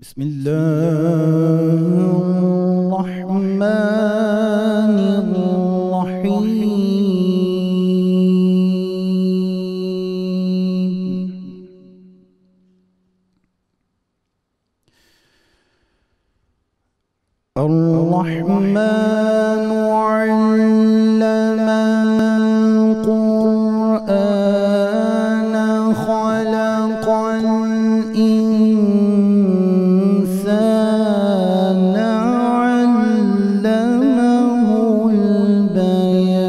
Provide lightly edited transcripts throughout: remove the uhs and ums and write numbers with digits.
बिस्मिल्लाहिर्रहमानिर्रहीम। अर्रहमानु अल्लमल क़ुरआन ख़लक़ल इंसान अल्लमहुल बयान।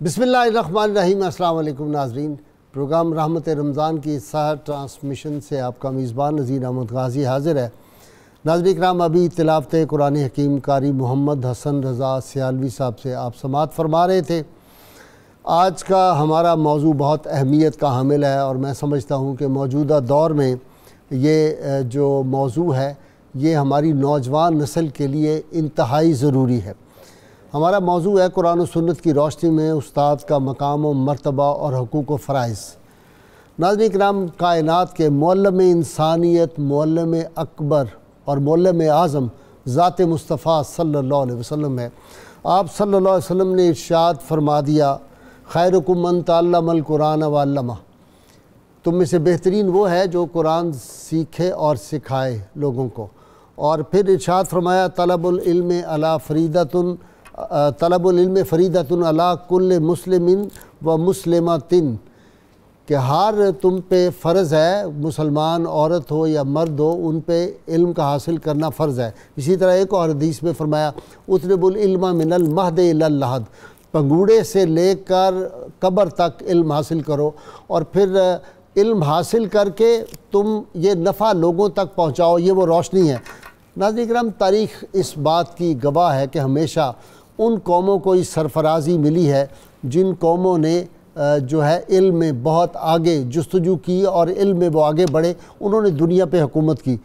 बिस्मिल्लाहिर्रहमानिर्रहीम। अस्सलाम वालेकुम नाज़रीन। प्रोग्राम रहमत रमज़ान की सहर ट्रांसमिशन से आपका मेज़बान नज़ीर अहमद गाज़ी हाज़िर है। नाज़रीन इकराम, अभी तिलावत कुरान हकीम कारी मोहम्मद हसन रज़ा सियालवी साहब से आप समात फरमा रहे थे। आज का हमारा मौजू बहुत अहमियत का हामिल है और मैं समझता हूँ कि मौजूदा दौर में ये जो मौजू है ये हमारी नौजवान नस्ल के लिए इंतहाई ज़रूरी है। हमारा मौजू है कुरान और सुन्नत की रोशनी में उस्ताद का मकाम व मर्तबा और हुकूक व फ़राइज़। नाज़रीन किराम, कायनात के मुअल्लिम इंसानियत, मुअल्लिम अकबर और मुअल्लिम आज़म ज़ात मुस्तफ़ा सल्लल्लाहु अलैहि वसल्लम है। आप सल्लल्लाहु अलैहि वसल्लम ने इरशाद फरमा दिया, खैरुकुम मन तअल्लमल कुरान व अल्लमा, तुम में से बेहतरीन वो है जो कुरान सीखे और सिखाए लोगों को। और फिर इरशाद फरमाया, तलबुल इल्म अला फरीदतुन, तलबुल इल्म फरीदतुन अला कुल्ल मुस्लिमिन व मुस्लिमतिन, कि हर तुम पे फ़र्ज़ है, मुसलमान औरत हो या मर्द हो, उन पे इल्म का हासिल करना फ़र्ज़ है। इसी तरह एक और हदीस में फरमाया, उतरबुल इल्मा मिनल महद इलल लहद, पंगूड़े से लेकर कब्र तक इल्म हासिल करो और फिर इल्म हासिल करके तुम ये नफ़ा लोगों तक पहुँचाओ, ये वो रोशनी है। नाज़रीन किराम, तारीख़ इस बात की गवाह है कि हमेशा उन कौमों को इस सरफराजी मिली है जिन कौमों ने जो है इल्म में बहुत आगे जुस्तजू की और इल्म में वो आगे बढ़े, उन्होंने दुनिया पे हुकूमत की।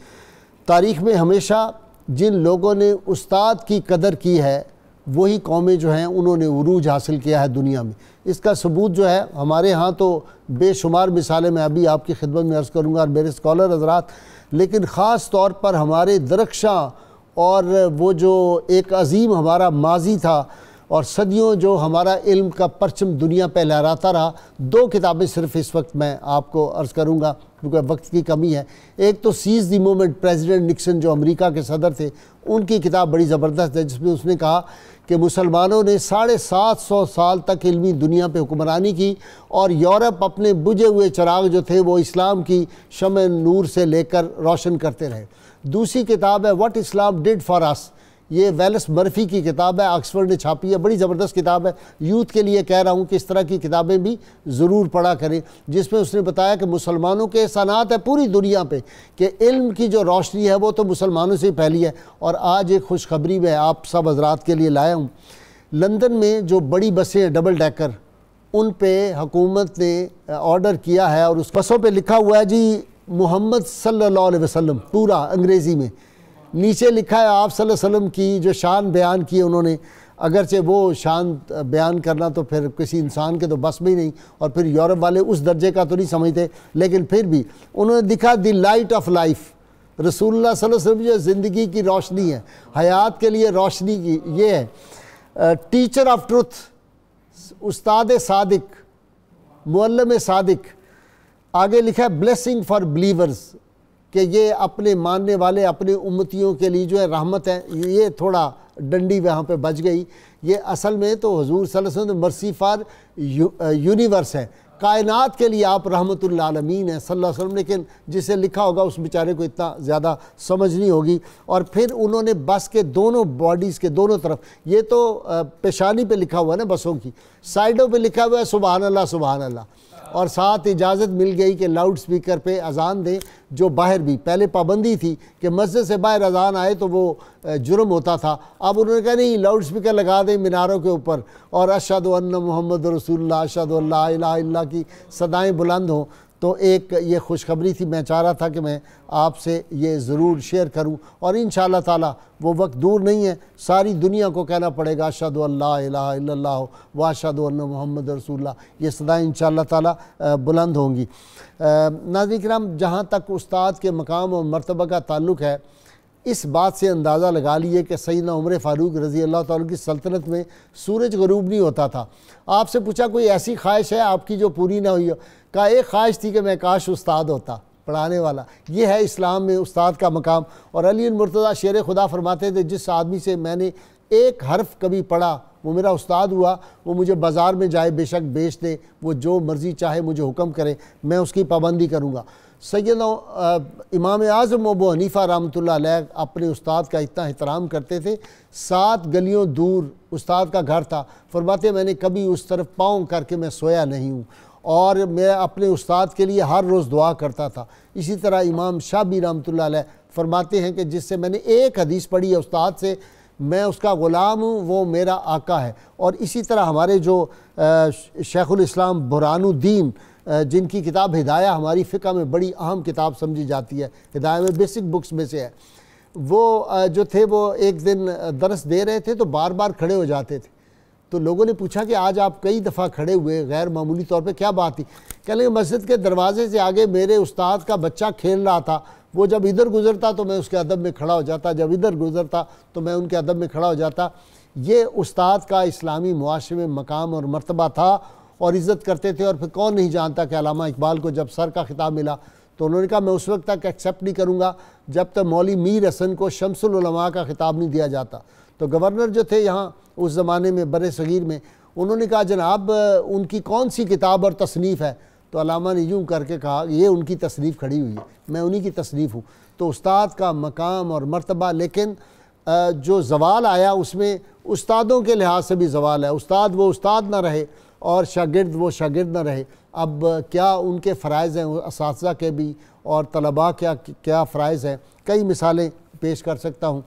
तारीख़ में हमेशा जिन लोगों ने उस्ताद की कदर की है वही कौमें जो हैं उन्होंने उरूज हासिल किया है दुनिया में। इसका सबूत जो है हमारे यहाँ तो बेशुमार मिसालें मैं अभी आपकी खिदमत में अर्ज़ करूँगा और मेरे स्कॉलर हज़रात, लेकिन ख़ास तौर पर हमारे दरख्शां और वो जो एक अजीम हमारा माजी था और सदियों जो हमारा इल्म का परचम दुनिया पे लहराता रहा, दो किताबें सिर्फ इस वक्त मैं आपको अर्ज़ करूँगा क्योंकि वक्त की कमी है। एक तो seize the moment, president Nixon जो अमेरिका के सदर थे, उनकी किताब बड़ी ज़बरदस्त है जिसमें उसने कहा कि मुसलमानों ने 750 साल तक इल्मी दुनिया पे हुक्मरानी की और यूरोप अपने बुझे हुए चिराग जो थे वो इस्लाम की शम्ए नूर से लेकर रोशन करते रहे। दूसरी किताब है what Islam did for us, ये वेल्स मर्फी की किताब है, ऑक्सफोर्ड ने छापी है, बड़ी ज़बरदस्त किताब है। यूथ के लिए कह रहा हूँ कि इस तरह की किताबें भी ज़रूर पढ़ा करें, जिसमें उसने बताया कि मुसलमानों के एहसानात है पूरी दुनिया पे कि इल्म की जो रोशनी है वो तो मुसलमानों से ही फैली है। और आज एक खुशखबरी मैं आप सब हज़रात के लिए लाया हूँ। लंदन में जो बड़ी बसें हैं डबल डेकर, उन पर हुकूमत ने ऑर्डर किया है और उस बसों पर लिखा हुआ है जी मोहम्मद सल्लल्लाहु अलैहि वसल्लम, पूरा अंग्रेज़ी में। नीचे लिखा है आप सल्लल्लाहु अलैहि वसल्लम की जो शान बयान की है उन्होंने, अगरचे वो शान बयान करना तो फिर किसी इंसान के तो बस में ही नहीं, और फिर यूरोप वाले उस दर्जे का तो नहीं समझते, लेकिन फिर भी उन्होंने दिखा द लाइट ऑफ लाइफ, रसूलुल्लाह सल्लल्लाहु अलैहि वसल्लम जो ज़िंदगी की रोशनी है, हयात के लिए रोशनी की ये है। Teacher of truth, Ustad Sadiq, Muallem Sadiq. आगे लिखा है ब्लेसिंग फॉर बिलीवर्स, कि ये अपने मानने वाले अपने उम्मतियों के लिए जो है रहमत है। ये थोड़ा डंडी वहाँ पे बच गई, ये असल में तो हुजूर सल्लल्लाहु अलैहि वसल्लम मर्सी फॉर यूनिवर्स है, कायनात के लिए आप रहमतुल आलमीन हैं सल्लल्लाहु अलैहि वसल्लम, लेकिन जिसे लिखा होगा उस बेचारे को इतना ज़्यादा समझ नहीं होगी। और फिर उन्होंने बस के दोनों बॉडीज़ के दोनों तरफ, ये तो पेशानी पे लिखा हुआ है ना बसों की, साइडों पे लिखा हुआ है सुबहान अल्लाह सुबहान अल्लाह, और साथ इजाज़त मिल गई कि लाउड स्पीकर पे अजान दें, जो बाहर भी पहले पाबंदी थी कि मस्जिद से बाहर अजान आए तो वो जुर्म होता था। अब उन्होंने कहा नहीं, लाउड स्पीकर लगा दें मीनारों के ऊपर और अशहदु अन्ना मुहम्मद रसूलुल्लाह अशहदु अल्ला इलाहा इल्लल्लाह की सदाएं बुलंद हों। तो एक ये खुशखबरी थी, मैं चाह रहा था कि मैं आपसे ये ज़रूर शेयर करूं, और इंशाअल्लाह ताला वो वक्त दूर नहीं है, सारी दुनिया को कहना पड़ेगा अशहदु अल्ला इलाहा इल्लल्लाह व अशहदु अन्ना मुहम्मद रसूलुल्लाह, ये सदाएं इंशाअल्लाह ताला बुलंद होंगी। नाज़रीन किराम, जहाँ तक उस्ताद के मकाम और मर्तबा का ताल्लुक़ है, इस बात से अंदाज़ा लगा लिए कि सैयदना उमर फ़ारूक रज़ी अल्लाह ताला की सल्तनत में सूरज गरूब नहीं होता था। आपसे पूछा कोई ऐसी ख्वाहिश है आपकी जो पूरी ना हुई हो? कहा एक ख्वाहिश थी कि मैं काश उस्ताद होता, पढ़ाने वाला। ये है इस्लाम में उस्ताद का मकाम। और अली मुर्तज़ा शेर खुदा फरमाते थे, जिस आदमी से मैंने एक हर्फ कभी पढ़ा वो मेरा उस्ताद हुआ, वो मुझे बाज़ार में जाए बेशक बेच दे, वो जो मर्ज़ी चाहे मुझे हुक्म करे, मैं उसकी पाबंदी करूँगा। सैयदना इमाम आज़म अबू हनीफ़ा रहमतुल्लाह अलैह अपने उस्ताद का इतना एहतराम करते थे, 7 गलियों दूर उस्ताद का घर था। फरमाते मैंने कभी उस तरफ पाँव करके मैं सोया नहीं हूँ, और मैं अपने उस्ताद के लिए हर रोज़ दुआ करता था। इसी तरह इमाम शाबी रहमतुल्लाह अलैह फरमाते हैं कि जिससे मैंने एक हदीस पढ़ी है उस्ताद से, मैं उसका ग़ुलाम हूँ, वो मेरा आका है। और इसी तरह हमारे जो शेखुल इस्लाम बुरहानुद्दीन, जिनकी किताब हिदाया हमारी फ़िक़्ह में बड़ी अहम किताब समझी जाती है, हिदाया में बेसिक बुक्स में से है, वो जो थे वो एक दिन दरस दे रहे थे तो बार बार खड़े हो जाते थे। तो लोगों ने पूछा कि आज आप कई दफ़ा खड़े हुए गैर मामूली तौर पे, क्या बात थी? कह लगे मस्जिद के दरवाजे से आगे मेरे उस्ताद का बच्चा खेल रहा था, वो जब इधर गुज़रता तो मैं उसके अदब में खड़ा हो जाता, जब इधर गुज़रता तो मैं उनके अदब में खड़ा हो जाता। ये उस्ताद का इस्लामी मुआशरे में मकाम और मर्तबा था और इज़्ज़त करते थे। और फिर कौन नहीं जानता कि अल्लामा इकबाल को जब सर का खिताब मिला तो उन्होंने कहा मैं उस वक्त तक एक्सेप्ट नहीं करूँगा जब तक मौलवी मीर हसन को शम्सुल उलमा का खिताब नहीं दिया जाता। तो गवर्नर जो थे यहाँ उस ज़माने में बरे सगीर में, उन्होंने कहा जनाब उनकी कौन सी किताब और तसनीफ़ है? तो अल्लामा ने यूँ करके कहा ये उनकी तसनीफ़ खड़ी हुई है, मैं उन्हीं की तसनीफ़ हूँ। तो उस्ताद का मकाम और मर्तबा, लेकिन जो ज़वाल आया उसमें उस्तादों के लिहाज से भी ज़वाल है। उस्ताद वो उस्ताद ना रहे और शागिर्द वो शागिर्द ना रहे। अब क्या उनके फ़राइज़ हैं असातिज़ा के भी और तलबा क्या फ़राइज़ हैं, कई मिसालें पेश कर सकता हूँ,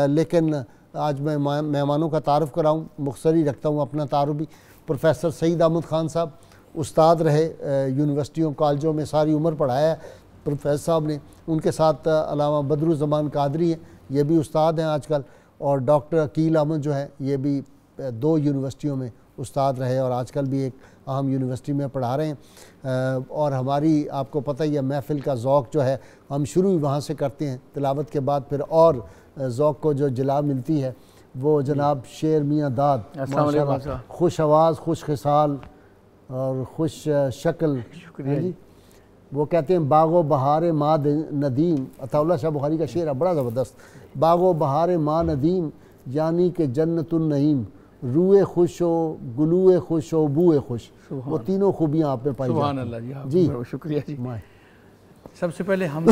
लेकिन आज मैं मेहमानों का तारुफ़ कराऊँ, मुख्तसरी रखता हूँ अपना तारुफ़ भी। प्रोफेसर सईद अहमद ख़ान साहब उस्ताद रहे, यूनिवर्सिटियों कॉलेजों में सारी उम्र पढ़ाया है प्रोफेसर साहब ने। उनके साथ अलामा बदरुज़्ज़मान कादरी हैं, ये भी उस्ताद हैं आजकल, और डॉक्टर अकील अहमद जो है ये भी 2 यूनिवर्सिटियों में उस्ताद रहे और आजकल भी एक अहम यूनिवर्सिटी में पढ़ा रहे हैं। और हमारी आपको पता ही है महफ़िल का ज़ौक़ जो है हम शुरू ही वहाँ से करते हैं, तिलावत के बाद फिर और ज़ौक़ को जो जला मिलती है वो जनाब शेर मियाँ दाद, माशाअल्लाह, खुश आवाज़, खुश खिसाल और खुश शक्ल। शुक्रिया जी। वो कहते हैं बागो बहार माँ नदीम, अताउल्लाह शाह बुखारी का शेर है बड़ा ज़बरदस्त। बागो बहार माँ नदीम यानी कि जन्नतुन नईम, रूए खुश हो, गुलूए खुश हो, बूए खुश, वो तीनों खूबियाँ आप में पाई जाती हैं। जी शुक्रिया जी। सबसे पहले हम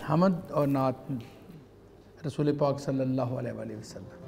हमद और नात रसूल पाक सल्लल्लाहु अलैहि वसल्लम।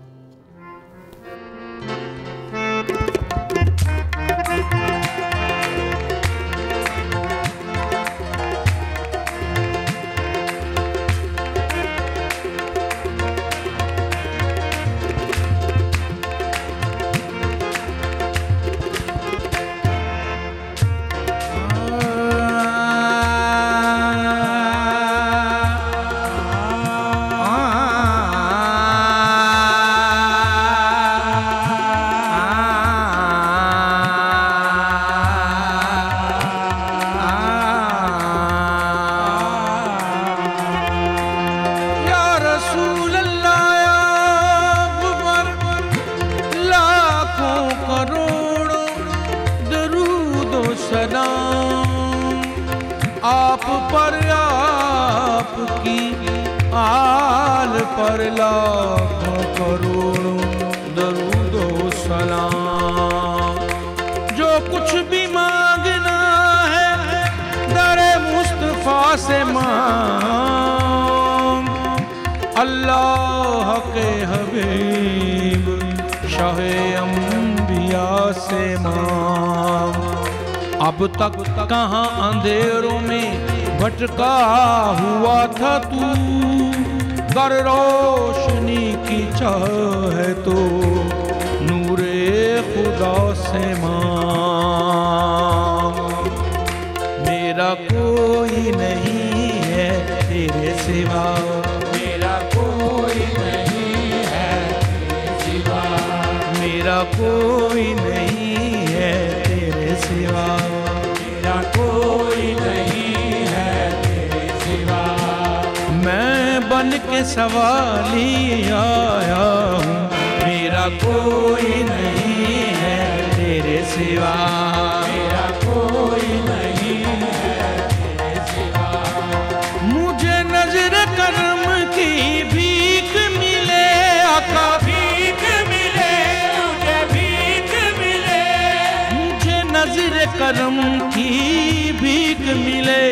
पर लाखों करोड़ों दरूदो सलाम। जो कुछ भी मांगना है दरे मुस्तफा से मांग, अल्लाह के हबीब शाहे अंबिया से मांग। अब तक कहाँ अंधेरों में भटका हुआ था तू, कर रोशनी की चाहे तो नूरे खुदा से मांग। मेरा कोई नहीं है तेरे सिवा, मेरा कोई नहीं है तेरे सिवा, मेरा कोई नहीं है तेरे सिवा, मेरा कोई नहीं है तेरे सिवा। मैं बन के सवाली आया हूँ, मेरा कोई नहीं है तेरे सिवा, मेरा कोई नहीं है तेरे सिवा। मुझे नजर करम की भीख मिले आका, भीख मिले मुझे भीख मिले, मुझे नजर करम की भीख मिले।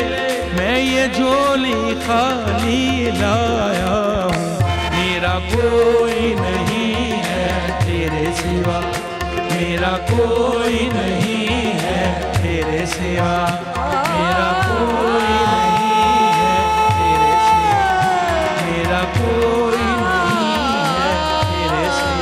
मैं ये झोली खाली लाया हूँ, मेरा कोई नहीं है तेरे सिवा, मेरा कोई नहीं है तेरे सिवा, मेरा कोई नहीं है तेरे सिवा, मेरा कोई नहीं है तेरे सिवा।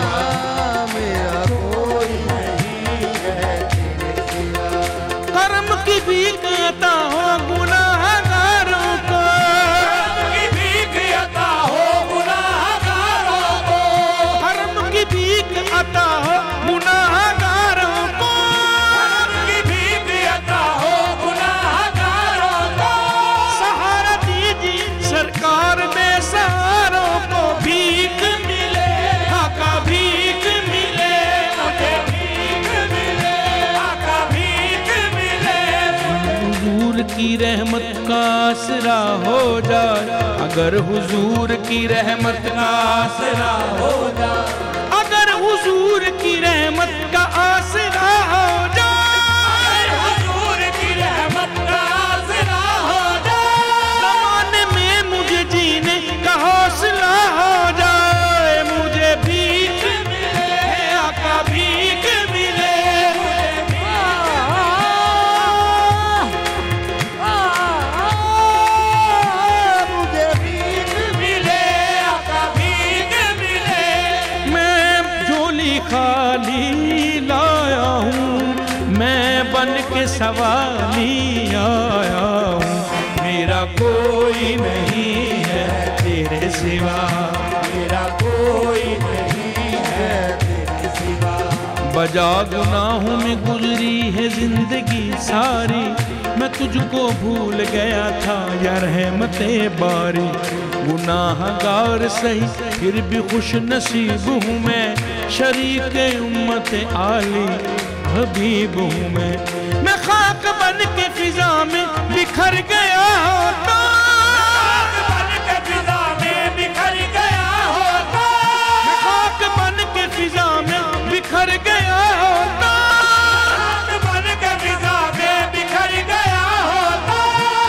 की रहमत का आसरा हो जाए, अगर हुजूर की रहमत का आसरा हो जाए, अगर हुजूर की रहमत का आसरा हो जाए, हुजूर की रहमत का आसरा हो जाए, ज़माने में मुझे जीने का हौसला हो जाए, मुझे भीख मिले आका भीख मिले, मुझे भीख मिले आका भीख मिले। मैं झोली खाली लाया हूँ, मैं बन के सवाली आया हूँ, मेरा कोई नहीं है तेरे सिवा, मेरा कोई नहीं है तेरे सिवा। बजा गुनाहों में गुजरी है जिंदगी सारी, मैं तुझको भूल गया था या रहमते बारी, गुनाहगार सही फिर भी खुश नसीब हूँ मैं, शरीक उम्मत आली हबीब हूँ मैं खाक बन के फिजा में बिखर गया होता, बन के फिजा में बिखर गया होता, मैं खाक बन के फिजा में बिखर गया होता, बन के फिजा में बिखर गया होता,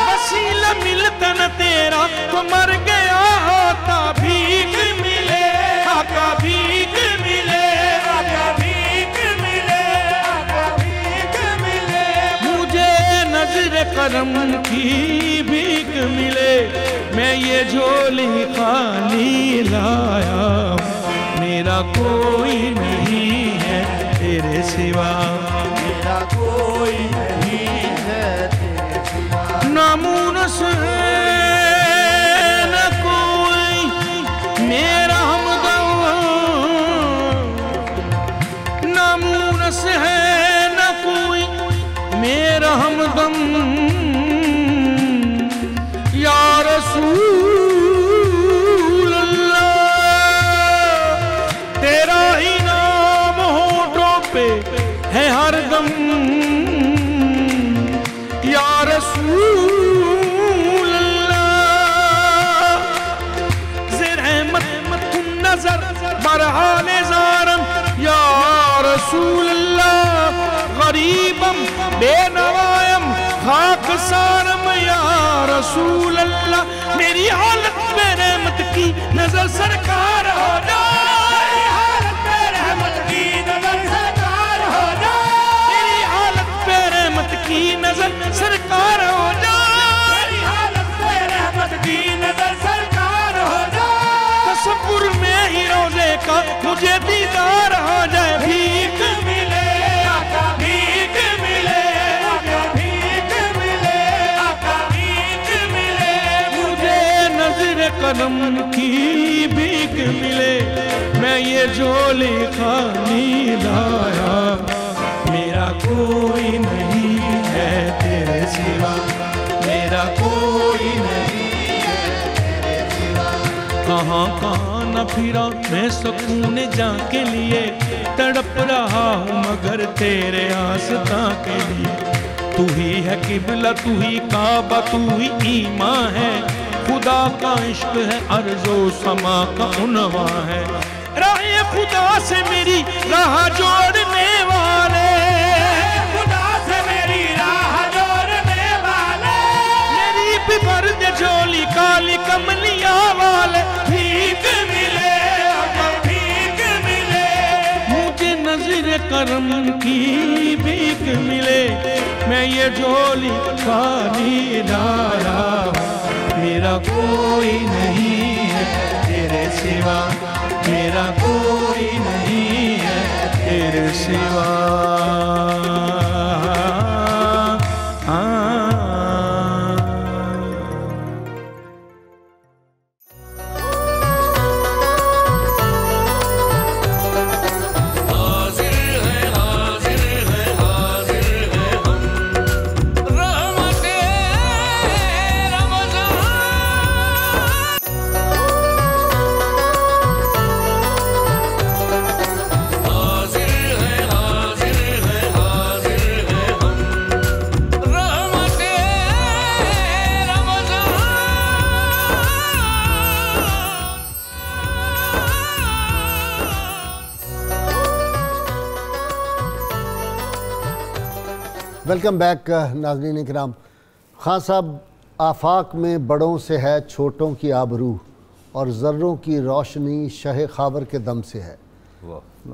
वसीला मिलता न तेरा तो मर गया होता, भीख मिले आका भीख मिले, आका भीख मिले, आका भीख मिले, मुझे नजर करम की भीख मिले, मैं ये झोली खाली लाया हूँ, मेरा कोई नहीं है तेरे सिवा, मेरा कोई नहीं है तेरे सिवा। नामुनस है न कोई मेरा हमदम, नामुनस है न कोई मेरा हमदम, या रसूल अल्लाह तेरा ही नाम होठों पे है हरदम, या रसूल अल्लाह ज़रहमत नजर बरहाने ज़ारम, या रसूल अल्लाह गरीबम बेनवायम खाक सारम, या रसूल अल्लाह मेरी हालत पे रहमत की नजर सरकार हो जाए, हालत पे रहमत की नजर सरकार हो जाए, मेरी हालत पे रहमत की नजर सरकार हो जाए, मेरी हालत पे रहमत की नजर सरकार हो जाए, तसव्वुर में ही रोज़े का मुझे दीदार हो जाए, भीख मिले आका भीख मिले, आका भीख मिले, आका भीख मिले, मुझे नजर कदम की भीख मिले, मैं ये झोली खाली लाया, मेरा कोई नहीं है तेरे सिवा, मेरा कोई नहीं है तेरे सिवा। कहाँ कहाँ न फिरा मैं सुकून जा के लिए, तड़प रहा हूँ मगर तेरे आस्था के लिए, तू ही है किबला तू ही काबा तू ही ईमान है, खुदा का इश्क है अर्ज़ो समा का उनवा है, राहे खुदा से मेरी राह जोड़ने वाले, खुदा से मेरी राह जोड़ने वाले, मेरी भी भर दे झोली काली कमलिया वाले, भीख मिले भीख मिले, मुझे नजर करम की भीख मिले, मैं ये झोली खाली लाया, मेरा कोई नहीं है तेरे सिवा, मेरा कोई नहीं है तेरे सिवा। वेलकम बैक नाज़रीन इकराम। खान साहब, आफाक में बड़ों से है छोटों की आबरू और ज़र्रों की रोशनी शह खावर के दम से है।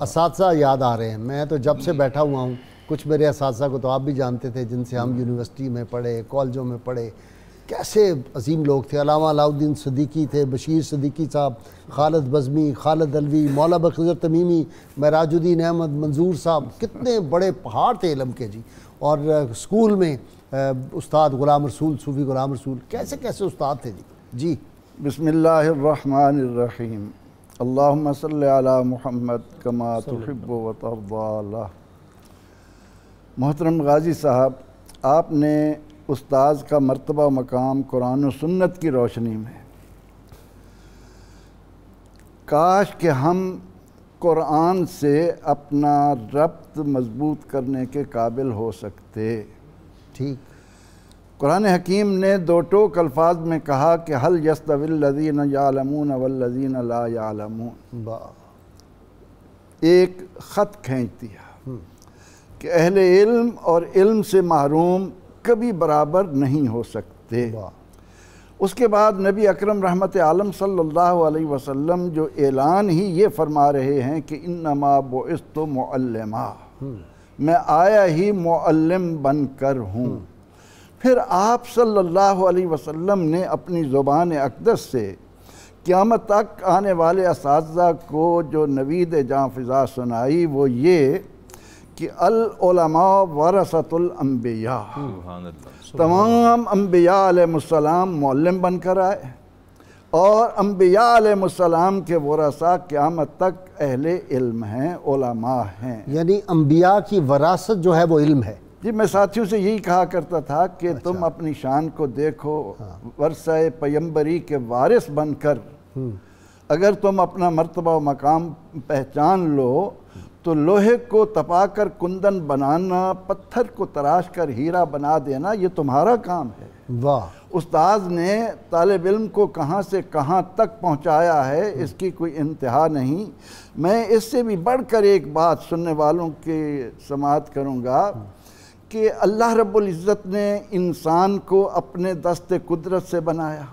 असातिज़ा याद आ रहे हैं। मैं तो जब से बैठा हुआ हूँ, कुछ मेरे असातिज़ा को तो आप भी जानते थे, जिनसे हम यूनिवर्सिटी में पढ़े, कॉलेजों में पढ़े, कैसे अजीम लोग थे। अल्लामा अलाउद्दीन सिद्दीकी थे, बशीर सिद्दीकी साहब, खालिद बज़मी, खालिद अलवी, मौला बख़िज़र तमीमी, महराजुद्दीन अहमद मंजूर साहब, कितने बड़े पहाड़ थे इल्म के जी। और स्कूल में उस्ताद ग़ुलाम रसूल, सूफ़ी ग़ुलाम रसूल, कैसे कैसे उस्ताद थे जी। बिस्मिल्लाहिर्रहमानिर्रहीम। अल्लाहुम्मा सल्लि अला मुहम्मद कमा तुहिब्बु व तर्दा। मोहतरम गाज़ी साहब, आपने उस्ताद का मर्तबा मकाम कुरान और सुन्नत की रोशनी में, काश कि हम कुरान से अपना रब्त मजबूत करने के काबिल हो सकते। ठीक, कुरान हकीम ने दो टोक अल्फाज में कहा कि हल यस्तविल्लज़ीन यालमून वल्लज़ीन ला यालमून। एक ख़त खींच दिया कि अहले इल्म और इल्म से महरूम कभी बराबर नहीं हो सकते। उसके बाद नबी अकरम रहमत आलम सल्लल्लाहु अलैहि वसल्लम जो ऐलान ही ये फरमा रहे हैं कि इन्नमा बुइस्तु मुअल्लिमा, मैं आया ही मुअल्लिम बनकर हूँ। फिर आप सल्लल्लाहु अलैहि वसल्लम ने अपनी ज़ुबान अक़दस से क़यामत तक आने वाले असातिज़ा को जो नवीद जाफ़िज़ा सुनाई, वो ये कि अल उलमा वरसतुल अंबिया, तमाम अंबिया अलैहिस्सलाम मुअल्लिम बनकर आए और अंबिया अलैहिस्सलाम के वरसा क़यामत तक अहले इल्म हैं, उलमा हैं। यानी अंबिया की वरासत जो है वो इल्म है। जी, मैं साथियों से यही कहा करता था कि तुम अपनी शान को देखो, वरसाए पैगंबरी के वारिस बनकर अगर तुम अपना मर्तबा व मकाम पहचान लो तो लोहे को तपाकर कुंदन बनाना, पत्थर को तराश कर हीरा बना देना, ये तुम्हारा काम है। वाह। उस्ताद ने तालिब इल्म को कहाँ से कहाँ तक पहुँचाया है, इसकी कोई इंतहा नहीं। मैं इससे भी बढ़कर एक बात सुनने वालों के समाअत करूँगा कि अल्लाह रब्बुल इज़्ज़त ने इंसान को अपने दस्ते कुदरत से बनाया,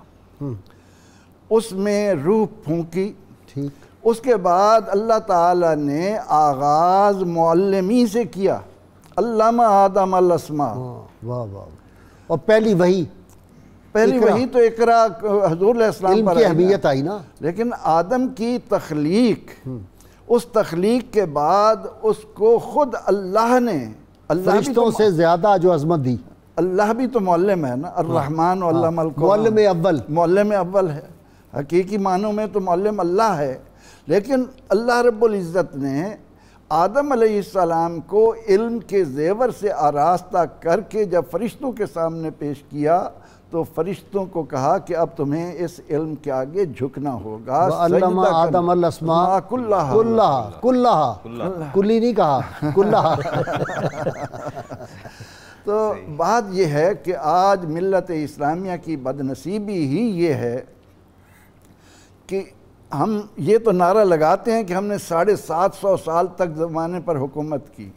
उसमें रूह फूंकी। ठीक। उसके बाद अल्लाह ताला ने आगाज़ मुअल्लिमी से किया, अल्लामा आदम अल अस्मा। वाह वाह। और पहली वही तो इकरा हुज़ूर अलैहिस्सलाम पर अहमियत आई ना। लेकिन आदम की तख्लीक, उस तख्लीक के बाद उसको खुद अल्लाह ने, फरिश्तों से ज़्यादा जो अज़मत दी। अल्लाह भी तो मुअल्लिम है ना, अर्रहमान अल्लमल कुरान, मुअल्लिम अव्वल है। हकीकी मानों में तो मुअल्लिम अल्लाह है, लेकिन अल्लाह रब्बुल इज़्ज़त ने आदम अलैहिस्सलाम को इल्म के ज़ेवर से आरास्ता करके जब फरिश्तों के सामने पेश किया तो फरिश्तों को कहा कि अब तुम्हें इस इल्म के आगे झुकना होगा। आदम अल अस्मा कुल्लाहा, कुल्ली नहीं कहा, कुल्लाहा। तो बात यह है कि आज मिल्लत इस्लामिया की बदनसीबी ही ये है कि हम ये तो नारा लगाते हैं कि हमने 750 साल तक ज़माने पर हुकूमत की,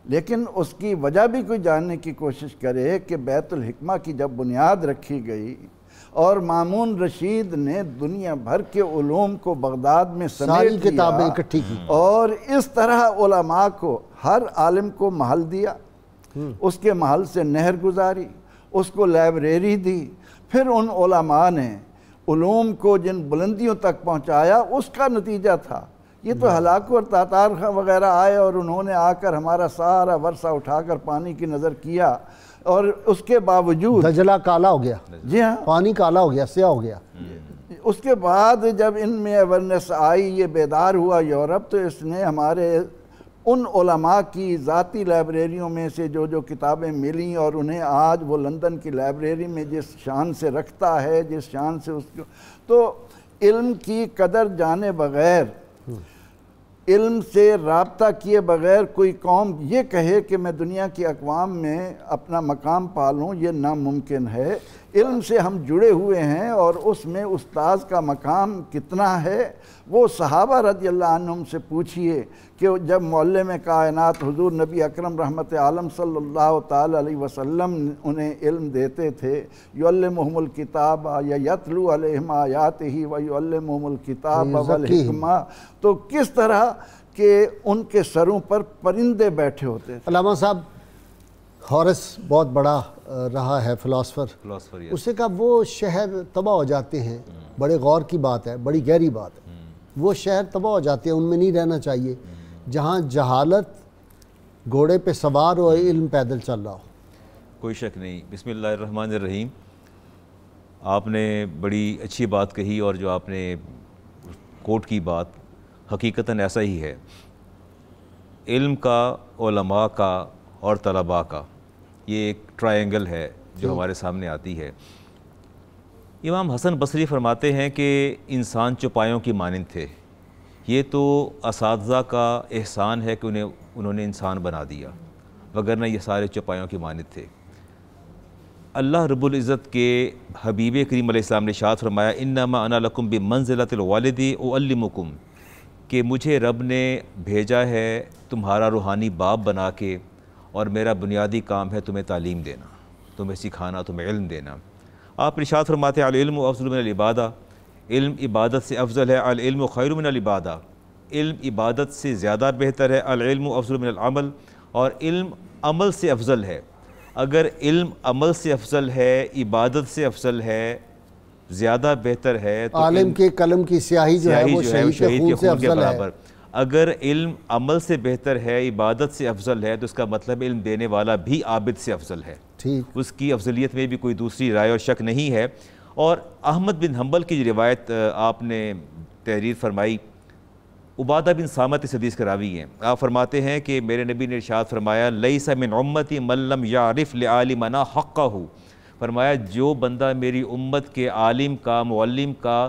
लेकिन उसकी वजह भी कोई जानने की कोशिश करे कि बैतुल हिकमा की जब बुनियाद रखी गई और मामून रशीद ने दुनिया भर के उलूम को बगदाद में सारी किताबें इकट्ठी की और इस तरह उलमा को, हर आलिम को महल दिया, उसके महल से नहर गुजारी, उसको लाइब्रेरी दी, फिर उन उलमा ने उलूम को जिन बुलंदियों तक पहुँचाया, उसका नतीजा था ये तो हलाकू और तातार वगैरह आए और उन्होंने आकर हमारा सारा वर्षा उठाकर पानी की नज़र किया और उसके बावजूद दजला काला हो गया। जी हाँ, पानी काला हो गया, स्याह हो गया। उसके बाद जब इनमें अवेयरनेस आई, ये बेदार हुआ यूरोप, तो इसने हमारे उन उलमा की ज़ाती लाइब्रेरियों में से जो जो किताबें मिली और उन्हें आज वो लंदन की लाइब्रेरी में जिस शान से रखता है, जिस शान से उसको, तो इल्म की कदर जाने बग़ैर, इल्म से राब्ता किए बग़ैर कोई कौम ये कहे कि मैं दुनिया की अक़वाम में अपना मकाम पालूँ, ये नामुमकिन है। इल्म से हम जुड़े हुए हैं और उसमें उस्ताद का मकाम कितना है, वो सहाबा रज़ियल्लाहु अन्हुम से पूछिए कि जब मौल्लम कायनात हुजूर नबी अकरम रहमत आलम सल्लल्लाहु ताला अलैहि वसल्लम उन्हें इल्म देते थे, युअल्लिमुहुमुल किताब या यतलू अलैहिम आयातिही व युअल्लिमुहुमुल किताब वल हिकमा, तो किस तरह के उनके सरों पर परिंदे बैठे होते थे। अल्लामा साहब, हॉरस बहुत बड़ा रहा है फ़िलासफ़र, उससे कहा वो शहर तबाह हो जाते हैं, बड़े गौर की बात है, बड़ी गहरी बात है, वो शहर तबाह हो जाते हैं, उनमें नहीं रहना चाहिए जहाँ जहालत घोड़े पे सवार और इल्म पैदल चल रहा हो। कोई शक नहीं। बिस्मिल्लाहिर्रहमानिर्रहीम। आपने बड़ी अच्छी बात कही और जो आपने कोट की बात हकीकतन ऐसा ही है। इल्म का, उलमा का और तलबा का ये एक ट्रायंगल है जो हमारे सामने आती है। इमाम हसन बसरी फरमाते हैं कि इंसान चौपायों की मानिंद थे। ये तो असातिज़ा का एहसान है कि उन्होंने इंसान बना दिया, वगरना ये सारे चौपायों की मानिंद थे। अल्लाह रब्बुल इज़्ज़त के हबीब करीम अलैहिस्सलाम ने इरशाद फरमाया, इन्नमा अना लकुम बिमंज़िलतिल वालिदी उअल्लिमुकुम, कि मुझे रब ने भेजा है तुम्हारा रूहानी बाप बना के, और मेरा बुनियादी काम है तुम्हें तालीम देना, तुम्हें सिखाना, तुम्हें इल्म देना। आप इरशाद फरमाते अल इल्मु अफ़ज़लु मिनल इबादा, इल्म इबादत से अफजल है, अल इल्मु खैरु मिनल इबादा, इल्म इबादत से ज़्यादा बेहतर है, अल इल्मु अफ़ज़लु मिनल अमल, और इल्म अमल से अफजल है। अगर इल्म अमल से अफजल है, इबादत से अफजल है, ज़्यादा बेहतर है, तो आलिम के कलम की स्याही जो है वो शहीद के खून से अफजल है। अगर इल्म अमल से बेहतर है, इबादत से अफजल है, तो इसका मतलब इल्म देने वाला भी आबिद से अफजल है। ठीक, उसकी अफजलियत में भी कोई दूसरी राय और शक नहीं है। और अहमद बिन हम्बल की रिवायत आपने तहरीर फरमाई, उबादा बिन सामत इस हदीस के रावी हैं। आप फरमाते हैं कि मेरे नबी ने इरशाद फरमाया, लैसा मिन उम्मती मन लम यारिफ लिआलिमना हक़्क़हु, फरमाया जो बंदा मेरी उम्मत के आलिम का, मुअल्लिम का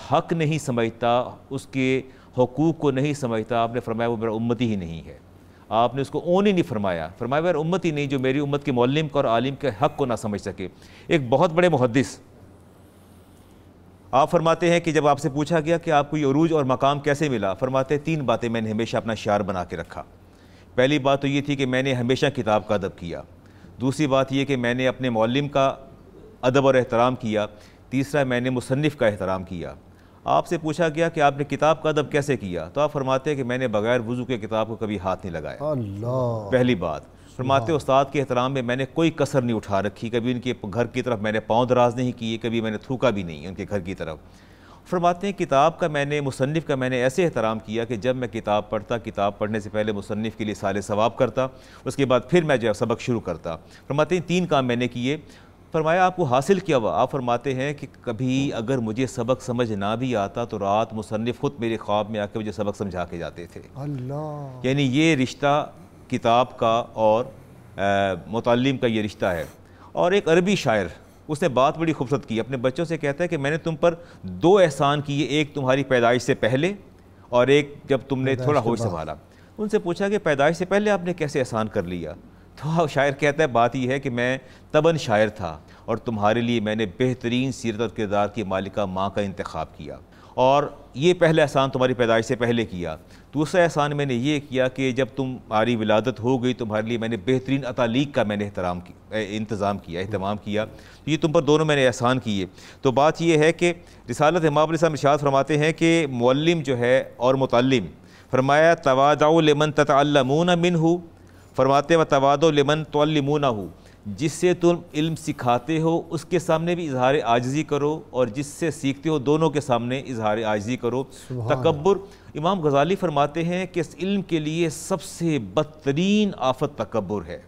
हक़ नहीं समझता, उसके हुकूक को नहीं समझता, आपने फरमाया वो मेरा उम्मती ही नहीं है। आपने उसको ओन ही नहीं फरमाया, फरमाया मेरा उम्मती नहीं जो मेरी उम्मत के मुअल्लिम का और आलिम के हक़ को ना समझ सके। एक बहुत बड़े मुहद्दिस आप फरमाते हैं कि जब आपसे पूछा गया कि आपको ये उरूज और मकाम कैसे मिला, फरमाते हैं 3 बातें मैंने हमेशा अपना शार बना के रखा। पहली बात तो ये थी कि मैंने हमेशा किताब का अदब किया, दूसरी बात ये कि मैंने अपने मुअल्लिम का अदब और एहतराम किया, तीसरा मैंने मुसन्निफ़ का एहतराम किया। आपसे पूछा गया कि आपने किताब का अदब कैसे किया, तो आप फरमाते हैं कि मैंने बगैर वज़ू के किताब को कभी हाथ नहीं लगाया। अल्लाह। पहली बात। फरमाते उस्ताद के एहतराम में मैंने कोई कसर नहीं उठा रखी, कभी उनके घर की तरफ मैंने पाँव दराज नहीं किए, कभी मैंने थूका भी नहीं उनके घर की तरफ। फरमाते हैं किताब का मैंने, मुसन्निफ़ का मैंने ऐसे एहतराम किया कि जब मैं किताब पढ़ता, किताब पढ़ने से पहले मुसन्निफ़ के लिए साले सवाब करता, उसके बाद फिर मैं जो है सबक शुरू करता। फरमाते हैं 3 काम मैंने किए। फरमाया आपको हासिल क्या हुआ? आप फरमाते हैं कि कभी अगर मुझे सबक समझ ना भी आता तो रात मुसन्निफ़ खुद मेरे ख्वाब में आकर मुझे सबक समझा के जाते थे। अल्लाह। यानी ये रिश्ता किताब का और मुतल्लिम का ये रिश्ता है। और एक अरबी शायर, उसने बात बड़ी खूबसूरत की, अपने बच्चों से कहता है कि मैंने तुम पर 2 एहसान किए, एक तुम्हारी पैदाइश से पहले और एक जब तुमने थोड़ा होश संभाला। उनसे पूछा कि पैदाइश से पहले आपने कैसे एहसान कर लिया? तो शायर कहता है बात यह है कि मैं तबन शायर था और तुम्हारे लिए मैंने बेहतरीन सीरत और किरदार की मालिका माँ का इंतखाब किया, और ये पहला एहसान तुम्हारी पैदाइश से पहले किया। दूसरा एहसान मैंने ये किया कि जब तुम्हारी विलादत हो गई तुम्हारे लिए मैंने बेहतरीन अतालीक का मैंने इंतज़ाम किया, एहतमाम किया। तो ये तुम पर दोनों मैंने एहसान किए। तो बात यह है कि रिसालत इमाम अलैहिस्सलाम इरशाद फरमाते हैं कि मुअल्लिम जो है और मुतल्लिम, फरमाया तवादउ लिमन ततअल्लमून मिन्हु, फरमाते व तवादउ लिमन तुअल्लिमूनहु, जिससे तुम इल्म सिखाते हो उसके सामने भी इजहार आजिज़ी करो और जिससे सीखते हो दोनों के सामने इजहार आजिज़ी करो। तकब्बुर, इमाम गज़ाली फरमाते हैं कि इस इल्म के लिए सबसे बदतरीन आफत तकब्बुर है।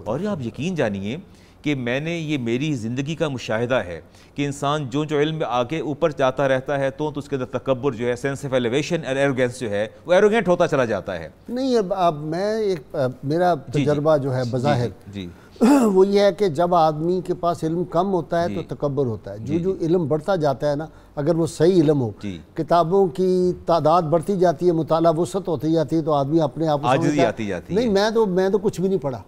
और आप यकीन जानिए कि मैंने ये मेरी ज़िंदगी का मुशाहिदा है कि इंसान जो इल्म में आगे ऊपर जाता रहता है तो उसके अंदर तकब्बुर जो है, सेंस ऑफ एलिवेशन और एरोगेंस जो है वो एरोगेंट होता चला जाता है। नहीं, अब मैं एक मेरा तजर्बा जो है बज़ाहिर जी वो ये है कि जब आदमी के पास इल्म कम होता है तो तकब्बुर होता है। जो इल्म बढ़ता जाता है ना, अगर वो सही इल्म हो, किताबों की तादाद बढ़ती जाती है, मुताला वुसअत होती जाती है, तो आदमी अपने आप आजिज़ी आती जाती है। नहीं, मैं तो कुछ भी नहीं पढ़ा।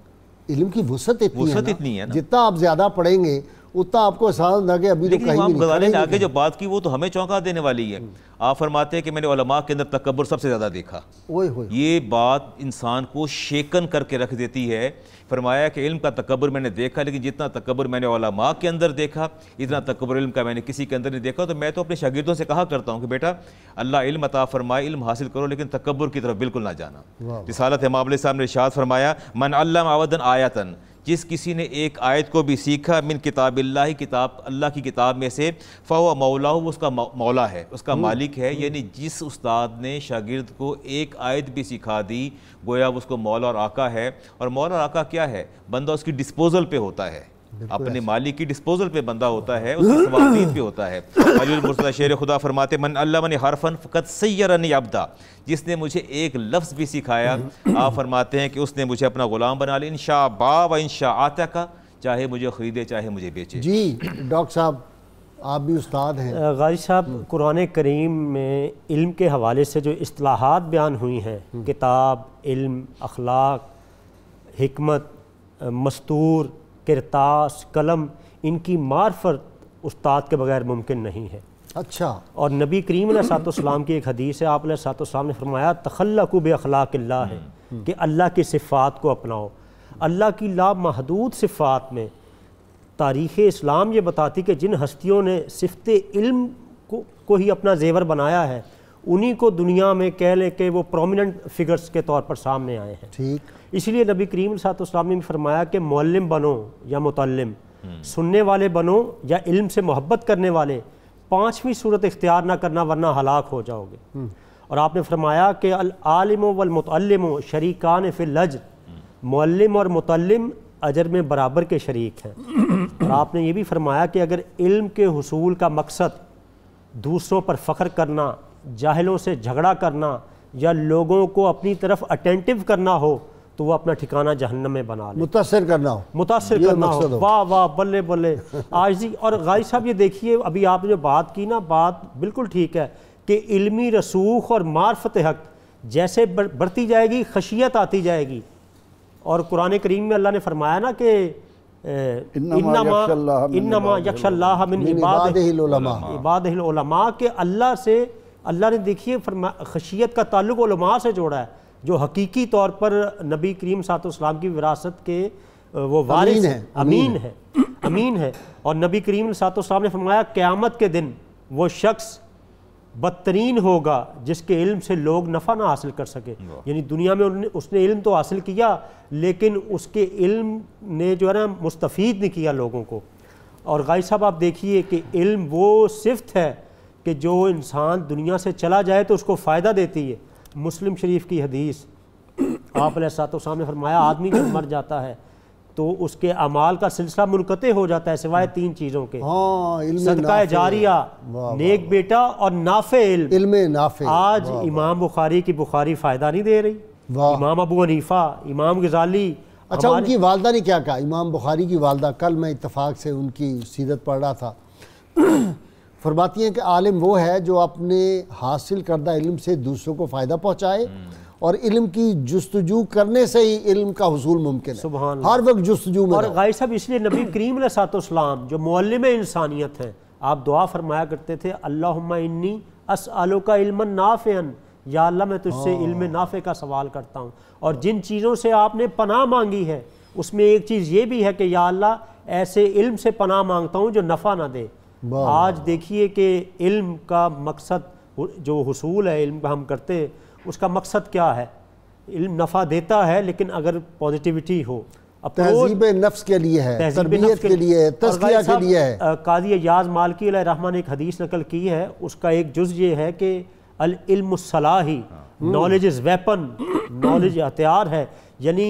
इल्म की वुसअत इतनी है ना, जितना आप ज़्यादा पढ़ेंगे उतना आपको एहसास ना कि अभी तो लेकिन कहीं इमाम भी गज़ाली ने नहीं आगे जो बात की वो तो हमें चौंका देने वाली है। आप फरमाते हैं कि मैंने उलमा के अंदर तकब्बुर सबसे ज़्यादा देखा। ओए होए, ये बात इंसान को शेकन करके रख देती है। फरमाया कि इल्म का तकब्बुर मैंने देखा, लेकिन जितना तकब्बुर मैंने उलमा के अंदर देखा इतना तकब्बुर इल्म का मैंने किसी के अंदर नहीं देखा। तो मैं तो अपने शागिर्दों से कहा करता हूँ कि बेटा अल्लाह इल्म अता फरमाए, इल्म हासिल करो, लेकिन तकब्बुर की तरफ बिल्कुल ना जाना। रिसालत इमाम अलैहि सलाम ने इरशाद फरमाया मन अल्लम अवदन आयतन, जिस किसी ने एक आयत को भी सीखा मिन किताबिल्लाह, किताब अल्लाह की किताब में से, फ़हुव मौलाहु, वो उसका मौला है, उसका मालिक है। यानी जिस उस्ताद ने शागिर्द को एक आयत भी सिखा दी गोया उसको मौला और आका है। और मौला और आका क्या है? बंदा उसकी डिस्पोजल पे होता है, अपने मालिक की डिस्पोजल पे बंदा होता है, उसकी सवाबीन पे होता है। अली मुर्तज़ा शेर खुदा फरमाते मन अल्लमनी हरफन फ़क़द सय्यरनी अब्दा, जिसने मुझे एक लफ्ज़ भी सिखाया आप फरमाते हैं कि उसने मुझे अपना ग़ुलाम बना लिया। इंशा बा व इंशा आतका, चाहे मुझे ख़रीदे चाहे मुझे बेचे। जी डॉक्टर साहब आप भी उस्ताद हैं। गाजी साहब, कुरान करीम में इल्म के हवाले से जो इस्तिलाहात बयान हुई हैं, किताब, इल्म, अखलाक, हिकमत, मस्तूर, किरतास, कलम, इनकी मार्फत उस्ताद के बगैर मुमकिन नहीं है। अच्छा। और नबी करीम अलैहिस्सलाम की एक हदीस है, आप अलैहिस्सलाम ने फरमाया तखल्लकू बिअखलाकिल्लाह है कि अल्लाह की सिफ़ात को अपनाओ। अल्लाह की लामहदूद सिफ़ात में तारीख़ इस्लाम ये बताती कि जिन हस्तियों ने सिफ़त इल्म को ही अपना जेवर बनाया है उन्हीं को दुनिया में कह लें कि वो प्रोमिनेंट फिगर्स के तौर पर सामने आए हैं। ठीक। इसलिए नबी करीम अलैहिस्सलाम ने फरमाया कि मुअल्लिम बनो या मुतल्लिम, सुनने वाले बनो या इल्म से मोहब्बत करने वाले, पांचवी सूरत इख्तियार ना करना वरना हलाक हो जाओगे। और आपने फरमाया कि अल आलिम वल मुतल्लिम शरीकान फिल अज्र, मुअल्लिम और मुतल्लिम अजर में बराबर के शरीक हैं। और आपने ये भी फरमाया कि अगर इल्म के हुसूल का मकसद दूसरों पर फ़ख्र करना, जाहिलों से झगड़ा करना या लोगों को अपनी तरफ अटेंटिव करना हो तो वो अपना ठिकाना जहन्नम में बना ले। मुतासिर करना हो, मुतासिर करना हो। वाह वाह, बल्ले बल्ले। आज जी। और गाजी साहब ये देखिए, अभी आपने जो बात की ना, बात बिल्कुल ठीक है कि इल्मी रसूख और मार्फत हक जैसे बढ़ती जाएगी खशियत आती जाएगी। और कुरान करीम में अल्लाह ने फरमाया ना कि इन्नमा यख्शल्लाह मिन इबादिहिल उलमा, के अल्लाह से, अल्लाह ने देखिए खशियत का ताल्लुक़ उलमा से जोड़ा है, जो हकीकी तौर पर नबी करीम सल्लल्लाहु की विरासत के वो वारिस हैं, अमीन है। और नबी करीम सल्लल्लाहु ने फरमाया क़यामत के दिन वो शख्स बदतरीन होगा जिसके इल्म से लोग नफ़ा ना हासिल कर सके। यानी दुनिया में उसने इल्म तो हासिल किया लेकिन उसके इल्म ने जो है ना मुस्तफ़ीद नहीं किया लोगों को। और गाजी साहब आप देखिए कि इल्म वो सिफ़त है कि जो इंसान दुनिया से चला जाए तो उसको फ़ायदा देती है। मुस्लिम शरीफ की हदीस, आप अलैहिस्सलाम ने फरमाया आदमी जब मर जाता है तो उसके अमाल का सिलसिला मुनक़ते हो जाता है सिवाय तीन चीज़ों के, सदका जारिया, नेक बेटा और नाफे इल्म नाफे। आज इमाम बुखारी की बुखारी फ़ायदा नहीं दे रही, इमाम अबू हनीफा, इमाम गज़ाली। अच्छा, उनकी वालदा ने क्या कहा? इमाम बुखारी की वालदा, कल मैं इत्तफाक से उनकी सीरत पढ़ रहा था, फरमाती हैं कि आलिम वो है जो अपने हासिल करदा इल्म से दूसरों को फ़ायदा पहुँचाए और इल्म की जुस्तजू करने से ही इल्म का हुसूल मुमकिन है। हर वक्त जुस्तजू में। और गाजी साहब इसलिए नबी करीम अलैहिस्सलाम जो मुअल्लिम इंसानियत हैं, आप दुआ फरमाया करते थे अल्लाहुम्मा इन्नी अस्अलुका इल्मन नाफ़िअन, या अल्लाह मैं तुझसे इल्म नाफ़े का सवाल करता हूँ। और जिन चीज़ों से आपने पनाह मांगी है उसमें एक चीज़ ये भी है कि या अल्लाह ऐसे इल्म से पनाह मांगता हूँ जो नफ़ा ना दे। आज देखिए कि इल्म का मकसद जो हुसूल है इल्म हम करते हैं उसका मकसद क्या है? इल्म नफ़ा देता है लेकिन अगर पॉजिटिविटी हो, तहज़ीब नफ्स के लिए है, तरबियत के लिए है, तज़किया के लिए है। काज़ी अय्याज़ मालिकी अलैहिर्रहमा ने एक हदीस नकल की है, उसका एक जुज़ ये है कि अल इल्मु सलाही, नॉलेज इज़ वेपन, नॉलेज हथियार है। यानी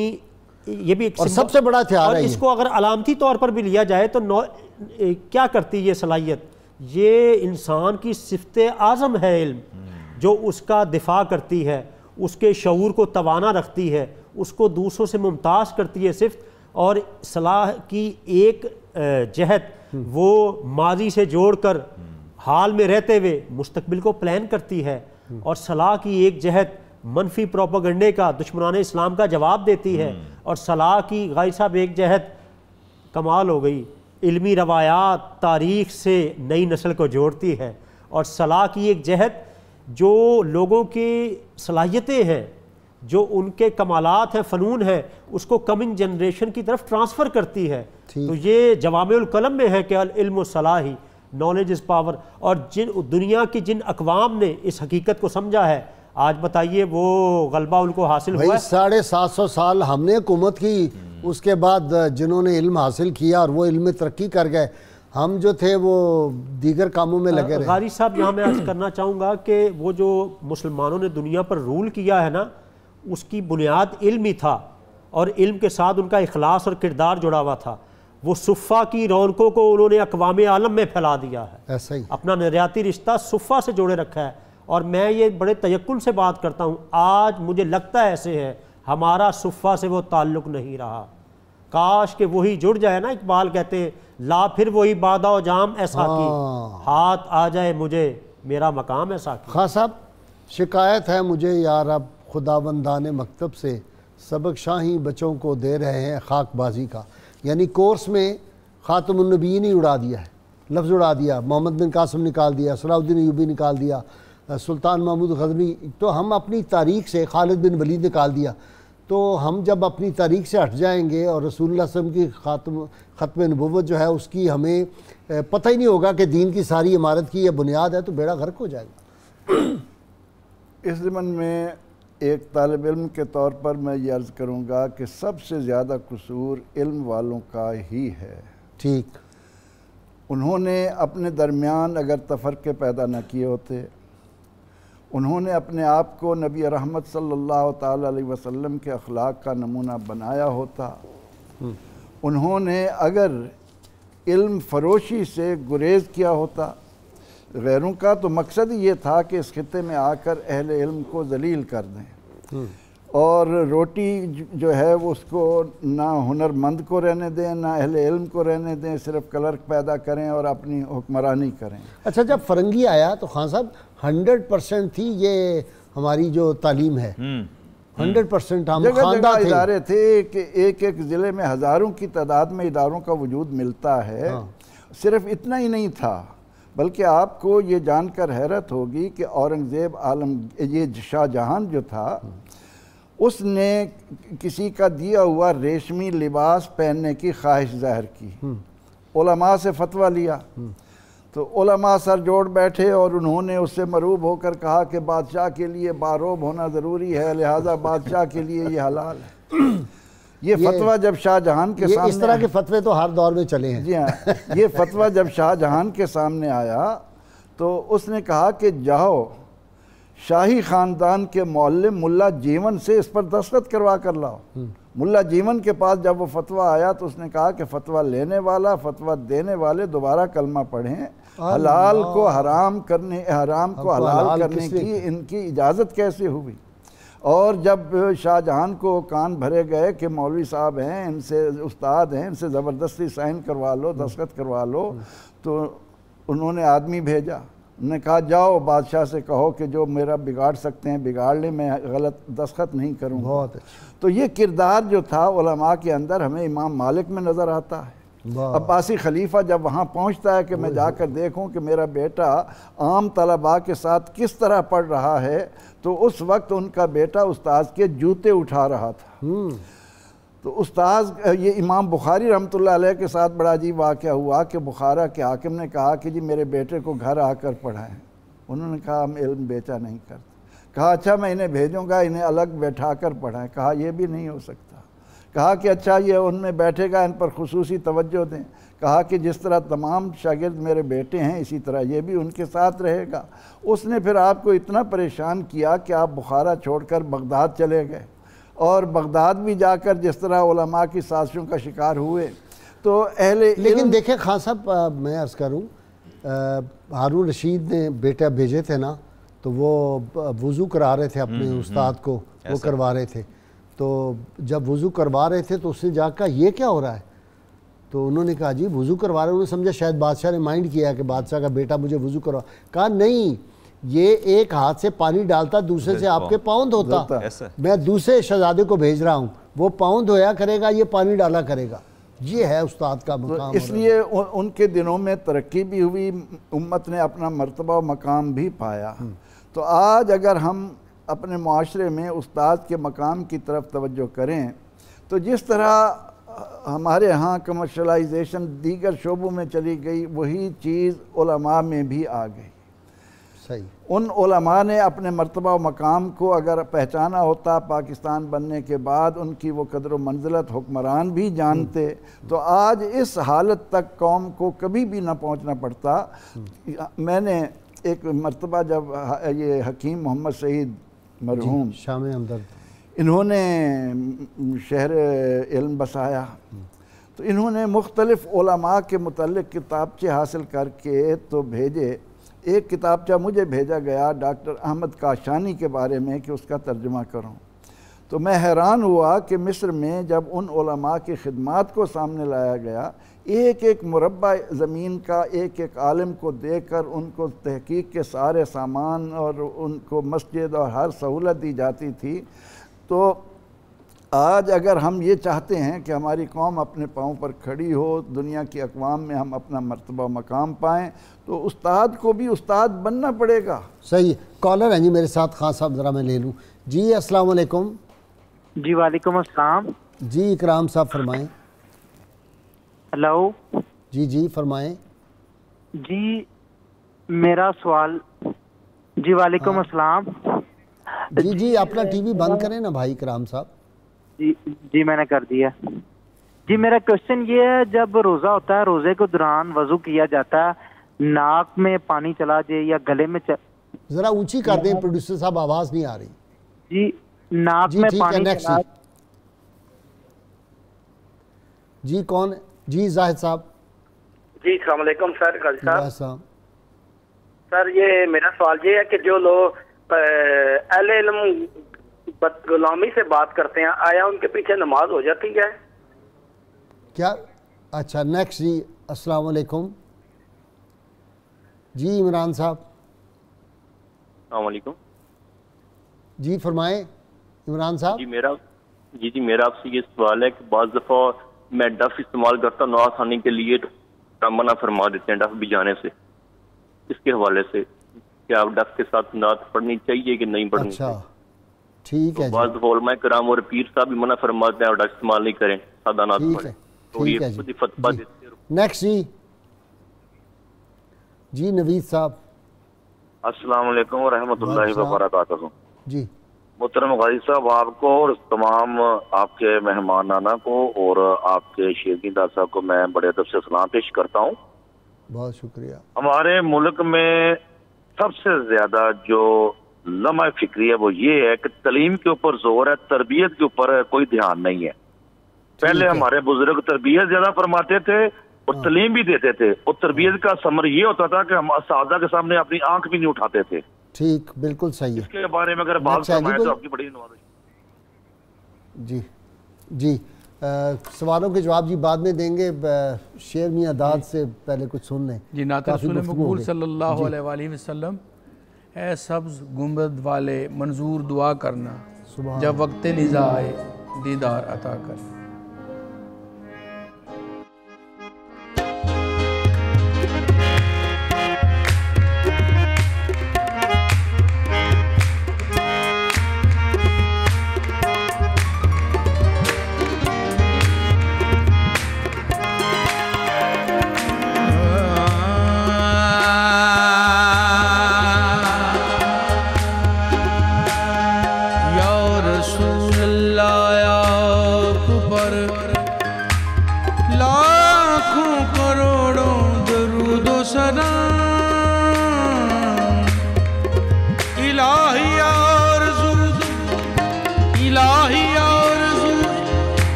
ये भी एक और सबसे बड़ा हथियार है। इसको अगर अलामती तौर पर भी लिया जाए तो क्या करती है ये सलाहियत? ये इंसान की सिफ़त आज़म है इल्म, जो उसका दिफा करती है, उसके शऊर को तवाना रखती है, उसको दूसरों से मुमताज़ करती है सिफ़त। और सलाह की एक जहत वो माजी से जोड़कर हाल में रहते हुए मुस्तकबिल को प्लान करती है, और सलाह की एक जहत मनफी प्रोपेगेंडे का, दुश्मनाने इस्लाम का जवाब देती है। और सलाह की गाजी साहब एक जहत कमाल हो गई, इल्मी रवायात तारीख़ से नई नस्ल को जोड़ती है, और सलाह की एक जहत जो लोगों की सलाहियतें हैं, जो उनके कमालात हैं, फ़नून हैं, उसको कमिंग जनरेशन की तरफ ट्रांसफ़र करती है। तो ये जवामिउल कलम में है कि अल इल्म सलाही, नॉलेज इज़ पावर। और जिन दुनिया की जिन अक़वाम ने इस हकीकत को समझा है, आज बताइए वो गलबा उनको हासिल हुआ है। 750 साल हमने हुकूमत की, उसके बाद जिन्होंने इल्म हासिल किया और वो इल्म में तरक्की कर गए, हम जो थे वो दीगर कामों में लगे रहे। गारी साहब, यहाँ मैं अर्ज़ करना चाहूँगा कि वो जो मुसलमानों ने दुनिया पर रूल किया है ना, उसकी बुनियाद इल्म ही था, और इल्म के साथ उनका इखलास और किरदार जुड़ा हुआ था। वो सुफ़ा की रौनकों को उन्होंने अक़वाम आलम में फैला दिया है। ऐसा ही अपना नरियाती रिश्ता सुफ़ा से जोड़े रखा है। और मैं ये बड़े तयक्कुन से बात करता हूँ, आज मुझे लगता है ऐसे है, हमारा सुफ़ा से वो ताल्लुक़ नहीं रहा। काश के वही जुड़ जाए ना, इकबाल कहते हैं, ला फिर वही बादा जाम ऐसा की, हाथ आ जाए मुझे मेरा मकाम ऐसा की। खां साहब, शिकायत है मुझे यार, अब खुदाबंदाने मकतब से सबक शाही बच्चों को दे रहे हैं खाकबाजी का। यानी कोर्स में ख़ातमुन नबीयीन ही उड़ा दिया है, लफ्ज़ उड़ा दिया, मोहम्मद बिन कासिम निकाल दिया, सलाहुद्दीन अय्यूबी निकाल दिया, सुल्तान महमूद ग़ज़नी, तो हम अपनी तारीख़ से खालिद बिन वलीद निकाल दिया। तो हम जब अपनी तारीख़ से हट जाएंगे और रसूलुल्लाह सल्लल्लाहु अलैहि वसल्लम की ख़त्म नबुव्वत जो है उसकी हमें पता ही नहीं होगा कि दीन की सारी इमारत की यह बुनियाद है, तो बेड़ा गर्क हो जाएगा। इस ज़मन में एक तालिब इल्म के तौर पर मैं ये अर्ज़ करूँगा कि सबसे ज़्यादा कसूर इल्म वालों का ही है। ठीक, उन्होंने अपने दरमियान अगर तफ़र्क़े पैदा न किए होते, उन्होंने अपने आप को नबी रहमत सल्लल्लाहु ताला अलैहि वसल्लम के अखलाक का नमूना बनाया होता, उन्होंने अगर इल्म फ़रोशी से गुरेज़ किया होता, गैरों का तो मकसद ही ये था कि इस खित्ते में आकर अहले इल्म को ज़लील कर दें, और रोटी जो है वो उसको ना हुनरमंद को रहने दें, ना अहले इल्म को रहने दें, सिर्फ क्लर्क पैदा करें और अपनी हुक्मरानी करें। अच्छा, जब फ़रंगी आया तो खान साहब 100% थी ये हमारी जो तालीम है, 100% हम जगह इदारे थे कि एक एक ज़िले में हज़ारों की तादाद में इदारों का वजूद मिलता है। सिर्फ इतना ही नहीं था, बल्कि आपको ये जानकर हैरत होगी कि औरंगज़ेब आलम, ये शाहजहां जो था, उसने किसी का दिया हुआ रेशमी लिबास पहनने की ख्वाहिश ज़ाहिर की, उलमा से फतवा लिया, तो उलमा सर जोड़ बैठे और उन्होंने उससे मरूब होकर कहा कि बादशाह के लिए बारोब होना ज़रूरी है, लिहाजा बादशाह के लिए ये हलाल है। ये फतवा जब शाहजहां के सामने, इस तरह के फतवे तो हर दौर में चले हैं। जी हाँ, ये फतवा जब शाहजहां के सामने आया तो उसने कहा कि जाओ शाही ख़ानदान के मौल्लिम मुल्ला जीवन से इस पर दस्तखत करवा कर लाओ। मुल्ला जीवन के पास जब वो फतवा आया तो उसने कहा कि फतवा लेने वाला, फतवा देने वाले दोबारा कलमा पढ़ें, हलाल को हराम करने, हराम को हलाल करने की इनकी इजाज़त कैसे हुई। और जब शाहजहां को कान भरे गए कि मौलवी साहब हैं, इनसे उस्ताद हैं, इनसे ज़बरदस्ती साइन करवा लो, दस्तखत करवा लो, तो उन्होंने आदमी भेजा, उन्होंने कहा जाओ बादशाह से कहो कि जो मेरा बिगाड़ सकते हैं बिगाड़ लें, मैं गलत दस्तखत नहीं करूँगा। बहुत तो ये किरदार जो था उलमा के अंदर हमें इमाम मालिक में नज़र आता है। अब्बासी खलीफा जब वहाँ पहुँचता है कि मैं जाकर देखूँ कि मेरा बेटा आम तलबा के साथ किस तरह पढ़ रहा है, तो उस वक्त उनका बेटा उस्ताद के जूते उठा रहा था। तो उस्ताद, ये इमाम बुखारी रहमतुल्लाह अलैह के साथ बड़ा अजीब वाक़या हुआ कि बुखारा के हाकिम ने कहा कि जी मेरे बेटे को घर आकर पढ़ाएं। उन्होंने कहा हम इल्म बेचा नहीं करते। कहा अच्छा मैं इन्हें भेजूँगा, इन्हें अलग बैठा कर पढ़ाएँ। कहा यह भी नहीं हो सकता। कहा कि अच्छा ये उनमें बैठेगा, इन पर खुसूसी तवज्जो दें। कहा कि जिस तरह तमाम शागिर्द मेरे बेटे हैं इसी तरह ये भी उनके साथ रहेगा। उसने फिर आपको इतना परेशान किया कि आप बुखारा छोड़कर बगदाद चले गए, और बगदाद भी जाकर जिस तरह उलमा की साजिशों का शिकार हुए। तो अहले लेकिन देखें खान साहब, मैं अर्ज़ करूँ, हारून रशीद ने बेटा भेजे थे ना, तो वो वज़ू करा रहे थे अपने उस्ताद को, वो करवा रहे थे। तो जब वज़ू करवा रहे थे तो उसने जाकर ये क्या हो रहा है, तो उन्होंने कहा जी वज़ू करवा रहे। उन्होंने समझा शायद बादशाह ने माइंड किया कि बादशाह का बेटा मुझे वज़ू करवा। कहा नहीं, ये एक हाथ से पानी डालता, दूसरे से आपके पाँव धोता। मैं दूसरे शहजादे को भेज रहा हूँ, वो पाँव धोया करेगा, ये पानी डाला करेगा। ये है उस्ताद का मकाम। तो इसलिए उनके दिनों में तरक्की भी हुई, उम्मत ने अपना मर्तबा और मकाम भी पाया। तो आज अगर हम अपने माशरे में उस्ताद के मकाम की तरफ तवज्जो करें तो जिस तरह हमारे यहाँ कमर्शलाइजेशन दीगर शोबों में चली गई, वही चीज़ उलमा में भी आ गई। सही। उन उलमा ने अपने मर्तबा व मकाम को अगर पहचाना होता, पाकिस्तान बनने के बाद उनकी वो कदर व मंजिलत हुक्मरान भी जानते, तो आज इस हालत तक कौम को कभी भी ना पहुँचना पड़ता। मैंने एक मर्तबा जब ये हकीम मोहम्मद सईद मरहूम शाम हमदर्द, इन्होंने शहर इल्म बसाया, तो इन्होंने मुख्तलिफ़ उलमा के मुतल्लिक़ किताबचे हासिल करके तो भेजे। एक किताबचा मुझे भेजा गया डॉक्टर अहमद काशानी के बारे में कि उसका तर्जुमा करूं। तो मैं हैरान हुआ कि मिस्र में जब उन उलमा की खिदमात को सामने लाया गया, एक एक मुरब्बा ज़मीन का एक एक आलिम को देकर उनको तहकीक के सारे सामान और उनको मस्जिद और हर सहूलत दी जाती थी। तो आज अगर हम ये चाहते हैं कि हमारी कौम अपने पाँव पर खड़ी हो, दुनिया की अक़वाम में हम अपना मर्तबा मकाम पाएँ, तो उस्ताद को भी उस्ताद बनना पड़ेगा। सही। कॉलर हैं जी मेरे साथ, खान साहब ज़रा मैं ले लूँ। जी अस्सलाम वालेकुम। जी वालेकुम अस्सलाम। जी इकराम साहब फरमाएँ। हेलो। जी जी फरमाएँ। जी मेरा सवाल। जी वालेकुम अस्सलाम। जी जी अपना टीवी बंद करें ना भाई इकराम साहब। जी मैंने कर दिया। जी मेरा क्वेश्चन ये है, जब रोज़ा होता है, रोज़े के दौरान वज़ू किया जाता है, नाक में पानी चला जाए या गले में ज़रा ऊंची कर दें प्रोड्यूसर साहब, आवाज़ नहीं आ रही। जी नाक जी, में पानी चला। जी कौन? जी जाहिद साहब। जी अस्सलाम वालेकुम सर। काजी साहब सर, ये मेरा सवाल ये है कि जो लोग अहले इल्म गुलामी से बात करते हैं, आया उनके पीछे नमाज हो जाती है क्या? अच्छा नेक्स्ट जी अस्सलाम वालेकुम। जी इमरान साहब। अस्सलाम वालेकुम। जी फरमाएं इमरान साहब। जी मेरा आपसे ये सवाल है कि बाज़ दफ़ा मैं डफ इस्तेमाल करता हूँ नमाज खाने के लिए, तो मना फरमा देते हैं डफ बजाने से। इसके हवाले से क्या आप डफ के साथ नात पढ़नी चाहिए कि नहीं पढ़नी? अच्छा ठीक है। बाज़ दफ़ा उलमा कराम और पीर साहब भी मना फरमाते हैं और डफ इस्तेमाल नहीं करें, सादा नात पढ़ें। तो ये खुद ही फतवा देते हैं। नेक्स्ट जी नवीद साहब। अस्सलाम वालेकुम व रहमतुल्लाहि व बरकातहू। जी मोहतरम गाजी साहब, आपको और तमाम आपके मेहमानाना को और आपके शेरगिंदा साहब को मैं बड़े अदब से सलाम पेश करता हूँ। बहुत शुक्रिया। हमारे मुल्क में सबसे ज्यादा जो लम्हा फिक्री है वो ये है कि तालीम के ऊपर जोर है, तरबियत के ऊपर कोई ध्यान नहीं है। पहले हमारे बुजुर्ग तरबियत ज्यादा फरमाते थे और तालीम भी देते थे, और तरबियत का समर ये होता था कि हम असातिज़ा के सामने अपनी आंख भी नहीं उठाते थे। ठीक, बिल्कुल सही है। इसके बारे में अगर बात फरमाएं तो आपकी बड़ी नवाज़। जी जी सवालों के जवाब जी बाद में देंगे। शेर मियां दाद से पहले कुछ सुन लें जी। नात रसूल मकबूल सल्लल्लाहु अलैहि वसल्लम, ए सब्ज़ गुंबद वाले मंजूर दुआ करना, जब वक्त निज़ा आए दीदार अता कर।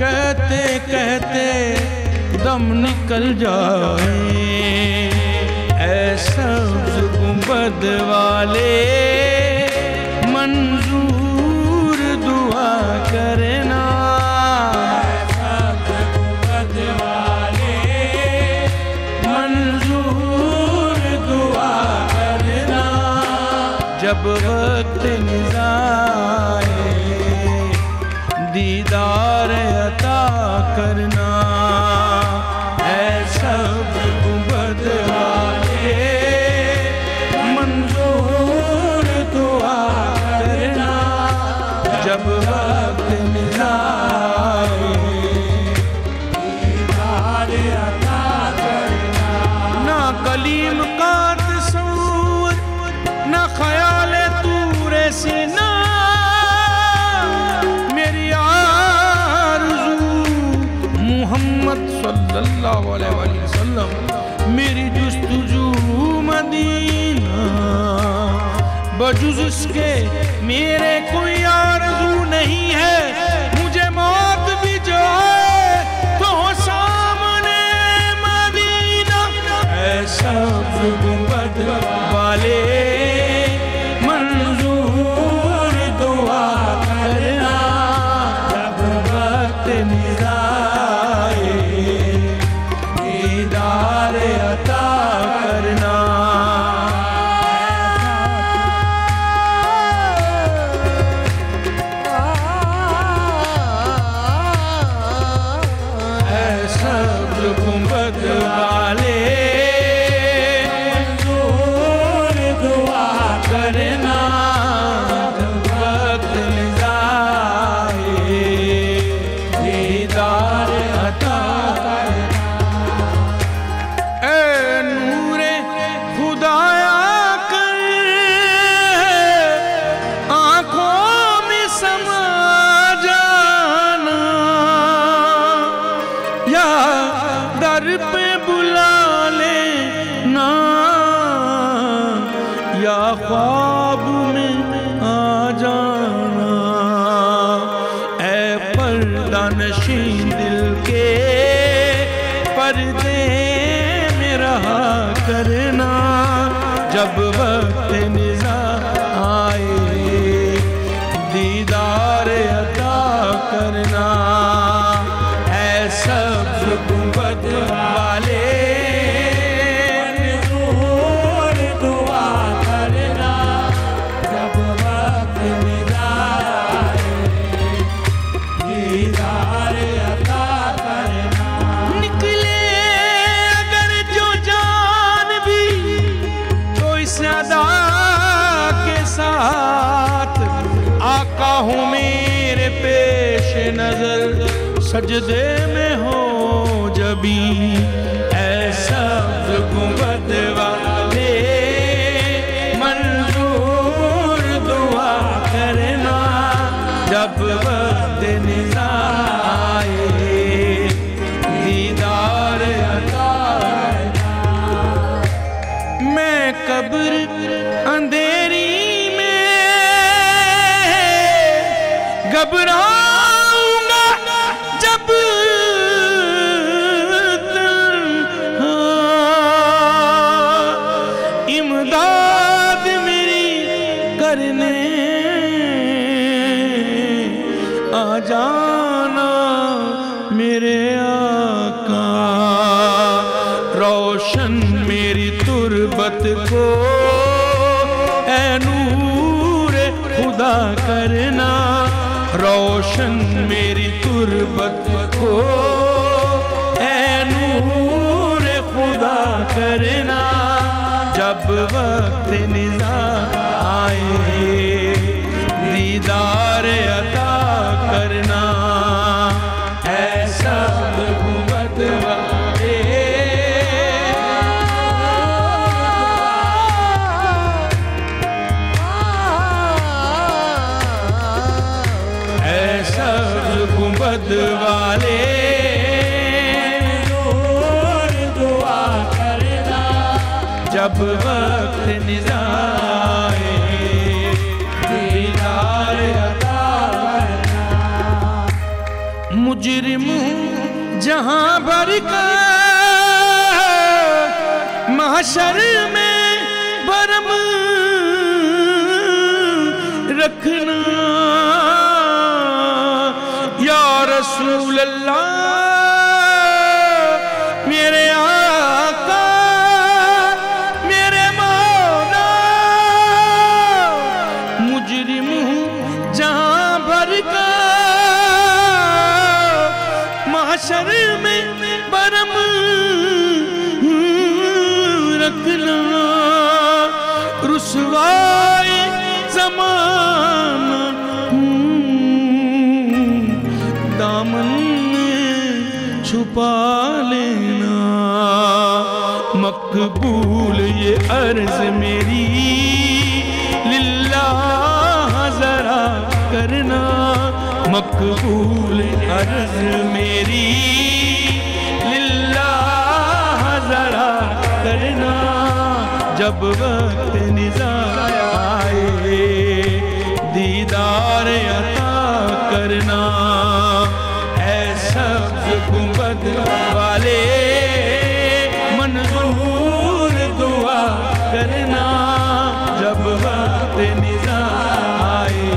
कहते कहते दम निकल जाए, ऐसा गुंबद वाले मंजूर दुआ करना, ऐसा गुंबद वाले मंजूर दुआ करना। जब वक्त निज़ाए दीदार अता करना, ऐसा गुंबद वाले मंजूर दुआ करना, जब वक्त निज़ाए दीदार अता करना। ना कलीम का तस्वुर, ना ख्याल तूरे सीना, मेरी आरज़ू मोहम्मद सल्लल्लाहु अलैहि वसल्लम, मेरी जुस्तजू मदीना। बजुज़ इसके मेरे कोई आरज़ू नहीं है, मुझे मौत भी जो है तो हो सामने मदीना। ऐसा गुंबद वाले मंजूर दुआ करना, जब वक्त निज़ाए दीदार अता करना। ऐसा गुंबद वाले मंजूर दुआ करना, जब वक्त निज़ाए दीदार अता करना। ऐ नूरे खुदाया कर आँखों में समा जाना, या दर पे बुला लेना, या ख्वाब में आ जाना। ऐ पर्दा नशीं दिल के पर्दे में रहा करना, जब वक्त निज़ा आए दीदार अता करना। ऐसा गुंबद वाले मंजूर दुआ करना, जब वक्त निज़ाए दीदार अता करना। निकले अगर जो जान भी तो इस अदा के साथ, आका हूँ मेरे पेश नजर सजदे में हो जबी। ऐसा गुंबद वाले मंजूर दुआ करना, जब वक्त निज़ा आए दीदार अता करना। मैं कब्र अंधेरी में घबराऊंगा जब इमदाद मेरी करने आ जाना मेरे आका। रोशन मेरी तुरबत को ऐ नूर खुदा करना, रोशन मेरी तुरबत को ऐ नूर खुदा करना, जब वक्त निज़ा आए दीदार अता करना। ऐसा गुंबद वाले ऐसा गुंबद वाले दुआ करना, जब वक्त निज़ा आए दीदार अता करना। मुजरिम जहां भर का महशर में भरम रखना, या रसूल अल्लाह मेरे आका मेरे मौला रुसवाए ज़माना दामन में छुपा लेना। मकबूल ये अर्ज मेरी लिल्लाह ज़रा करना। मकबूल अर्ज मेरी लिल्लाह ज़रा करना। जब वक्त निज़ा आए दीदार अता करना। ऐ सब्ज़ गुंबद वाले मंजूर दुआ करना। जब वक्त निज़ा आए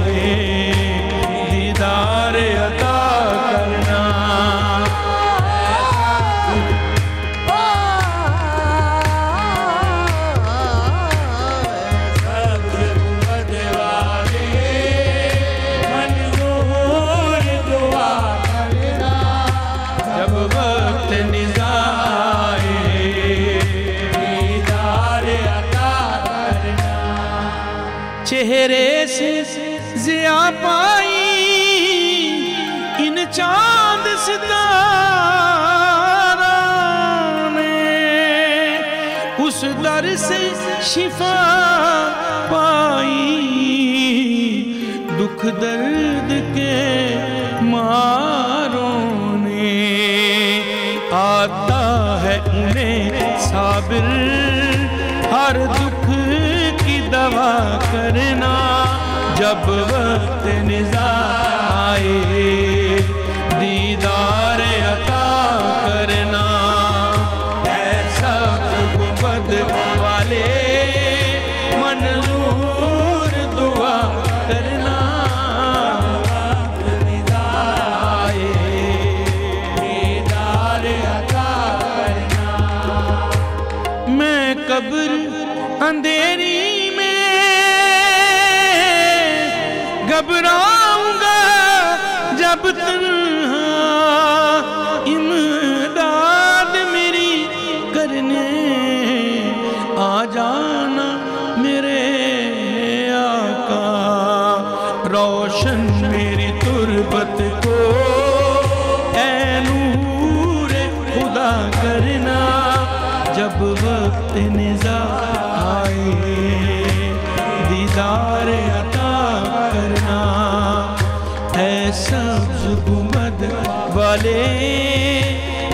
दीदार अता करना। चेहरे से ज़िया पाई इन चांद सितारा ने। उस दर से शिफा पाई दुख दर्द के मारों ने। आता है उन्हें साबिर हर दुख की दवा करना। जब वक्त निज़ा आए दीदार अता करना। ऐसा गुंबद वाले मंजूर दुआ करना। वक्त निज़ा आए दीदार अता करना। मैं कब्र अंधेरी घबराऊंगा जब तन्हा। इमदाद मेरी करने आ जाना मेरे आका। रोशन मेरी तुरबत को ऐ नूर खुदा करना। जब वक्त निज़ा आए दीदार अता करना। ऐ सब्ज़ गुंबद वाले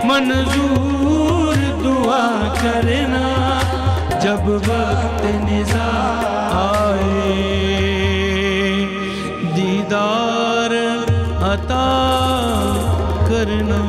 मंजूर दुआ करना। जब वक्त निज़ा आए दीदार अता करना।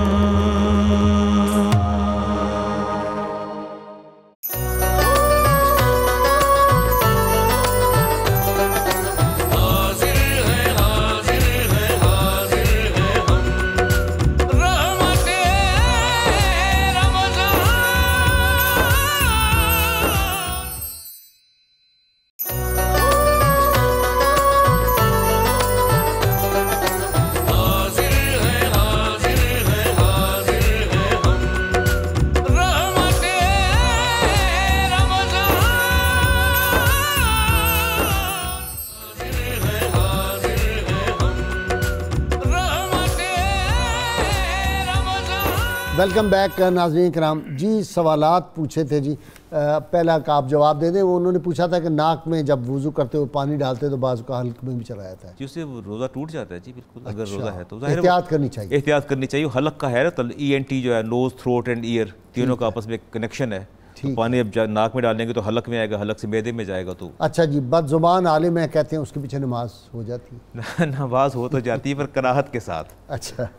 वेलकम बैक नाज़रीन कराम जी। सवालात पूछे थे जी, पहला का आप जवाब दे दें। वो उन्होंने पूछा था कि नाक में जब वुज़ू करते हुए पानी डालते तो बाज़ का हल्क में भी चला जाता है, जिससे रोज़ा टूट जाता है जी। बिल्कुल अगर रोज़ा है तो एहतियात करनी चाहिए। एहतियात करनी चाहिए। हल्क का है तो ENT जो है नोज़ थ्रोट एंड ईयर तीनों का आपस में कनेक्शन है। तो पानी अब नाक में डालेंगे तो हलक में आएगा, हलक से मैदे में जाएगा। तो अच्छा जी, बदजुबान आलिम है कहते हैं उसके पीछे नमाज हो जाती है? नमाज हो तो जाती है पर कराहत के साथ। अच्छा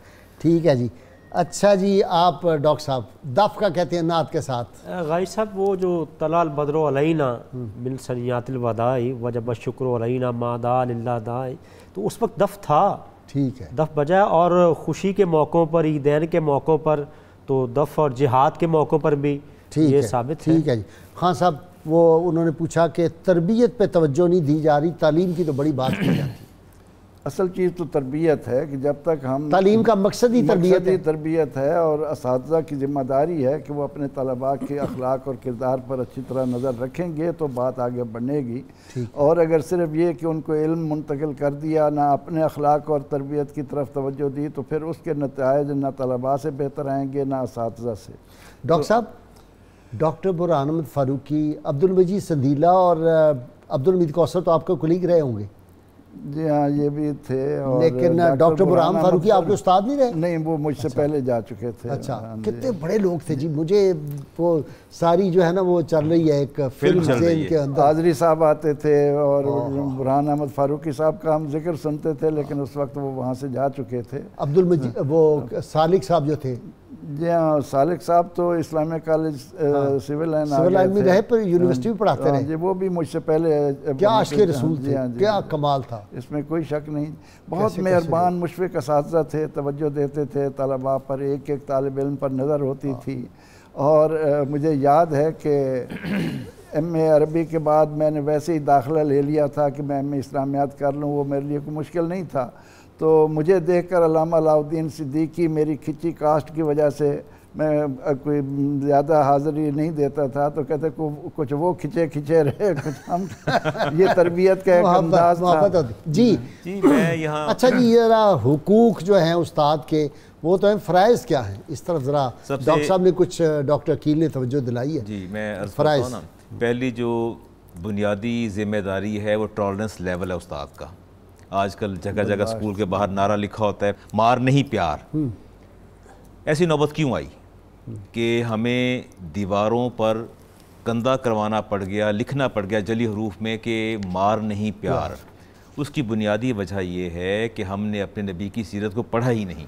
ठीक है जी। अच्छा जी, आप डॉक्टर साहब दफ़ का कहते हैं नात के साथ? गाई साहब वो जो तलाल बदरो अलैना मिन सनियातिल वदाई वजब शुक्र अलैना मादा लिल्ला दाई, तो उस वक्त दफ़ था। ठीक है, दफ़ बजा। और ख़ुशी के मौक़ों पर, ईदैन के मौक़ों पर तो दफ़ और जिहाद के मौक़ों पर भी ये साबित है। ठीक है जी। खान साहब वो उन्होंने पूछा कि तरबियत पे तवज्जो नहीं दी जा रही, तालीम की तो बड़ी बात की जाती है। असल चीज़ तो तरबियत है कि जब तक हम तालीम का मकसद ही तरबियत है और असातिज़ा की ज़िम्मेदारी है कि वो अपने तलबा के अखलाक और किरदार पर अच्छी तरह नज़र रखेंगे तो बात आगे बढ़ेगी। और अगर सिर्फ ये कि उनको इल्म मुंतकिल कर दिया, ना अपने अखलाक और तरबियत की तरफ तवज्जो दी, तो फिर उसके नताइज ना तलबा से बेहतर आएंगे ना असातिज़ा से। डॉक्टर साहब, डॉक्टर बुरहान अहमद फ़ारूकी, अब्दुल मजीद संदीला और अब्दुल हमीद कौसर तो आपके कुलीग रहे होंगे? जी हाँ, ये भी थे। और लेकिन डॉक्टर बुरहान फारूकी आपके उस्ताद नहीं रहे? नहीं, वो मुझसे पहले जा चुके थे। अच्छा, कितने बड़े लोग थे जी। मुझे वो सारी जो है ना वो चल रही है एक फिल्म के अंदर। हाजरी साहब आते थे और बुरहान अहमद फारूकी साहब का हम जिक्र सुनते थे, लेकिन उस वक्त वो वहाँ से जा चुके थे। अब्दुल मजीद वो सालिक साहब जो थे? जी हाँ, सालिक साहब तो इस्लामिक कॉलेज सिविल लाइन में रहे, पर यूनिवर्सिटी में पढ़ाते रहे जी। वो भी मुझसे पहले। क्या आशिक़ रसूल थे, क्या कमाल था, इसमें कोई शक नहीं। बहुत मेहरबान मुशफ़िक़ असातिज़ा थे, तवज्जो देते थे तलबा पर, एक एक तालिब इल्म पर नज़र होती थी। और मुझे याद है कि MA अरबी के बाद मैंने वैसे ही दाखिला ले लिया था कि मैं MA इस्लामियात कर लूँ, वो मेरे लिए कोई मुश्किल नहीं था। तो मुझे देखकर अल्लामा अलाउद्दीन सिद्दीकी मेरी खिंची कास्ट की वजह से मैं कोई ज़्यादा हाज़िरी नहीं देता था, तो कहते कुछ वो खिंचे रहे, कुछ हम ये तरबियत का एक अंदाज़ था। जी मैं यहाँ अच्छा जी, ज़रा हुकूक जो हैं उस्ताद के वो तो हैं, फ़राइज़ क्या हैं? इस तरफ ज़रा डॉक्टर साहब ने कुछ, डॉक्टर अकील ने तवज्जो दिलाई है। जी, मैं फ़राइज़, पहली जो बुनियादी ज़िम्मेदारी है वो टॉलरेंस लेवल है उस्ताद का। आजकल जगह जगह स्कूल के बाहर नारा लिखा होता है, मार नहीं प्यार। ऐसी नौबत क्यों आई कि हमें दीवारों पर कंधा करवाना पड़ गया, लिखना पड़ गया जली हरूफ में कि मार नहीं प्यार? उसकी बुनियादी वजह यह है कि हमने अपने नबी की सीरत को पढ़ा ही नहीं।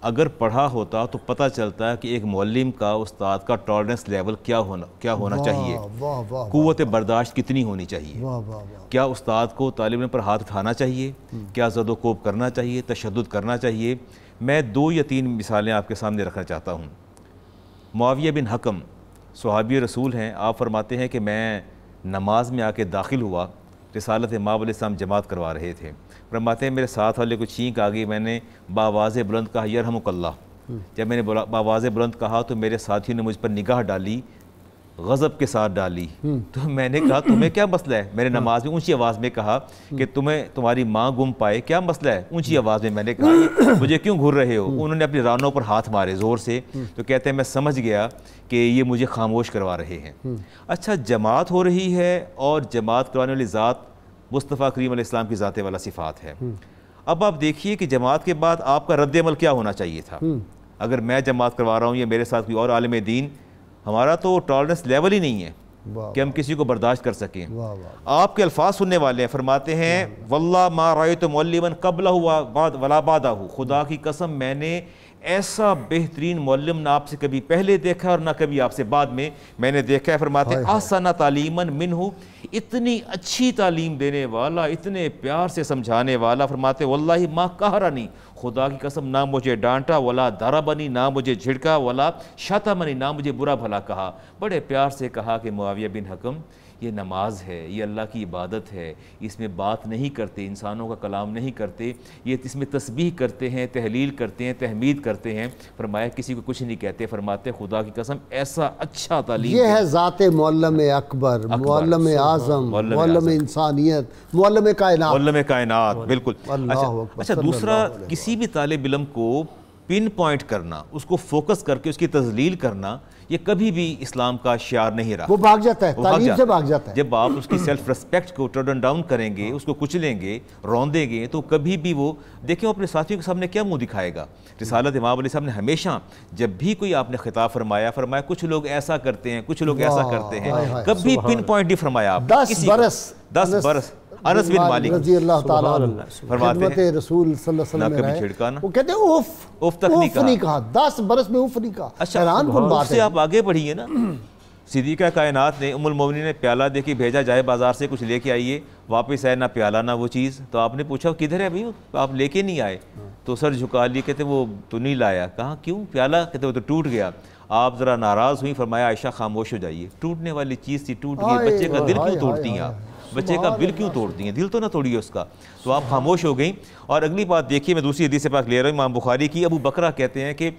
अगर पढ़ा होता तो पता चलता है कि एक मौलिम का, उस्ताद का टॉलरेंस लेवल क्या होना चाहिए, क़ुव्वत बर्दाश्त कितनी होनी चाहिए, क्या उस्ताद को तालिब इल्म पर हाथ उठाना चाहिए, क्या ज़दोकोब करना चाहिए, तशद्दुद करना चाहिए। मैं 2 या 3 मिसालें आपके सामने रखना चाहता हूँ। मुआविया बिन हकम सहाबी रसूल हैं। आप फरमाते हैं कि मैं नमाज में आके दाखिल हुआ, रिसालत इमाम अलैहिस्सलाम जमात करवा रहे थे। फरमाते हैं मेरे साथ वाले को छींक आ गई, मैंने बावाज़ बुलंद कहा यरहमुकल्लाह। जब मैंने बावाज़ बुलंद कहा तो मेरे साथियों ने मुझ पर निगाह डाली, गज़ब के साथ डाली। तो मैंने कहा तुम्हें क्या मसला है? मैंने नमाज में ऊंची आवाज़ में कहा कि तुम्हारी माँ गुम पाए, क्या मसला है? ऊंची आवाज़ में मैंने कहा, मुझे क्यों घूर रहे हो? उन्होंने अपनी रानों पर हाथ मारे ज़ोर से। तो कहते हैं मैं समझ गया कि ये मुझे खामोश करवा रहे हैं। अच्छा, जमात हो रही है और जमात करवाने वाली ज़ात मुस्तफ़ा करीम अलैहिस्सलाम की ज़ात वाला सिफ़ात है। अब आप देखिए कि जमात के बाद आपका रद्द अमल क्या होना चाहिए था। अगर मैं जमात करवा रहा हूँ या मेरे साथ कोई और आलिम दीन, हमारा तो टॉलरेंस लेवल ही नहीं है कि हम किसी को बर्दाश्त कर सकें। आपके अल्फाज सुनने वाले हैं, फरमाते हैं वल्लाह मा रायतु मुअल्लिमन क़ब्लहु वला बादहु, खुदा की कसम मैंने ऐसा बेहतरीन मुअल्लिम ना आपसे कभी पहले देखा और ना कभी आपसे बाद में मैंने देखा है। फरमाते हैं आसना तालीमन मिनहु, इतनी अच्छी तालीम देने वाला, इतने प्यार से समझाने वाला। फरमाते वल्लाहि मा कहरनी, खुदा की कसम ना मुझे डांटा, वला दरबनी, ना मुझे झिड़का, वला शतमनी, ना मुझे बुरा भला कहा। बड़े प्यार से कहा कि मुआविया बिन हकम ये नमाज है, ये अल्लाह की इबादत है, इसमें बात नहीं करते, इंसानों का कलाम नहीं करते, ये इसमें तस्बीह करते हैं, तहलील करते हैं, तहमीद करते हैं। फरमाया किसी को कुछ नहीं कहते। फरमाते खुदा की कसम ऐसा अच्छा तालीम, ये है ज़ाते मुअल्लिम अकबर, मुअल्लिम आज़म, मुअल्लिम इंसानियत, मुअल्लिम कायनात। बिल्कुल। अच्छा, दूसरा, किसी भी तालिब इल्म को पिन पॉइंट करना, उसको फोकस करके उसकी तजलील करना, ये कभी भी इस्लाम का शियार नहीं रहा। वो भाग जाता है, तालीम से भाग जाता है। जब आप उसकी सेल्फ रिस्पेक्ट को टर्न डाउन करेंगे, उसको कुचलेंगे, रौंदेंगे, तो कभी भी वो देखें अपने साथियों के सामने क्या मुंह दिखाएगा। रिसालत इमाम अलैहि सलाम ने हमेशा जब भी कोई आपने खिताब फरमाया कुछ लोग ऐसा करते हैं, कुछ लोग ऐसा करते हैं, कभी पिन पॉइंट नहीं फरमाया। आप 10 बरस अनस बिन मालिक रज़ी अल्लाह ताला फरमाते हैं रसूल सल्लल्लाहु अलैहि वसल्लम में छिड़का ना, वो कहते हैं उफ तक नहीं कहा, 10 बरस में उफ नहीं कहा। अच्छा, हैरानकुन बात है। आप आगे बढ़िए ना, सिद्दीक़ा कायनात ने उम्मुल मोमिनीन ने प्याला देखी, भेजा जाए बाजार से कुछ लेके आइए, वापस आए ना प्याला ना वो चीज़। तो आपने पूछा किधर है भाई, आप लेके नहीं आए? तो सर झुका लिए, कहते वो तो नहीं लाया। कहा क्यों? प्याला, कहते वो तो टूट गया। आप ज़रा नाराज़ हुई, फरमाया आयशा खामोश हो जाइए, टूटने वाली चीज़ थी, टूट गई, बच्चे का दिल क्यों तोड़ती हैं आप? बच्चे का दिल क्यों तोड़ दिए, दिल तो ना तोड़िए उसका। तो आप खामोश हो गई। और अगली बात देखिए, मैं दूसरी हदीस से पाक ले रहा हूँ, इमाम बुखारी की। अबू बकरा कहते हैं कि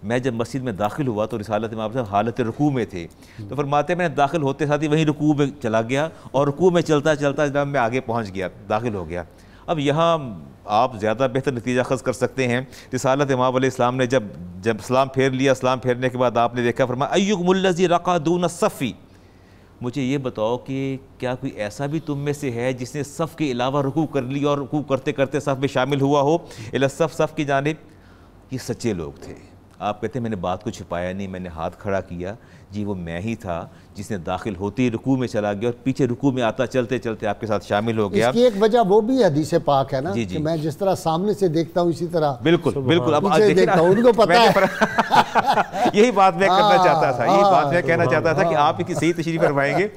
मैं जब मस्जिद में दाखिल हुआ तो रिसालत इमाम साहब हालत रुकू में थे, तो फरमाते हैं मैं दाखिल होते साथ ही वहीं रुकू में चला गया और रुकू में चलता चलता जनाब मैं आगे पहुँच गया, दाखिल हो गया। अब यहाँ आप ज़्यादा बेहतर नतीजा खस कर सकते हैं। रिसालत इमाम अलैहिस्सलाम ने जब सलाम फेर लिया, सलाम फेरने के बाद आपने देखा, फरमाया अय्युकुमुल्लज़ी रक़ा दून सफ़ी, मुझे ये बताओ कि क्या कोई ऐसा भी तुम में से है जिसने सफ़ के अलावा रुकू कर ली और रुकू करते करते सफ़ में शामिल हुआ हो, इला सफ़ की जानिब। ये सच्चे लोग थे। आप कहते हैं मैंने बात को छिपाया नहीं, मैंने हाथ खड़ा किया, जी वो मैं ही था जिसने दाखिल होते ही रुकू में चला गया और पीछे रुकू में आता चलते चलते आपके साथ शामिल हो गया। इसकी एक वजह वो भी हदीस पाक है ना, जी जी, कि मैं जिस तरह सामने से देखता हूँ इसी तरह बिल्कुल बिल्कुल अब देखता हूँ, उनको पता है। यही बात मैं करना चाहता था, यही बात मैं कहना चाहता था कि आप इसकी सही तशरीह फरमाएंगे।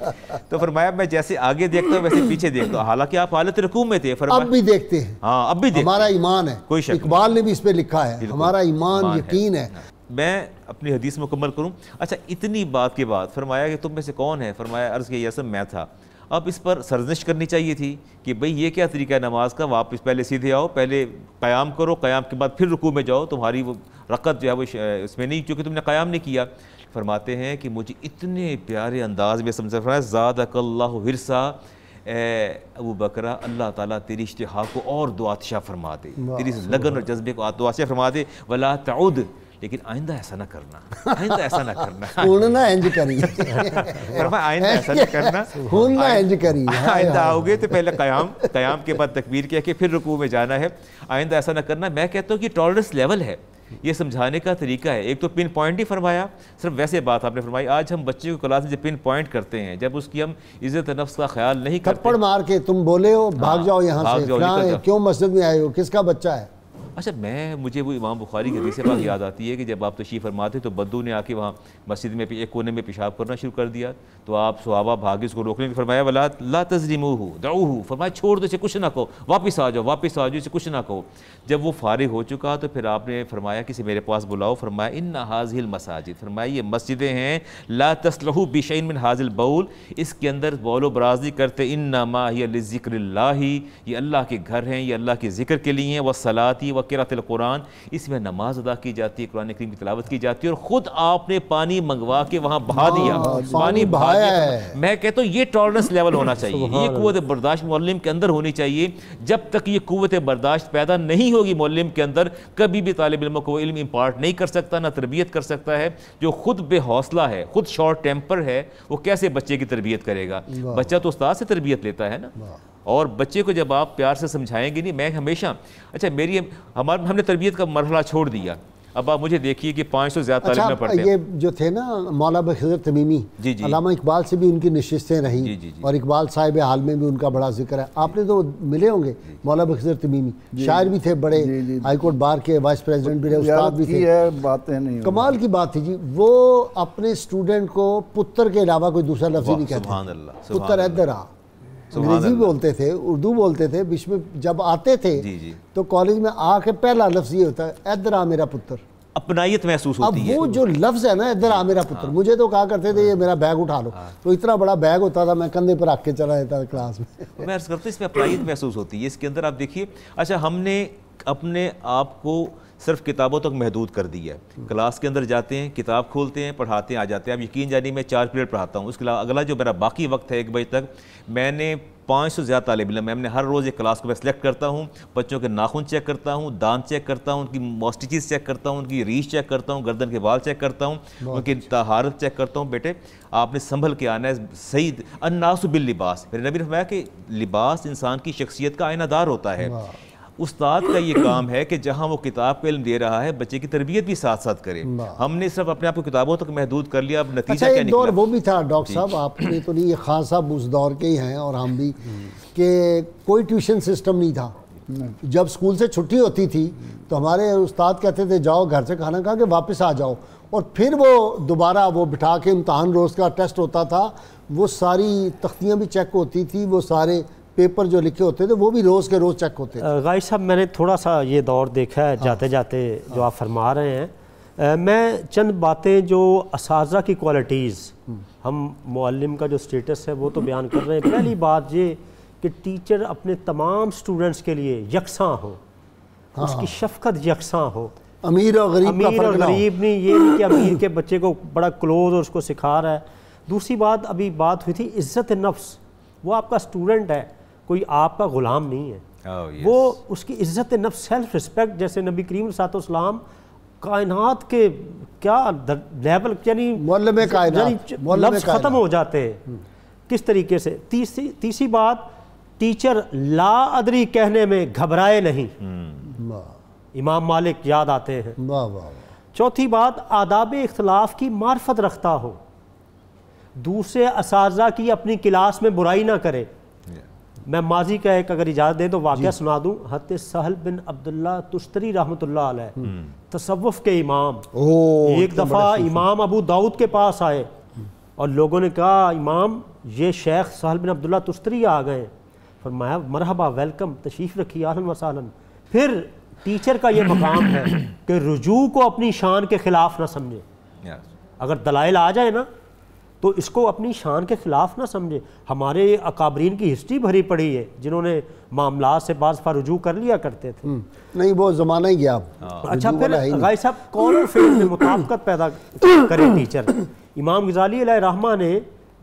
तो फरमाया मैं जैसे आगे देखता हूँ वैसे पीछे देखता हूँ, हालांकि आप हालत रुकू में थे। अब भी देखते हैं, हाँ अब भी हमारा ईमान है, कोई शक, इकबाल ने भी इस पे लिखा है, हमारा ईमान यकीन है। मैं अपनी हदीस मुकम्मल करूं। अच्छा, इतनी बात के बाद फरमाया कि तुम में से कौन है, फरमाया अर्ज़ किया यसम मैं था। अब इस पर सरजनिश करनी चाहिए थी कि भाई ये क्या तरीका है नमाज का, वापस पहले सीधे आओ, पहले क़याम करो, क़याम के बाद फिर रुकू में जाओ, तुम्हारी वो रकत जो है वो इसमें नहीं, क्योंकि तुमने क़याम नहीं किया। फरमाते हैं कि मुझे इतने प्यारे अंदाज में समझ, फरमाया ज़ादकल्लाहु हिरसा, अबू बकरा अल्लाह ताला तेरी इश्तिहा को और दुआतिशा फरमा दे, तेरी लगन और जज्बे को दुआतिशा फरमा दे। वला तउद, लेकिन आइंदा ऐसा ना करना, आइंदा ऐसा ना करना, ना इंज करिए, आइंदा ऐसा ना करना, ना इंज करिए। आइंदा आओगे तो पहले क़याम के बाद तकबीर कह के फिर रुकू में जाना है, आइंदा ऐसा ना करना। मैं कहता हूँ कि टॉलरेंस लेवल है, ये समझाने का तरीका है। एक तो पिन पॉइंट ही फरमाया, सिर्फ वैसे बात आपने फरमाई। आज हम बच्चे को क्लास में जब पिन पॉइंट करते हैं, जब उसकी हम इज्जत नफ्स का ख्याल नहीं करते, थप्पड़ मार के तुम बोले हो भाग जाओ यहाँ से, क्यों मस्जिद में आए हो, किसका बच्चा है। अच्छा, मुझे वो इमाम बुखारी की हदीस से बात याद आती है कि जब आप तशरीफ़ फरमाते तो बद्दू ने आके वहाँ मस्जिद में एक कोने में पेशाब करना शुरू कर दिया, तो आप सहाबा भागे उसको रोकने के, फरमाया वला ला तज़रिमूहु दऊहु, फरमाया छोड़ दो, इसे कुछ ना कहो, वापस आ जाओ, इसे कुछ ना कहो। जब वो फारिग हो चुका तो फिर आपने फरमाया किसी मेरे पास बुलाओ, फरमाया इन्ना हाज़िल मसाजिद, फरमाया ये मस्जिदें हैं, ला तस्लहु बिशैइन मिन हाज़िल बउल, इसके अंदर बौलो बराजी करते, इन्नमा हिय लिज़िक्रिल्लाहि, ये अल्लाह के घर हैं, ये अल्लाह के ज़िक्र के लिए हैं, व सलाती व क़िराअतिल कुरान, इसमें नमाज अदा की जाती है, कुरान करीम की तिलावत की जाती है, और ख़ुद आपने पानी मंगवा के वहाँ बहा दिया, पानी बहा दिया। मैं कहता हूँ ये टॉलरेंस लेवल होना चाहिए, ये क़ुव्वत बर्दाश्त मुअल्लिम के अंदर होनी चाहिए। जब तक ये क़ुव्वत बर्दाश्त पैदा नहीं होगी मुअल्लिम के अंदर, कभी भी तालिब इल्म को इल्म इम्पार्ट नहीं कर सकता, ना तरबियत कर सकता है। जो खुद बेहौसला है, खुद शॉर्ट टेम्पर है, वो कैसे बच्चे की तरबियत करेगा। बच्चा तो उस्ताद से तरबियत लेता है ना, और बच्चे को जब आप प्यार से समझाएंगे नहीं, मैं हमेशा, अच्छा हमने तरबियत का मरहला छोड़ दिया, अब आप मुझे देखिए कि 500 से ज़्यादा तालीम में पढ़ते हैं। ये जो थे ना मौलाना खिज़र तमीमी, अल्लामा इकबाल से भी उनकी नशिस्तें रहीं, और इकबाल साहिब हाल में भी उनका बड़ा जिक्र है। आपने तो मिले होंगे मौलाना खिज़र तमीमी, शायर भी थे, बड़े हाई कोर्ट बार के वाइस प्रेसिडेंट भी रहे, उस्ताद भी थे। बातें नहीं, कमाल की बात थी जी, वो अपने स्टूडेंट को पुत्र के अलावा कोई दूसरा लफ्ज़ नहीं कहते। पुत्र इधर आ, अंग्रेजी बोलते थे, उर्दू बोलते थे, बीच में जब आते थे तो कॉलेज में आके पहला लफ्ज़ ये होता है, इधर आ मेरा पुत्र। अपनायत महसूस होती है। अब वो जो लफ्ज़ है ना, इधर आ मेरा पुत्र, मुझे तो कहा करते थे ये मेरा बैग उठा लो, तो इतना बड़ा बैग होता था, मैं कंधे पर रख के चला जाता था क्लास में। मैं अर्ज़ करता हूँ इसमें अपनायत महसूस होती है इसके अंदर। आप देखिए, अच्छा हमने अपने आप को सिर्फ किताबों तक महदूद कर दिया है। क्लास के अंदर जाते हैं, किताब खोलते हैं, पढ़ाते हैं, आ जाते हैं। अब यकीन जानिए मैं 4 पीरियड पढ़ाता हूँ, उसके अलावा अगला जो मेरा बाकी वक्त है 1 बजे तक, मैंने 500 से ज़्यादा तालिब इल्म, मैं हर रोज़ एक क्लास को मैं सेलेक्ट करता हूँ, बच्चों के नाखून चेक करता हूँ, दांत चेक करता हूँ, उनकी मॉस्टिचेस चेक करता हूँ, उनकी रीच चेक करता हूँ, गर्दन के बाल चेक करता हूँ, उनकी तहारत चेक करता हूँ। बेटे आपने संभल के आना है, सही अन्नासु बिल लिबास, मेरे नबी ने फरमाया कि लिबास इंसान की शख्सियत का आईनादार होता है। उस्ताद का ये काम है कि जहाँ वो किताब का इल्म दे रहा है, बच्चे की तरबियत भी साथ साथ करे। हमने सिर्फ अपने आप को किताबों तक महदूद कर लिया, अब नतीजा क्या निकला? दौर वो भी था डॉक्टर साहब, आपने तो नहीं, ये खान साहब उस दौर के ही हैं और हम भी, कि कोई ट्यूशन सिस्टम नहीं था। जब स्कूल से छुट्टी होती थी तो हमारे उस्ताद कहते थे जाओ घर से खाना खा के वापस आ जाओ, और फिर वो दोबारा वो बिठा के इम्तहान रोज़ का टेस्ट होता था, वो सारी तख्तियाँ भी चेक होती थी, वो सारे पेपर जो लिखे होते थे वो भी रोज़ के रोज़ चेक होते थे। गाइस साहब, मैंने थोड़ा सा ये दौर देखा है जाते जाते जो आप फरमा रहे हैं। मैं चंद बातें जो असातिज़ा की क्वालिटीज़, हम मुअल्लिम का जो स्टेटस है वो तो बयान कर रहे हैं। पहली बात ये कि टीचर अपने तमाम स्टूडेंट्स के लिए यकसां हो, उसकी शफ़क़त यकसां हो, अमीर और गरीब नहीं, ये नहीं कि अमीर के बच्चे को बड़ा क्लोज और उसको सिखा रहा है। दूसरी बात, अभी बात हुई थी इज़्ज़त नफ्स, वो आपका स्टूडेंट है, कोई आपका ग़ुलाम नहीं है। वो उसकी इज़्ज़त नफ्स, सेल्फ रिस्पेक्ट, जैसे नबी करीम सल्लल्लाहु कायनात के क्या लेवल, यानी लफ्ज़ ख़त्म हो जाते हैं किस तरीके से। तीसरी बात, टीचर ला अदरी कहने में घबराए नहीं, इमाम मालिक याद आते हैं। चौथी बात, आदाब इख्तिलाफ की मार्फत रखता हो, दूसरे असातिज़ा की अपनी क्लास में बुराई ना करे। मैं माजी का एक अगर इजाज़त दे तो वाक़या सुना दूँ। हज़रत सहल बिन अब्दुल्ला तुस्तरी रहमतुल्लाह अलैह, तसव्वुफ़ के इमाम, एक दफ़ा इमाम अबू दाऊद के पास आए और लोगों ने कहा, इमाम ये शेख सहल बिन अब्दुल्ला तुस्तरी आ गए। फरमाया मरहबा, वेलकम, तशरीफ़ रखिए, अहलन व सहलन। फिर टीचर का ये मकाम है कि रुजू को अपनी शान के ख़िलाफ़ ना समझे। अगर दलाइल आ जाए ना तो इसको अपनी शान के ख़िलाफ़ ना समझे। हमारे अकाबरीन की हिस्ट्री भरी पड़ी है जिन्होंने मामला से बाज़ रुजू कर लिया करते थे। नहीं, वो ज़माना ही गया। अच्छा, फिर गाय साहब कौन और फेल में मुताबिकत पैदा करे टीचर। इमाम गज़ाली अलैहिर्रहमा ने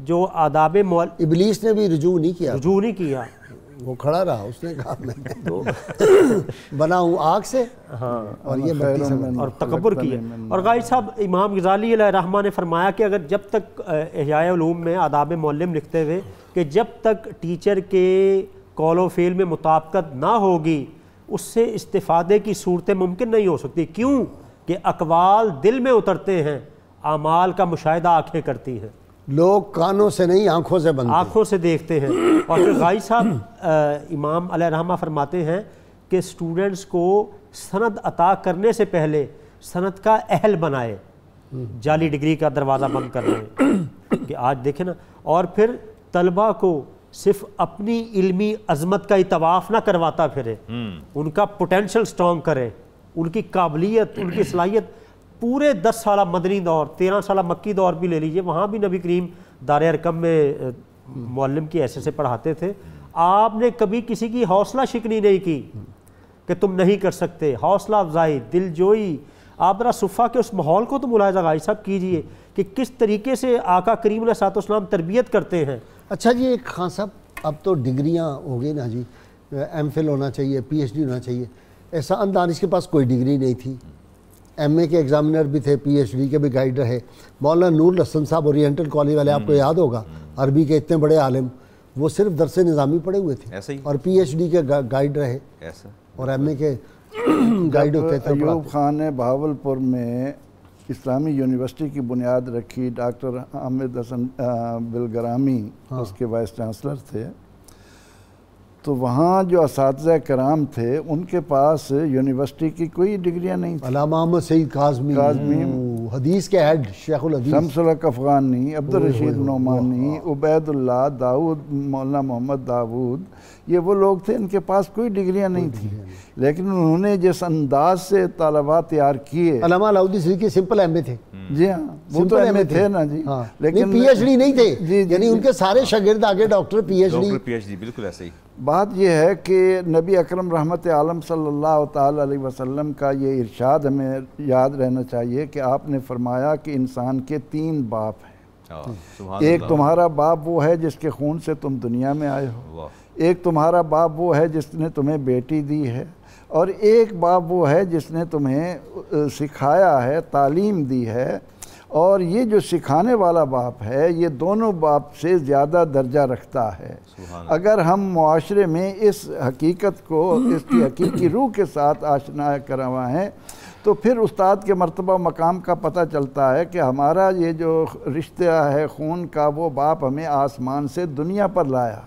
जो आदाब इबलीस ने भी रुजू नहीं किया, वो खड़ा रहा, उसने कहा मैं तो बना हूँ आग से, हाँ, और ये और तकब्बुर किया। और गाइड साहब, इमाम गज़ाली अलैहिर्रहमा ने फरमाया कि अगर जब तक इह्याए उलूम में आदाब मुअल्लिम लिखते हुए कि जब तक टीचर के कौल व फ़ेल में मुताबिकत ना होगी उससे इस्तिफ़ादे की सूरतें मुमकिन नहीं हो सकती। क्यों कि अक़वाल दिल में उतरते हैं, आमाल का मुशाहिदा आँखें करती हैं। लोग कानों से नहीं आंखों से बनते, आंखों से देखते हैं। और फिर गाई साहब इमाम अलैहिर्रहमा फरमाते हैं कि स्टूडेंट्स को सनद अता करने से पहले सनद का अहल बनाए, जाली डिग्री का दरवाज़ा बंद कर रहे हैं कि आज देखें ना। और फिर तलबा को सिर्फ अपनी इल्मी अजमत का ही तवाफ़ ना करवाता फिरे, उनका पोटेंशल स्ट्रॉन्ग करे, उनकी काबिलियत, उनकी सलाहियत। पूरे 10 साल मदनी दौर, 13 साल मक्की दौर भी ले लीजिए, वहाँ भी नबी करीम दार अरकम में मुअल्लिम की ऐसे से पढ़ाते थे। आपने कभी किसी की हौसला शिकनी नहीं की कि तुम नहीं कर सकते, हौसला अफजाई, दिलजोई। आप ज़रा सुफ़ा के उस माहौल को तो मुलाहिज़ा गाई साहब कीजिए कि किस तरीके से आका करीम अलैहिस्सलाम तरबियत करते हैं। अच्छा जी, एक खान साहब, अब तो डिग्रियाँ हो गई ना जी, MPhil होना चाहिए, PhD होना चाहिए। ऐसा अंदानिश के पास कोई डिग्री नहीं थी, MA के एग्जामिनर भी थे, PhD के भी गाइड रहे। मौलाना नूर हसन साहब ओरिएंटल कॉलेज वाले, आपको याद होगा, अरबी के इतने बड़े आलिम, वो सिर्फ दरसे निज़ामी पढ़े हुए थे, ऐसे ही, और PhD के गाइड रहे ऐसा, और MA के गाइड होते थे। अयूब खान ने बहावलपुर में इस्लामी यूनिवर्सिटी की बुनियाद रखी, डॉक्टर हामिद हसन बिलग्रामी उसके वाइस चांसलर थे। तो वहाँ जो असातिज़ा कराम थे उनके पास यूनिवर्सिटी की कोई डिग्रियाँ नहीं थी। अल्लामा मोहम्मद सईद काज़मी हदीस के हेड, शेखुल हदीस, शम्सुल हक अफ़गानी, अब्दुल रशीद नोमानी, उबैदुल्लाह, दाऊद, मौलाना मोहम्मद दाऊद, ये वो लोग थे, इनके पास कोई डिग्रियाँ नहीं थी। लेकिन उन्होंने जिस अंदाज से तलबा तैयार किए, अल्लामा अलाउद्दीन सिद्दीकी सिंपल MA थे। जी हाँ, वो तो MA थे ना जी, हाँ। लेकिन PhD नहीं थे जी, यानी उनके सारे शागिर्द आगे डॉक्टर PhD, बिल्कुल ऐसे ही। बात यह है कि नबी अकरम रहमत आलम सल्लल्लाहु ताला अलैहि वसल्लम का ये इरशाद हमें याद रहना चाहिए कि आपने फरमाया कि इंसान के 3 बाप हैं। एक तुम्हारा बाप वो है जिसके खून से तुम दुनिया में आए हो, एक तुम्हारा बाप वो है जिसने तुम्हें बेटी दी है, और एक बाप वो है जिसने तुम्हें सिखाया है, तालीम दी है। और ये जो सिखाने वाला बाप है, ये दोनों बाप से ज़्यादा दर्जा रखता है। अगर हम मुआशरे में इस हकीकत को, इसकी हकीकी रूह के साथ आशना करवाएं, तो फिर उस्ताद के मर्तबा मकाम का पता चलता है कि हमारा ये जो रिश्ता है खून का, वो बाप हमें आसमान से दुनिया पर लाया,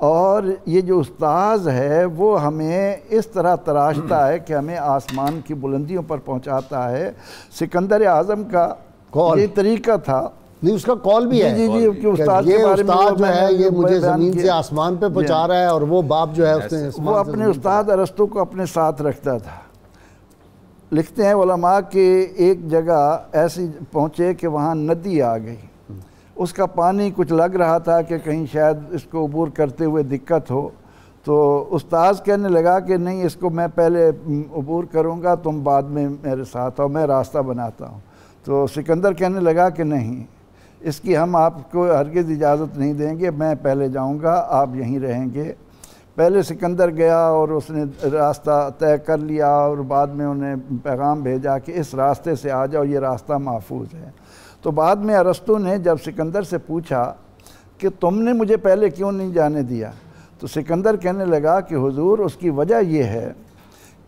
और ये जो उस्ताद है वो हमें इस तरह तराशता है कि हमें आसमान की बुलंदियों पर पहुंचाता है। सिकंदर आज़म का ये तरीका था, नहीं उसका कॉल भी है, जी, कि उस्ताद के बारे में जो है ये मुझे ज़मीन से आसमान पे पहुंचा रहा है, और वो बाप जो है उसने वो अपने उस्ताद अरस्तु को अपने साथ रखता था। लिखते हैं उलमा कि एक जगह ऐसी पहुँचे कि वहाँ नदी आ गई, उसका पानी कुछ लग रहा था कि कहीं शायद इसको अबूर करते हुए दिक्कत हो, तो उस्ताद कहने लगा कि नहीं, इसको मैं पहले अबूर करूँगा, तुम बाद में मेरे साथ आओ, मैं रास्ता बनाता हूँ। तो सिकंदर कहने लगा कि नहीं, इसकी हम आपको हरगिज़ इजाज़त नहीं देंगे, मैं पहले जाऊँगा, आप यहीं रहेंगे। पहले सिकंदर गया और उसने रास्ता तय कर लिया और बाद में उन्हें पैगाम भेजा कि इस रास्ते से आ जाओ, ये रास्ता महफूज है। तो बाद में अरस्तु ने जब सिकंदर से पूछा कि तुमने मुझे पहले क्यों नहीं जाने दिया, तो सिकंदर कहने लगा कि हुजूर, उसकी वजह यह है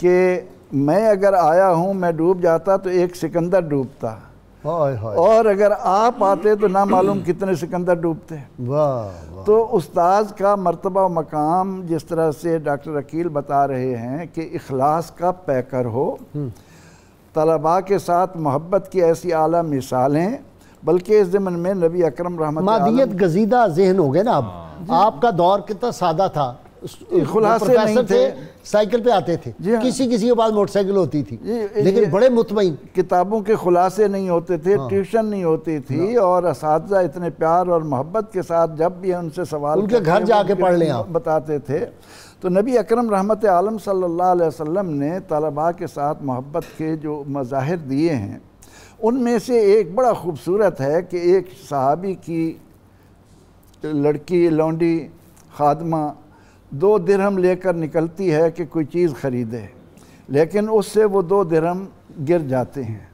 कि मैं अगर आया हूँ, मैं डूब जाता तो एक सिकंदर डूबता, और अगर आप आते तो ना मालूम कितने सिकंदर डूबते। वाह। तो उस्ताद का मर्तबा मकाम जिस तरह से डॉक्टर अकील बता रहे हैं कि इखलास का पैकर हो, तलबा के साथ मोहब्बत की ऐसी आला मिसालें, बल्कि इस ज़मन में नबी अकरम रहमतुल्लाह मादियत गजीदा जहन हो गए ना। अब आपका दौर कितना सादा था, खुलासे नहीं थे, साइकिल पे आते थे, किसी किसी के पास मोटरसाइकिल होती थी, लेकिन बड़े मुतमईन, किताबों के खुलासे नहीं होते थे, ट्यूशन नहीं होती थी, और असातिज़ा इतने प्यार और मोहब्बत के साथ जब भी उनसे सवाल उनके घर जाके पढ़ लें आप, बताते थे। तो नबी अकरम रहमत आलम सल्लल्लाहु अलैहि वसल्लम ने तलबा के साथ मोहब्बत के जो मज़ाहिर दिए हैं, उनमें से एक बड़ा खूबसूरत है कि एक सहाबी की लड़की, लौंडी, खादमा 2 दिरहम लेकर निकलती है कि कोई चीज़ ख़रीदे, लेकिन उससे वो 2 दिरहम गिर जाते हैं।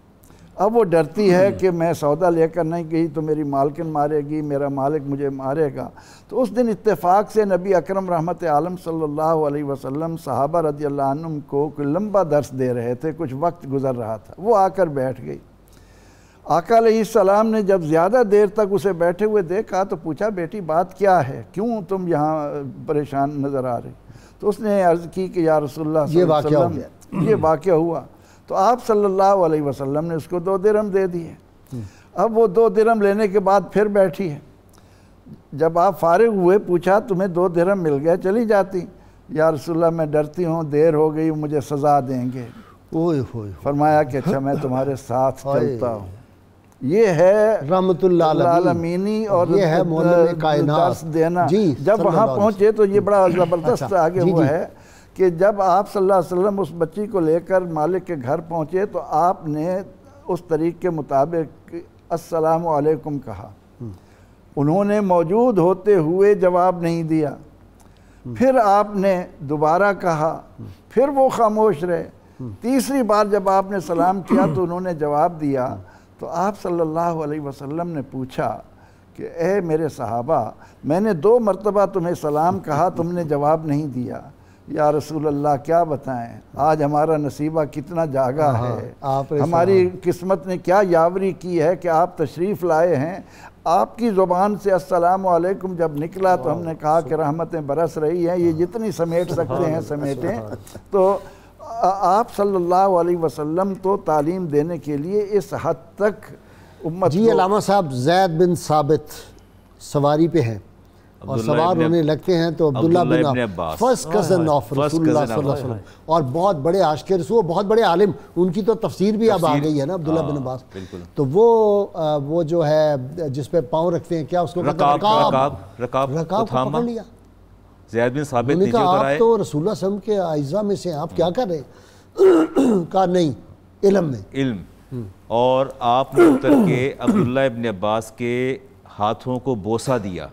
अब वो डरती है कि मैं सौदा लेकर नहीं गई तो मेरी मालकिन मारेगी, मेरा मालिक मुझे मारेगा। तो उस दिन इत्तेफाक से नबी अकरम रहमत आलम सल्लल्लाहु अलैहि वसल्लम सहाबा रज़ियल्लाहु अन्हुम को कोई लंबा दर्स दे रहे थे, कुछ वक्त गुज़र रहा था, वो आकर बैठ गई। आका अलैहिस्सलाम ने जब ज़्यादा देर तक उसे बैठे हुए देखा तो पूछा, बेटी बात क्या है, क्यों तुम यहाँ परेशान नज़र आ रही? तो उसने अर्ज़ की कि या रसूलल्लाह ये वाक़या हुआ। तो आप सल्लल्लाहु अलैहि वसल्लम ने उसको 2 दिरहम दे दिए। अब वो 2 दिरहम लेने के बाद फिर बैठी है। जब आप फारिग हुए, पूछा तुम्हें 2 दिरहम मिल गए, चली जाती। या रसूलल्लाह मैं डरती हूँ, देर हो गई, मुझे सज़ा देंगे। फरमाया कि अच्छा मैं तुम्हारे साथ चलता हूँ। ये है रहमतुल्लाह आलमीनी और ये है दर्स देना। जब वहाँ पहुँचे तो ये बड़ा ज़बरदस्त आगे हुआ है कि जब आप सल्लल्लाहु अलैहि वसल्लम उस बच्ची को लेकर मालिक के घर पहुँचे तो आपने उस तरीक़ के मुताबिक अस्सलामु अलैकुम कहा। उन्होंने मौजूद होते हुए जवाब नहीं दिया। फिर आपने दोबारा कहा, फिर वो खामोश रहे। तीसरी बार जब आपने सलाम किया तो उन्होंने जवाब दिया। तो आप सल्लल्लाहु अलैहि वसल्लम ने पूछा कि ए मेरे सहाबा, मैंने 2 मरतबा तुम्हें सलाम कहा, तुमने जवाब नहीं दिया। या रसूल अल्लाह क्या बताएं, आज हमारा नसीबा कितना जागा है, हमारी किस्मत ने क्या यावरी की है कि आप तशरीफ़ लाए हैं। आपकी ज़ुबान से अस्सलामु अलैकुम जब निकला तो हमने कहा कि रहमतें बरस रही हैं, ये जितनी समेट सकते हैं समेटें। तो आप सल्लल्लाहु अलैहि वसल्लम तो तालीम देने के लिए इस हद तक उम्मत जी। अलामा साहब ज़ैद बिन साबित सवारी पे हैं और सवार होने लगते हैं तो अब्दुल्ला बिन अब्बास, फर्स्ट कज़न ऑफ रसूलुल्लाह सल्लल्लाहु अलैहि वसल्लम, और बहुत बड़े आशिक़ रसूल, बहुत बड़े आलिम, उनकी तो तफसीर भी अब आ गई है ना, अब्दुल्ला बिन अब्बास। तो वो जो है जिस पे पाँव रखते हैं, क्या उसको रकाब पकड़ लिया। ज़ैद बिन साबित नीचे उतर आए। आप तो रसूलुल्लाह सल्लल्लाहु अलैहि वसल्लम के आइज़ा में से, आप क्या कर रहे हैं? कहा नहीं, इल्म। और आपने उतर के अब्दुल्ला इब्न अब्बास के हाथों को बोसा दिया।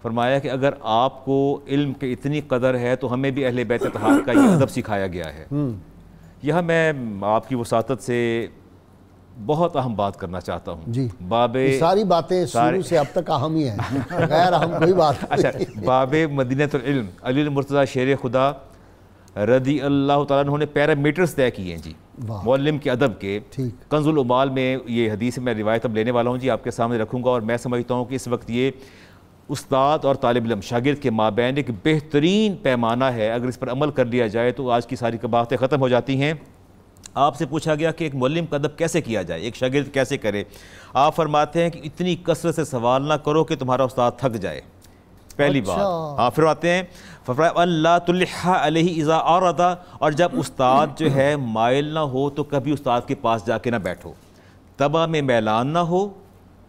फरमाया कि अगर आपको इल्म की इतनी कदर है तो हमें भी अहले बैत अतहार का ये अदब सिखाया गया है। यह मैं आपकी वसातत से बहुत अहम बात करना चाहता हूँ जी। बाबे सारी बातें शुरू से अब तक अहम ही हैं, गैर अहम कोई बात। अच्छा, बाबे मदीनतुल इल्म अली मुर्तज़ा शेर खुदा रदी अल्लाह तआला अन्हु ने पैरामीटर्स तय किए हैं जी मुअल्लिम के अदब के। कंजुल उमाल में ये हदीस मैं रिवायत अब लेने वाला हूँ जी, आपके सामने रखूँगा। और मैं समझता हूँ कि इस वक्त ये उस्ताद और तालिब इल्म शागिर्द के माबैन एक बेहतरीन पैमाना है। अगर इस पर अमल कर लिया जाए तो आज की सारी बातें ख़त्म हो जाती हैं। आपसे पूछा गया कि एक मुअल्लिम का अदब कैसे किया जाए, एक शागिर्द कैसे करे। आप फरमाते हैं कि इतनी कसरत से सवाल ना करो कि तुम्हारा उस्ताद थक जाए, पहली बात। हाँ, फिर आते हैं अल्लाह तुल्हा अलैहि इज़ा आरदा, और जब उस्ताद जो है माइल ना हो तो कभी उस्ताद के पास जाके ना बैठो, तबा में मैलान ना हो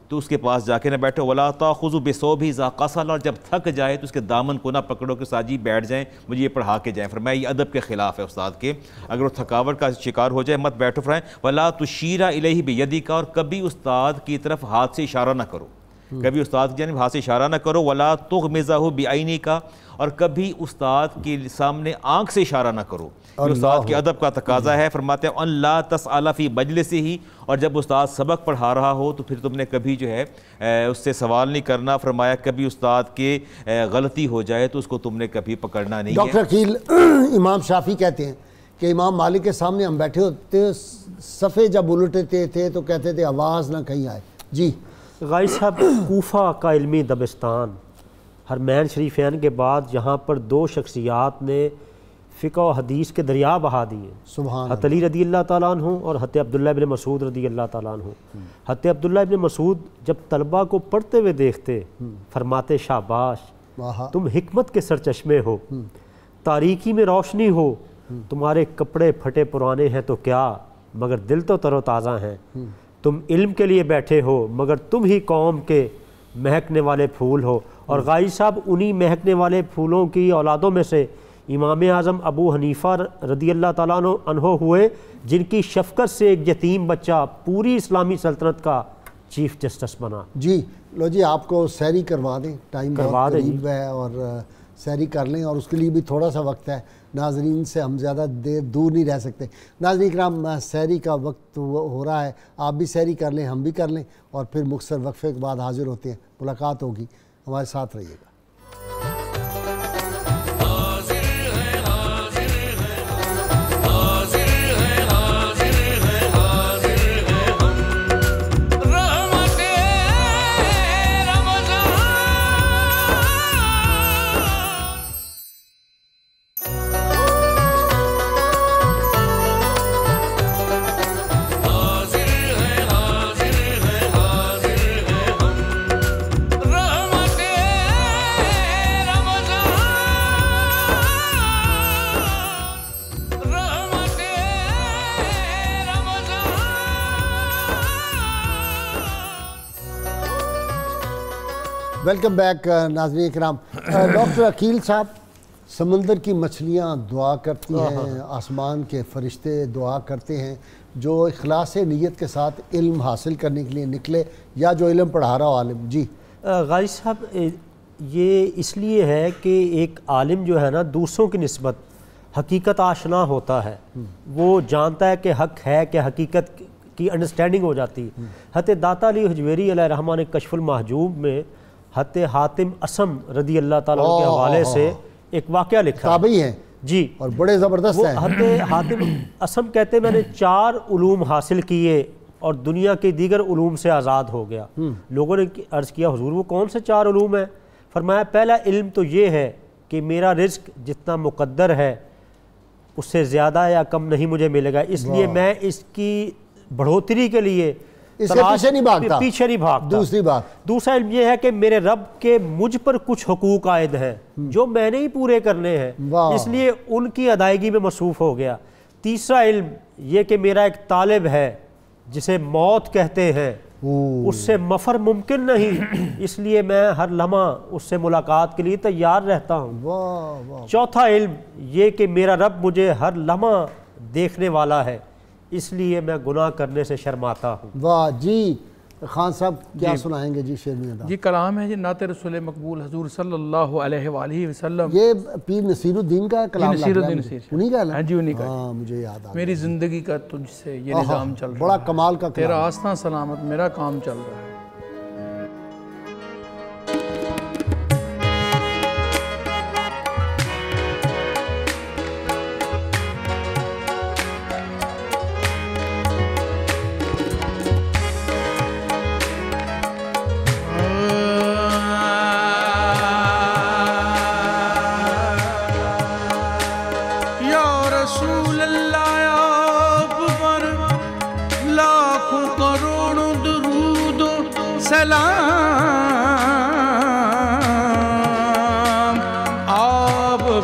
तो उसके पास जाके ना बैठो। वला ताखुज़ु बिसौबि इज़ा क़सल, और जब थक जाए तो उसके दामन को ना पकड़ो कि साजी बैठ जाएं, मुझे ये पढ़ा के जाएं। फरमाया ये अदब के ख़िलाफ़ है उस्ताद के, अगर वो थकावट का शिकार हो जाए मत बैठो। फरमाया वला तुशीरा इलैहि बियदिका, और कभी उस्ताद की तरफ हाथ से इशारा ना करो, कभी उस्ताद की जानिब हाथ से इशारा ना करो। वला तुग़मिज़हु बिअयनिका, और कभी उस्ताद के सामने आँख से इशारा ना करो, उस्ताद के अदब का तकाजा है। फरमाते हैं अल्लाह तसअला फ़ी मजलिसी ही, और जब उस्ताद सबक पढ़ा रहा हो तो फिर तुमने कभी जो है उससे सवाल नहीं करना। फरमाया कभी उस्ताद के गलती हो जाए तो उसको तुमने कभी पकड़ना नहीं है। डॉक्टर अकील, इमाम शाफी कहते हैं कि इमाम मालिक के सामने हम बैठे होते, सफ़े जब उलटते थे तो कहते थे आवाज़ ना कहीं आए। जी गाई साहब, कूफा का इल्मी दबिस्तान, हरमैन शरीफैन के बाद यहाँ पर दो शख्सियात ने फ़िक़्ह और हदीस के दरिया बहा दिए, सुभान हज़रत अली रदी अल्लाह ताला अन्हु और हज़रत अब्दुल्लाह इब्न मसूद रदी अल्लाह ताला अन्हु। हज़रत अब्दुल्लाह इब्न मसूद जब तलबा को पढ़ते हुए देखते, फरमाते शाबाश तुम हिकमत के सरचश्मे हो, तारीकी में रोशनी हो, तुम्हारे कपड़े फटे पुराने हैं तो क्या, मगर दिल तो तरोताज़ा हैं, तुम इल्म के लिए बैठे हो, मगर तुम ही कौम के महकने वाले फूल हो। और गाई साहब, उन्हीं महकने वाले फूलों की औलादों में से इमाम आज़म अबू हनीफ़ा रदी अल्लाह ताला अन्हो हुए, जिनकी शफ़क़त से एक यतीम बच्चा पूरी इस्लामी सल्तनत का चीफ जस्टिस बना। जी लो जी, आपको सैरी करवा दें, टाइम बहुत करीब है और सैरी कर लें, और उसके लिए भी थोड़ा सा वक्त है। नाजरीन से हम ज़्यादा देर दूर नहीं रह सकते। नाज़रीन इकराम, सैरी का वक्त हो रहा है, आप भी सैरी कर लें, हम भी कर लें, और फिर मुख्तसर वक्फे के बाद हाजिर होते हैं, मुलाकात होगी। हमारे साथ रहिएगा। वेलकम बैक नाज़रीन किराम। डॉक्टर अकील साहब, समंदर की मछलियाँ दुआ करती हैं, आसमान के फरिश्ते दुआ करते हैं, जो इखलास नीयत के साथ इल्म हासिल करने के लिए निकले या जो इल्म पढ़ा रहा हो आलिम। जी गाजी साहब, ये इसलिए है कि एक आलिम जो है ना, दूसरों की निस्बत हकीकत आशना होता है, वो जानता है कि हक है कि हकीकत की अंडरस्टैंडिंग हो जाती है। हज़रत दाता अली हजवेरी अलैहिर्रहमा ने कश्फुल महजूब में हज़रत हातिम असम रदी अल्लाह ताला के हवाले से एक वाक़या लिखा ताबी है जी, और बड़े ज़बरदस्त है। हज़रत हातिम असम कहते मैंने 4 उलूम हासिल किए और दुनिया के दीगर उलूम से आज़ाद हो गया। लोगों ने अर्ज़ किया, हुजूर वो कौन से 4 उलूम हैं? फरमाया, पहला इल्म तो ये है कि मेरा रिज़्क जितना मुक़द्दर है उससे ज़्यादा या कम नहीं मुझे मिलेगा, इसलिए मैं इसकी बढ़ोतरी के लिए इसके पीछे नहीं भागता। दूसरी बात, दूसरा इल्म ये है कि मेरे रब के मुझ पर कुछ हुकूक आयद हैं जो मैंने ही पूरे करने हैं, इसलिए उनकी अदायगी में मसरूफ़ हो गया। तीसरा इल्म ये कि मेरा एक तालिब है जिसे मौत कहते हैं, उससे मफर मुमकिन नहीं, इसलिए मैं हर लम्हा उससे मुलाकात के लिए तैयार रहता हूँ। चौथा इल्म ये कि मेरा रब मुझे हर लम्हा देखने वाला है, इसलिए मैं गुनाह करने से शर्माता हूँ। वाह जी, खान साहब क्या सुनाएंगे जी? शेर में जी कलाम है जी नाते रसूल मकबूल हजूर सल्लल्लाहु अलैहि वसल्लम। ये पीर नसीरुद्दीन का कलाम, नसीरुद्दीन उन्हीं का है? हाँ जी, उन्हीं का। हाँ, मुझे याद आ, मेरी जिंदगी का तुझसे ये निज़ाम चल रहा है, बड़ा कमाल का, तेरा आस्था सलामत मेरा काम चल रहा है।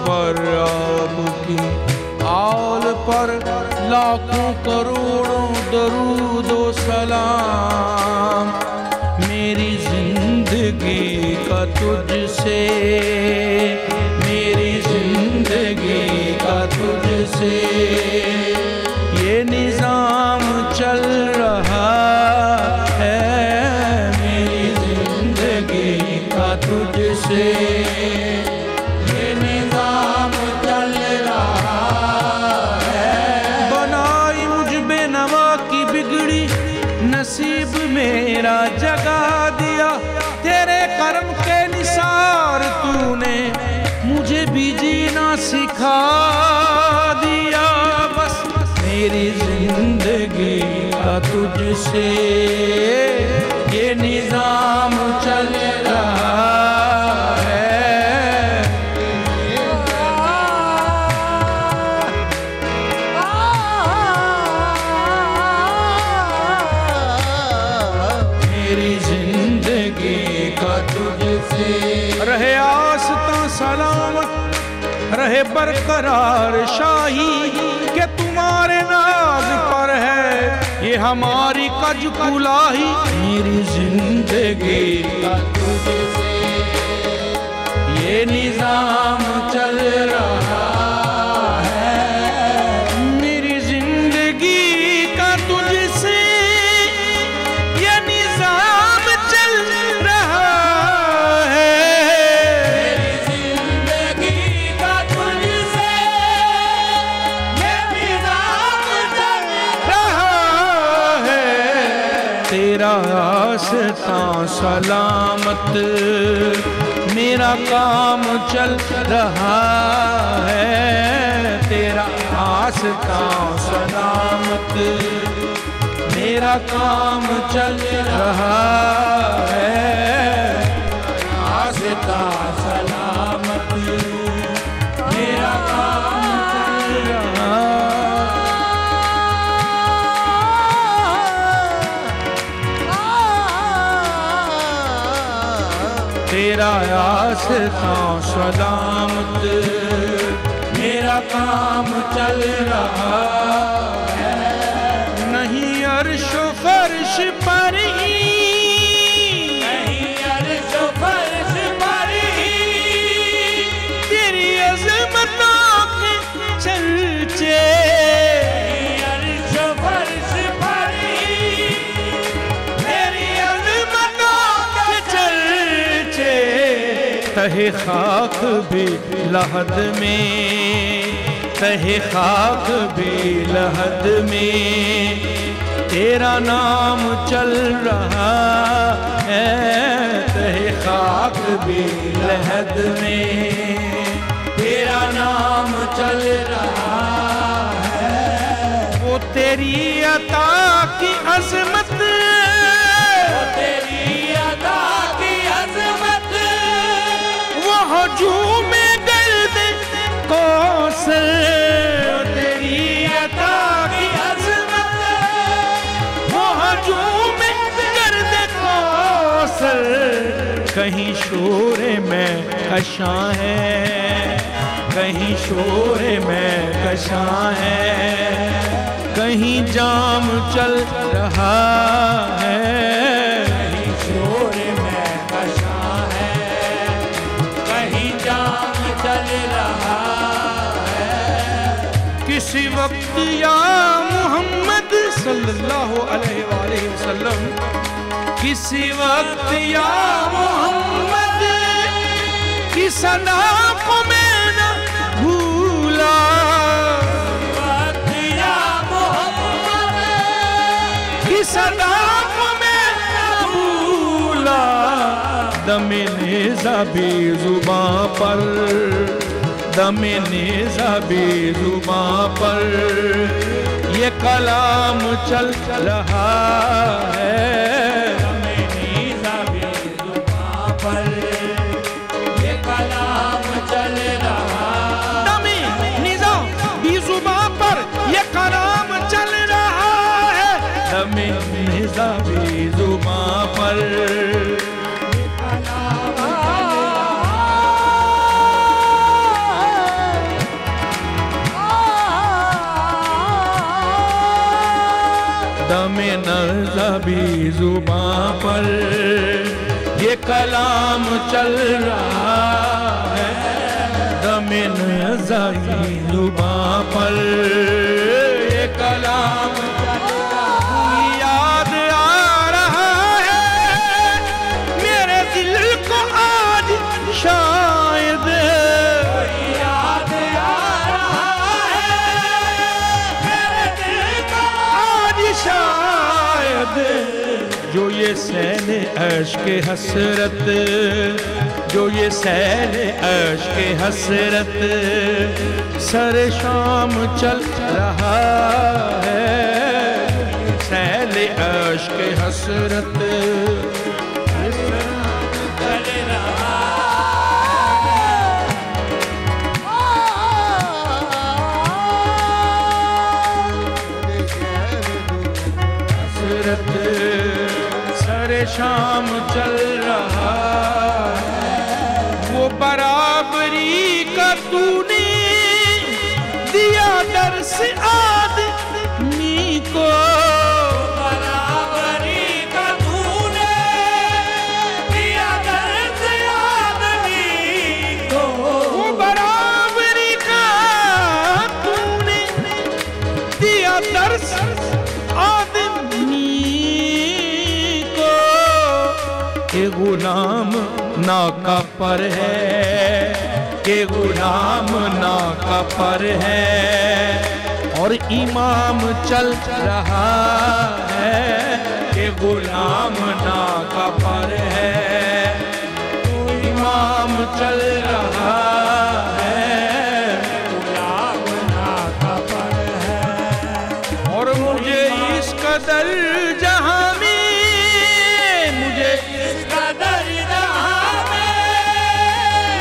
पर आपकी आल पर लाखों करोड़ों दरूदो सलाम। मेरी जिंदगी का तुझसे, मेरी जिंदगी का तुझसे ये निजाम चल रहा है। मेरी जिंदगी का तुझसे ये निजाम चल रहा है। बनाई मुझ बेनवा की बिगड़ी नसीब मेरा जगा दिया। तेरे कर्म के निसार तूने मुझे भी जीना सिखा दिया। बस मेरी जिंदगी का तुझसे ये निजाम चल रहा है। मेरी जिंदगी का तुझसे रहे आस्था सलामत, रहे बरकरार शाही के तुम्हारे नाज पर है ये हमारी कज कुलाही। मेरी जिंदगी का तुझसे ये निजाम चल रहा है। मेरी जिंदगी का तुझसे ये निजाम चल रहा है। मेरी जिंदगी का तुझसे ये निजाम चल रहा है। तेरा आस्था सलामत मेरा काम चल रहा है। तेरा आस्था सलामत मेरा काम चल रहा है। आस्था सलामत मेरा काम चल रहा है। तेरा आस्था सलामत मेरा काम चल रहा है। नहीं अर्शो फर्श पर ही, नहीं अर्शो फर्श पर ही तेरी अज़मतों के चर्चे। अर्शो फर्श पर ही तेरी अज़मतों के चर्चे। तहे खाक भी लहद में, तहे खाक भी लहद में तेरा नाम चल रहा है। तहे खाक भी लहद में तेरा नाम चल रहा है। वो तेरी अता की अज़मत, वो तेरी अता की अज़मत वो हजूम गर्द कौसर। तेरी अता की अज़मत वो हजूम गर्द कौसर। कहीं शोर में कशां है, कहीं शोर में कशां है, कहीं जाम चल रहा है। कहीं शोर में कशां है, कहीं जाम चल रहा है। किसी वक्त या मोहम्मद सल्लल्लाहु अलैहि वसल्लम, किसी वक्त या मोहम्मद की सना को मैं न भूला। की सदा को मैं न भूला। दमे नेज़ा भी ज़ुबां पर, दमे नेज़ा भी ज़ुबां पर ये कलाम चल रहा है। दमे नेज़ा भी ज़ुबां पर ये कलाम चल रहा। दमे नेज़ा भी ज़ुबां पर ये कलाम चल रहा है। दमे नेज़ा भी ज़ुबां पर नज़बी जुबां पर ये कलाम चल रहा है, दमे नज़बी जुबां पर ये कलाम याद आ रहा है मेरे दिल को आज शायद, याद आ रहा है मेरे दिल को आज शायद, जो ये सैल अश्क हसरत, जो ये सैल अश्क हसरत सर शाम चल रहा है, सैल अश्क हसरत चल रहा हसरत सर शाम चल रहा है, वो बराबरी का तूने दिया दर्स आदमी को, बराबरी का तूने दिया दर्स आदमी को, वो बराबरी का तूने दिया दर्स आदमी को, के गुलाम नाका पर है, के गुलाम नाका पर है और इमाम चल रहा है, के गुलाम नाका पर है, इमाम चल रहा है, गुलाम नाका पर है। और मुझे इस कदर जहां में, मुझे इस कदर जहां में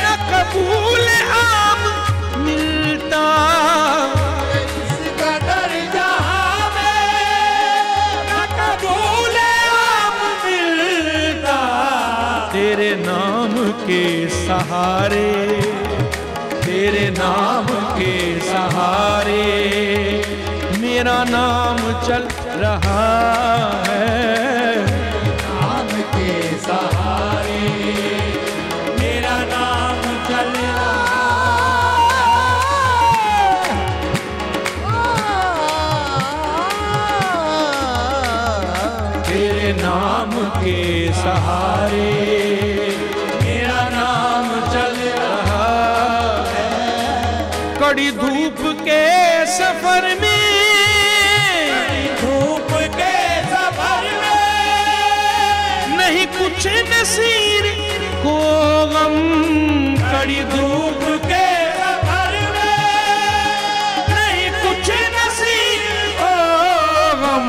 न कबूल आम मिलता, इस कदर जहां में न कबूल आम मिलता, तेरे नाम के सहारे, तेरे नाम के सहारे मेरा नाम चल रहा है, नाम के सहारे मेरा नाम चल रहा है, तेरे नाम के सहारे मेरा नाम चल रहा है। कड़ी धूप के सफर में, धूप के सफर में नहीं कुछ नसीर को गम, कड़ी धूप के सफर में नहीं कुछ नसीर को गम,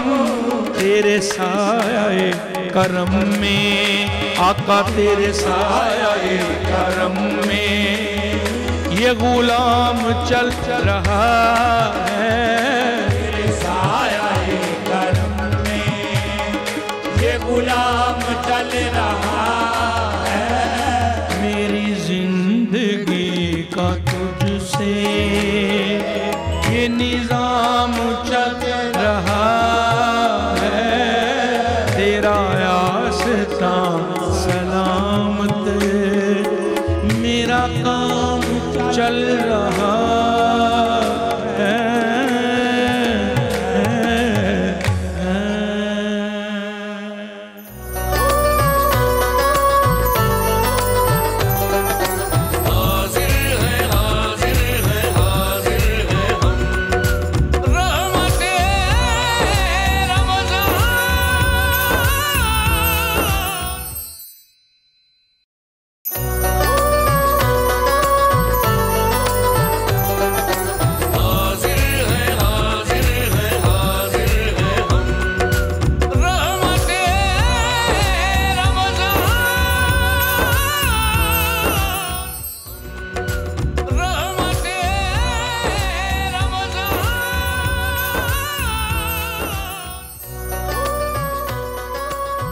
तेरे साये करम में आका, तेरे साये करम में ये गुलाम चल रहा है, तेरे साये करम में ये गुलाम चल रहा है। मेरी जिंदगी का तुझसे ये निजाम चल रहा है, तेरा आस्था सलामत मेरा काम चल रहा है।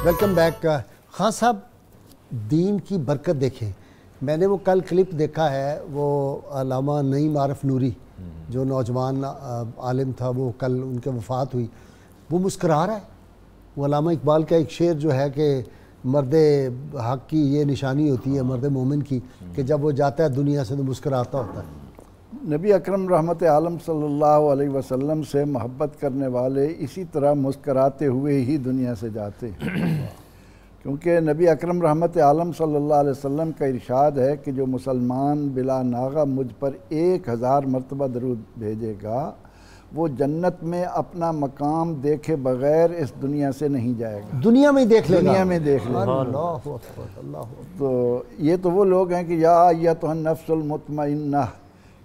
Welcome back. हाँ साहब, दीन की बरकत देखें। मैंने वो कल क्लिप देखा है, वो अल्लामा नईम आरिफ नूरी जो नौजवान आलिम था, वो कल उनके वफ़ात हुई, वो मुस्करा रहा है अल्लामा इकबाल का एक शेर जो है कि मर्द हक की ये निशानी होती है, मर्द मोमिन की, कि जब वो जाता है दुनिया से तो मुस्कुराता होता है। नबी अकरम रहमत आलम सल्लल्लाहु अलैहि वसल्लम से मोहब्बत करने वाले इसी तरह मुस्कराते हुए ही दुनिया से जाते हैं, क्योंकि नबी अकरम रहमत आलम सल्लल्लाहु अलैहि वसल्लम का इरशाद है कि जो मुसलमान बिला नागा मुझ पर 1000 मरतबा दरूद भेजेगा वो जन्नत में अपना मकाम देखे बगैर इस दुनिया से नहीं जाएगा। दुनिया में देख लेगा, दुनिया में देख लेगा। तो ये तो वो लोग हैं कि या अय्यतुहन नफ्सुल मुतमइन्ना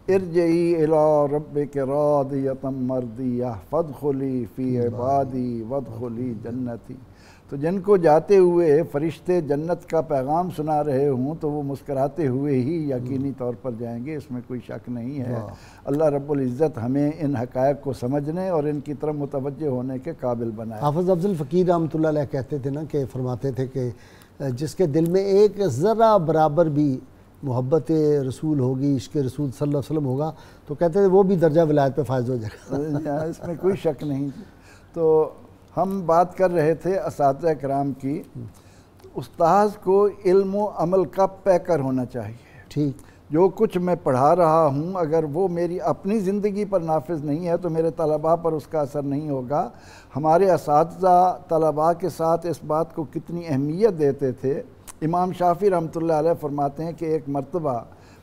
इरजई इला रब्बिक रादियतम मर्दिया फदखुली फी इबादी वदखुली जन्नती। तो जिनको जाते हुए फरिश्ते जन्नत का पैगाम सुना रहे हों तो वो मुस्कराते हुए ही यकीनी तौर पर जाएंगे, इसमें कोई शक नहीं है। अल्लाह रब्बुल इज़्ज़त हमें इन हक़ाइक़ को समझने और इनकी तरफ मुतवज्जे होने के काबिल बनाए। हाफ़िज़ अफ़ज़ल फ़कीर रहमतुल्लाह अलैह कहते थे ना, कि फरमाते थे कि जिसके दिल में एक ज़रा बराबर भी मोहब्बत रसूल होगी, इश्क़ रसूल सल्लल्लाहु अलैहि वसल्लम होगा, तो कहते थे वो भी दर्जा विलायत पे फायज हो जाएगा। इसमें कोई शक नहीं। तो हम बात कर रहे थे असातिज़ा किराम की। उस्ताद को इल्म व अमल का पैकर होना चाहिए। ठीक, जो कुछ मैं पढ़ा रहा हूँ अगर वो मेरी अपनी ज़िंदगी पर नाफिज नहीं है तो मेरे तलबा पर उसका असर नहीं होगा। हमारे असातिज़ा तलबा के साथ इस बात को कितनी अहमियत देते थे। इमाम शाफ़ी रहमतुल्लाह अलैह फरमाते हैं कि एक मरतबा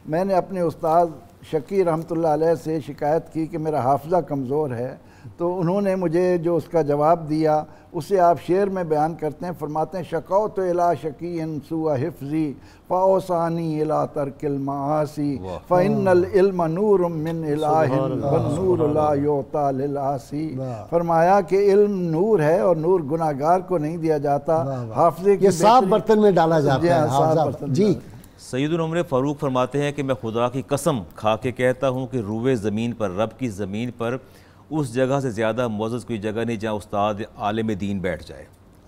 मैंने अपने उस्ताद शकी रहमतुल्लाह अलैह से शिकायत की कि मेरा हाफ़िज़ा कमज़ोर है, तो उन्होंने मुझे जो उसका जवाब दिया उसे आप शेर में बयान करते हैं। फरमाते हैं शक़ौ तो इला शकीन सुआ हिफ्ज़ी फ़ओसानी इला तरकिल मासी फ़इन्नल इल्म नूरुम मिन इलाहिन वन्नूरु ला युता लिल आसी। फरमाया कि इल्म नूर है और नूर गुनाहगार को नहीं दिया जाता, हाफ़िज़े के साफ बर्तन में डाला जाता है। जी, सैयदुल उमर फारूक फरमाते हैं कि मैं खुदा की कसम खा के कहता हूँ कि रूए ज़मीन पर, रब की ज़मीन पर उस जगह से ज़्यादा मुअज़्ज़ज़ कोई जगह नहीं जहाँ उस्ताद आलिम दीन बैठ जाए।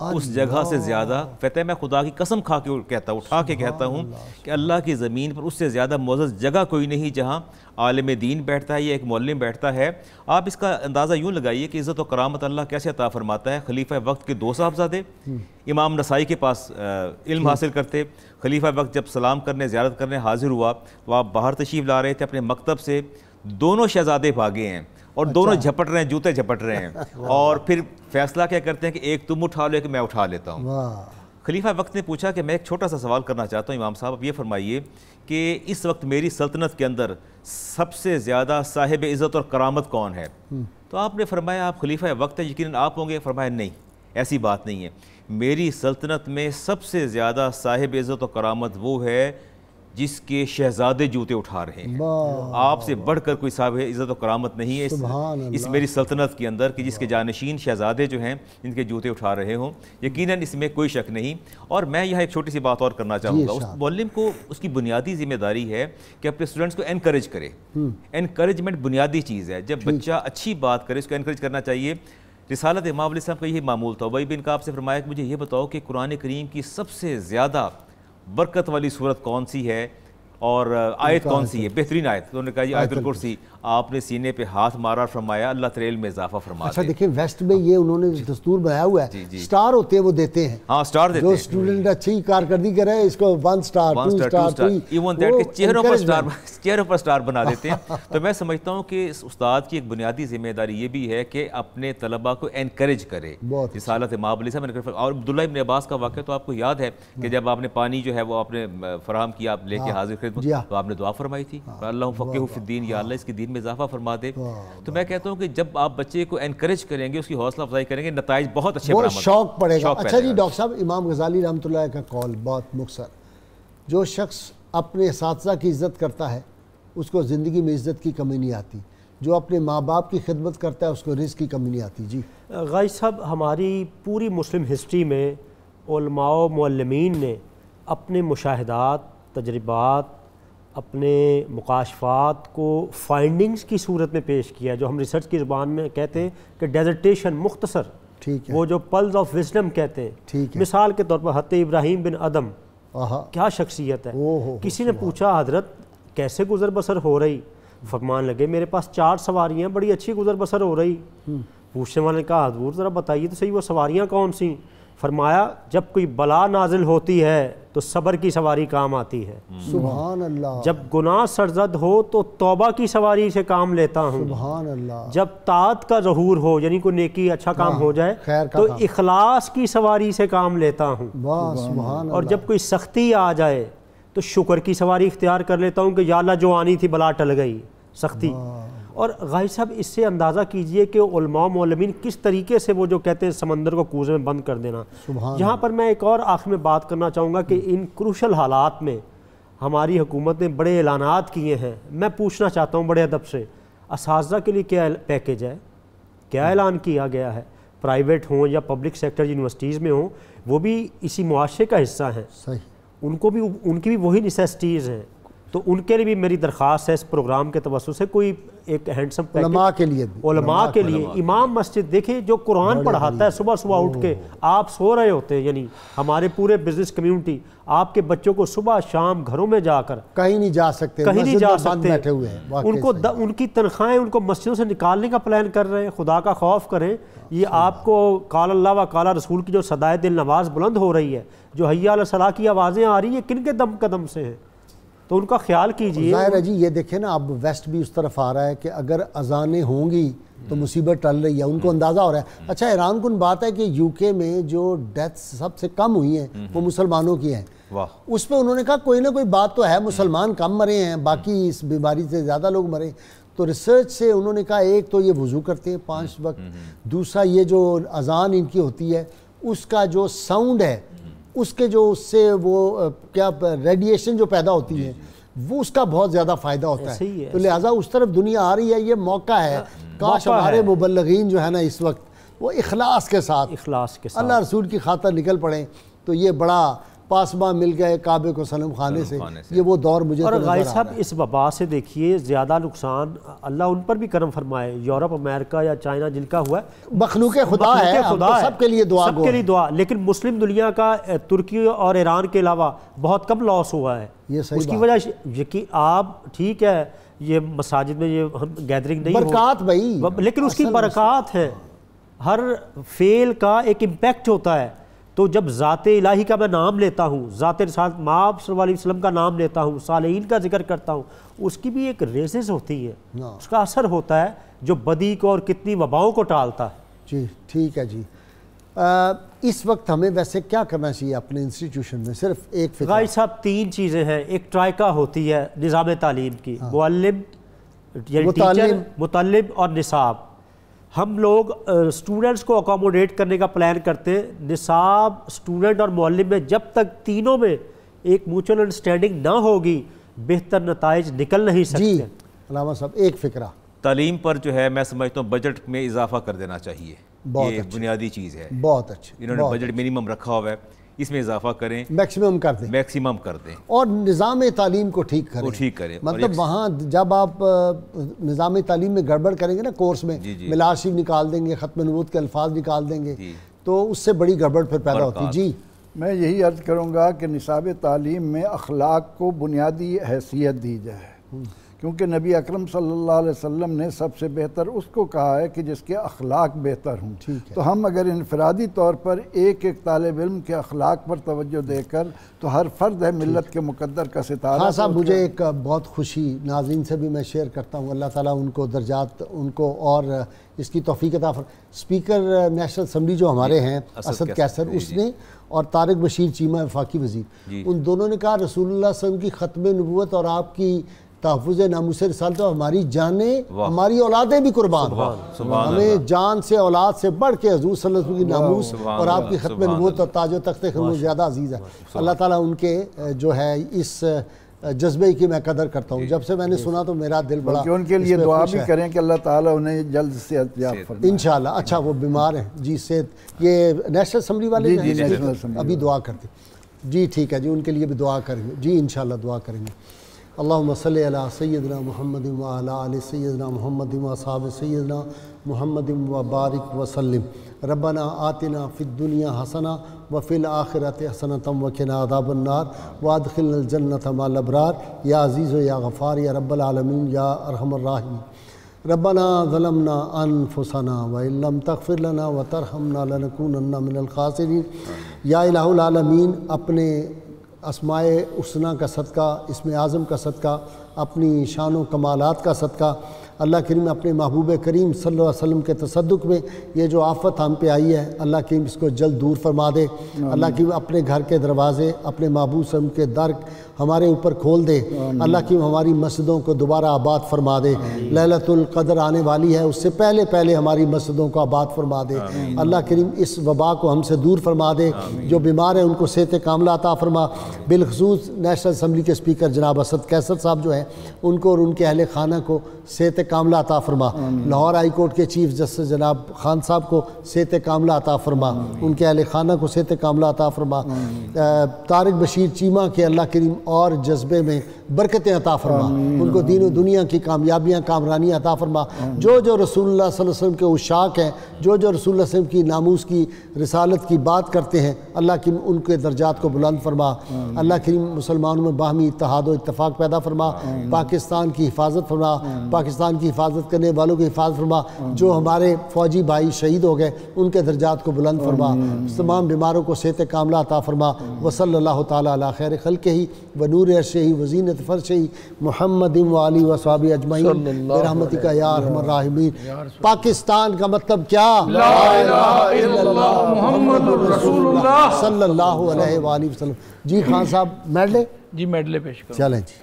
उस जगह से ज़्यादा, कहते हैं मैं खुदा की कसम खा के कहता हूँ, उठा के कहता हूँ कि अल्लाह की ज़मीन पर उससे ज़्यादा मुअज़्ज़ज़ जगह कोई नहीं जहाँ आलिम दीन बैठता है या एक मौलम बैठता है। आप इसका अंदाज़ा यूँ लगाइए कि इज़्ज़त व करामत अल्लाह कैसे अता फरमाता है। खलीफा वक्त के 2 साहबज़ादे इमाम नसाई के पास इल्म हासिल करते। खलीफा वक्त जब सलाम करने, ज़ियारत करने हाजिर हुआ तो आप बाहर तशरीफ़ ला रहे थे अपने मकतब से, दोनों शहज़ादे भागे हैं और दोनों झपट रहे हैं, जूते झपट रहे हैं, और फिर फैसला क्या करते हैं कि एक तुम उठा लो, एक मैं उठा लेता हूँ। खलीफा वक्त ने पूछा कि मैं एक छोटा सा सवाल करना चाहता हूँ इमाम साहब, अब ये फरमाइए कि इस वक्त मेरी सल्तनत के अंदर सबसे ज़्यादा साहिब इज़्ज़त और करामत कौन है? तो आपने फरमाया आप खलीफा वक्त है, यकीनन आप होंगे। फरमाया नहीं, ऐसी बात नहीं है, मेरी सल्तनत में सबसे ज़्यादा साहिब इज़्ज़त और करामत वो है जिसके शहजादे जूते उठा रहे हैं। आपसे बढ़कर कोई साहिब इज़्ज़त और करामत नहीं है इस मेरी सल्तनत के अंदर कि जिसके जानशीन शहजादे जो हैं इनके जूते उठा रहे हों। यकीनन इसमें कोई शक नहीं। और मैं यहाँ एक छोटी सी बात और करना चाहूँगा। उस मौलम को उसकी बुनियादी जिम्मेदारी है कि अपने स्टूडेंट्स को एनकरेज करे। एनकरेजमेंट बुनियादी चीज़ है। जब बच्चा अच्छी बात करे उसको एनकरेज करना चाहिए। रिसालत इमाम अलैहि सलाम का यही मामूल था। वही बिन का आपसे फरमाया कि मुझे ये बताओ कि कुरान करीम की सबसे ज़्यादा बरकत वाली सूरत कौन सी है और आयत कौन सी है, बेहतरीन आयत? तो उन्होंने कहा जी आयतुल कुर्सी। आपने सीने पे हाथ मारा, फरमाया अल्लाह तेरे इल्म में इजाफा फरमा। अच्छा देखिए, वेस्ट में ये उन्होंने दस्तूर बनाया हुआ है, स्टार होते हैं वो देते हैं। हाँ, स्टार देते हैं। जो स्टूडेंट अच्छी कारकर्दगी करे इसको 1 स्टार 2 स्टार, इवन दैट के चेहरों पर स्टार बना देते हैं। तो मैं समझता हूँ कि उस्ताद की एक बुनियादी जिम्मेदारी ये भी है कि अपने तलबा को एनकरेज करे। रिसालत इमाम अलैहि सलाम और अब्दुल्लाह इब्न अब्बास का वाक़या तो आपको याद है कि जब आपने पानी जो है वो आपने फराहम किया, आप लेके हाजिर खिदमत, तो आपने दुआ फरमाई थी अल्लाह फ़क़ीहु फ़िद्दीन, या अल्लाह इसके दीन में इजाफा फरमा दे। तो मैं कहता हूँ कि जब आप बच्चे को एनकरेज करेंगे, उसकी हौसला अफजाई करेंगे, नताइज बहुत अच्छे बरामद, शौक पड़ेगा। अच्छा जी डॉक्टर साहब, इमाम गज़ाली रहमतुल्लाह का कौल बहुत मुख्तसर, जो शख्स अपने असातिज़ा की इज़्ज़त करता है उसको ज़िंदगी में इज़्ज़त की कमी नहीं आती, जो अपने माँ बाप की खिदमत करता है उसको रिज़्क़ की कमी नहीं आती। जी गाइज साहब, हमारी पूरी मुस्लिम हिस्ट्री में उलमाओ मुअल्लिमीन ने अपने मुशाहिदात, तजर्बात, अपने मुकाशफात को फाइंडिंग्स की सूरत में पेश किया, जो हम रिसर्च की ज़बान में कहते हैं कि डेजर्टेशन, मुख्तसर, ठीक है, वो जो पल्स ऑफ विजडम कहते हैं। ठीक है। मिसाल के तौर पर हज़रत इब्राहीम बिन अदम, क्या शख्सियत है। किसी ने पूछा हजरत कैसे गुजर बसर हो रही? फरमान लगे मेरे पास 4 सवारियाँ, बड़ी अच्छी गुजर बसर हो रही। पूछने वाले ने कहा हजूर ज़रा बताइए तो सही वो सवारियाँ कौन सी? फरमाया जब कोई बला नाजिल होती है तो सब्र की सवारी काम आती है। सुभान अल्लाह। जब गुनाह सरजद हो तो तौबा की सवारी से काम लेता हूँ। सुभान अल्लाह। जब ताअत का ज़हूर हो यानी कोई नेकी अच्छा काम हो जाए तो इखलास की सवारी से काम लेता हूँ। और जब कोई सख्ती आ जाए तो शुक्र की सवारी इख्तियार कर लेता हूँ कि या अल्लाह जो आनी थी बला टल गई सख्ती। और गाई साहब इससे अंदाज़ा कीजिए कि उलमा मौलमीन किस तरीके से वो जो कहते हैं समंदर को कूज़े में बंद कर देना। यहाँ पर मैं एक और आखिर में बात करना चाहूँगा कि इन क्रूशल हालात में हमारी हुकूमत ने बड़े ऐलानात किए हैं। मैं पूछना चाहता हूँ बड़े अदब से, असातिज़ा के लिए क्या पैकेज है, क्या ऐलान किया गया है? प्राइवेट हों या पब्लिक सेक्टर यूनिवर्सिटीज़ में हों, वो भी इसी मुआशरे का हिस्सा हैं, उनको भी उनकी भी वही नेसेसिटीज़ हैं। तो उनके लिए भी मेरी दरख्वास्त है इस प्रोग्राम के तवज्जुह से कोई एक हैंडसम उलमा के लिए इमाम मस्जिद देखिए जो कुरान पढ़ाता है सुबह सुबह उठ के, आप सो रहे होते हैं, यानी हमारे पूरे बिजनेस कम्युनिटी आपके बच्चों को सुबह शाम घरों में जाकर कहीं नहीं जा सकते, बैठे हुए हैं, उनकी तनख्वाहें उनको मस्जिदों से निकालने का प्लान कर रहे हैं। खुदा का खौफ करें। ये आपको काल अल्लाह व काला रसूल की जो सदाए दिल नवाज बुलंद हो रही है, जो हय्या अला सलाह की आवाज़ें आ रही हैं, किन के दम कदम से हैं, तो उनका ख्याल कीजिए। ज़ाहिर है जी, ये देखें ना अब वेस्ट भी उस तरफ आ रहा है कि अगर अजानें होंगी तो मुसीबत टल रही है, उनको अंदाज़ा हो रहा है। अच्छा, हैरान कुन बात है कि यूके में जो डेथ्स सबसे कम हुई हैं वो मुसलमानों की हैं। उस पर उन्होंने कहा कोई ना कोई बात तो है, मुसलमान कम मरे हैं, बाकी इस बीमारी से ज़्यादा लोग मरे। तो रिसर्च से उन्होंने कहा एक तो ये वज़ू करते हैं 5 वक्त, दूसरा ये जो अजान इनकी होती है उसका जो साउंड है उसके जो उससे वो क्या रेडिएशन जो पैदा होती है वो उसका बहुत ज़्यादा फ़ायदा होता है। तो लिहाजा उस तरफ दुनिया आ रही है, ये मौका है। काश हमारे मुबल्लिगीन जो है ना इस वक्त वो इखलास के साथ अल्लाह रसूल की खातिर निकल पड़े, तो ये बड़ा पासबा मिल गए काबे को सनम खाने से। ये वो दौर मुझे और गाय साहब इस वबा से देखिए ज़्यादा नुकसान अल्लाह उन पर भी करम फरमाए, यूरोप अमेरिका या चाइना जिनका हुआ है, मखलूक़े खुदा है, सबके लिए दुआ। लेकिन मुस्लिम दुनिया का तुर्की और ईरान के अलावा बहुत कम लॉस हुआ है। उसकी वजह यकीन आप ठीक है, ये मसाजिद में ये हम गैदरिंग नहीं बरक़ात भाई, लेकिन उसकी बरक़ात है। हर फेल का एक इम्पैक्ट होता है। तो जब ज़ाते इलाही का मैं नाम लेता हूँ, ज़ाते रसूल माब सल्लल्लाहु अलैहि वसल्लम का नाम लेता हूँ, सालेहीन का जिक्र करता हूँ, उसकी भी एक रेसेस होती है, उसका असर होता है जो बदी को और कितनी वबाओं को टालता है। जी ठीक है जी। इस वक्त हमें वैसे क्या करना चाहिए अपने इंस्टीट्यूशन में? सिर्फ एक गाय साहब 3 चीज़ें हैं। एक ट्राइका होती है निज़ाम तालीम की, मुअल्लिम यानी टीचर, मुतल्लिब और निसाब। हम लोग स्टूडेंट्स को अकोमोडेट करने का प्लान करते हैं। निसाब, स्टूडेंट और मुअल्लिम में जब तक तीनों में एक म्यूचुअल अंडरस्टैंडिंग ना होगी बेहतर नताइज निकल नहीं सकते। अलामा साहब एक फ़िक्रा तालीम पर जो है मैं समझता हूँ बजट में इजाफा कर देना चाहिए, ये बुनियादी चीज़ है। बहुत अच्छी, इन्होंने बजट मिनिमम रखा हुआ है, इसमें इजाफा करें, मैक्सिमम कर दें और निज़ाम तालीम को ठीक करें। मतलब वहाँ जब आप निज़ाम तालीम में गड़बड़ करेंगे ना, कोर्स में मिलाद शरीफ निकाल देंगे, ख़त्म नबूवत के अल्फाज निकाल देंगे, तो उससे बड़ी गड़बड़ फिर पैदा होती है। जी मैं यही अर्ज़ करूँगा कि निसाब तालीम में अखलाक को बुनियादी हैसियत दी जाए, क्योंकि नबी अकरम सल्लल्लाहु अलैहि वसल्लम ने सबसे बेहतर उसको कहा है कि जिसके अखलाक बेहतर हों। तो हम अगर इनफरादी तौर पर एक एक तालिब इल्म के अखलाक पर तवज्जो देकर, तो हर फर्द है मिल्लत के मुकद्दर का सितारा। हाँ साहब, मुझे एक बहुत खुशी नाज़रीन से भी मैं शेयर करता हूँ, अल्लाह ताला उनको दर्जात उनको और इसकी तौफीक अता फरमाए। स्पीकर नेशनल असम्बली जो हमारे हैं असद कैसर, उसने और तारिक बशीर चीमा वफाकी वज़ीर, उन दोनों ने कहा रसूलुल्लाह सल्लल्लाहु अलैहि वसल्लम की ख़त्म नबूवत और आपकी तहफ़्फ़ुज़ नामूस रिसालत तो हमारी जानें, हमारी औलादें भी कुर्बान, हमें जान से औलाद से बढ़ के हज़ूर सल्लल्लाहु अलैहि वसल्लम की नामूस और आपकी ख़त्म नबूवत और ताज व तख्त खिदमत ज़्यादा अजीज़ है। अल्लाह ताला उनके जो है इस जज्बे की मैं कदर करता हूँ। जब से मैंने सुना तो मेरा दिल बड़ा, उनके लिए दुआ भी करें कि अल्लाह ताला उन्हें जल्द से जल्द इंशाअल्लाह। अच्छा वो बीमार हैं जी, सेहत, ये नेशनल असम्बली वाले अभी दुआ करते जी, ठीक है जी, उनके लिए भी दुआ करेंगे जी, इंशाअल्लाह दुआ करेंगे। अल्लाहुम्मा सल्ली अला सय्यिदना मुहम्मदिन व अला आलि सय्यिदना मुहम्मदिन व असहाबि सय्यिदना मुहम्मदिन व बारिक व सल्लिम। रब्बना आतिना फिद दुनिया हसना व फिल आखिरति हसनतम व क़िना अज़ाबन नार व अदखिलनल जन्नत मअल अबरार या अज़ीज़ या गफ़ार या रब्बल आलमीन या अरहमर राहिमीन। रब्बना ज़लमना अनफुसना व इल्लम तग़फ़िर लना व तरहमना लनकूनन्ना मिनल ख़ासिरीन। या इलाहुल आलमीन, अपने अस्माए हुस्ना का सदका, इसमें आज़म का सदका, अपनी शान व कमालात का सदका, अल्लाह करीम अपने महबूब करीम सल्लल्लाहु अलैहि वसल्लम के तसद्दुक़ में ये जो आफ़त हम पे आई है, अल्लाह करीम इसको जल्द दूर फरमा दे। अल्लाह करीम अपने घर के दरवाज़े, अपने महबूब सल्लम के दर हमारे ऊपर खोल दे। अल्लाह करीम हमारी मस्जिदों को दोबारा आबाद फरमा दे। लैलतुल क़द्र आने वाली है, उससे पहले पहले हमारी मस्जिदों को आबाद फरमा दे। अल्लाह करीम इस वबा को हमसे दूर फरमा दे। जो बीमार हैं उनको सेहत कामिला अता फरमा। बिलखसूस नेशनल असम्बली के स्पीकर जनाब असद कैसर साहब जो हैं, उनको और उनके अहले खाना को सेहत कामिला अता फरमा। लाहौर हाई कोर्ट के चीफ जस्टिस जनाब खान साहब को सेहत कामिला अता फरमा, उनके अहले खाना को सेहत कामिला अता फरमा। तारिक बशीर चीमा के अल्लाह करीम और जज्बे में बरकतें अता फरमा, उनको दीन व दुनिया की कामयाबियाँ कामरानियाँ अता फरमा। जो जो रसूलुल्लाह सल्लल्लाहु अलैहि वसल्लम के उशाक हैं, जो जो रसूलुल्लाह सल्लल्लाहु अलैहि वसल्लम की नामूस की रिसालत की बात करते हैं, अल्लाह करीम उनके दर्जात को बुलंद फरमा। अल्लाह करीम मुसलमानों में बाहमी इत्तेहाद व इत्तफाक पैदा फरमा। पाकिस्तान की हिफाजत फरमा, पाकिस्तान की हिफाजत करने वालों की हिफाजत फरमा। जो हमारे फ़ौजी भाई शहीद हो गए, उनके दर्जात को बुलंद फरमा। तमाम बीमारों को सेहत कामिला अता फरमा। वसल्लल्लाहु ताला अला खैर खल्क़िही व नूर अर्शिही व ज़ीनत फ़र्शिही मुहम्मदिन व आलिहि व अस्हाबिही अजमईन बिरहमतिका या अरहमर राहिमीन। पाकिस्तान का मतलब क्या? ला इलाहा इल्लल्लाह मुहम्मदुर रसूलुल्लाह सल्लल्लाहु अलैहि वसल्लम। जी खान साहब मेडले जी, मेडले पेश करो। चलें जी।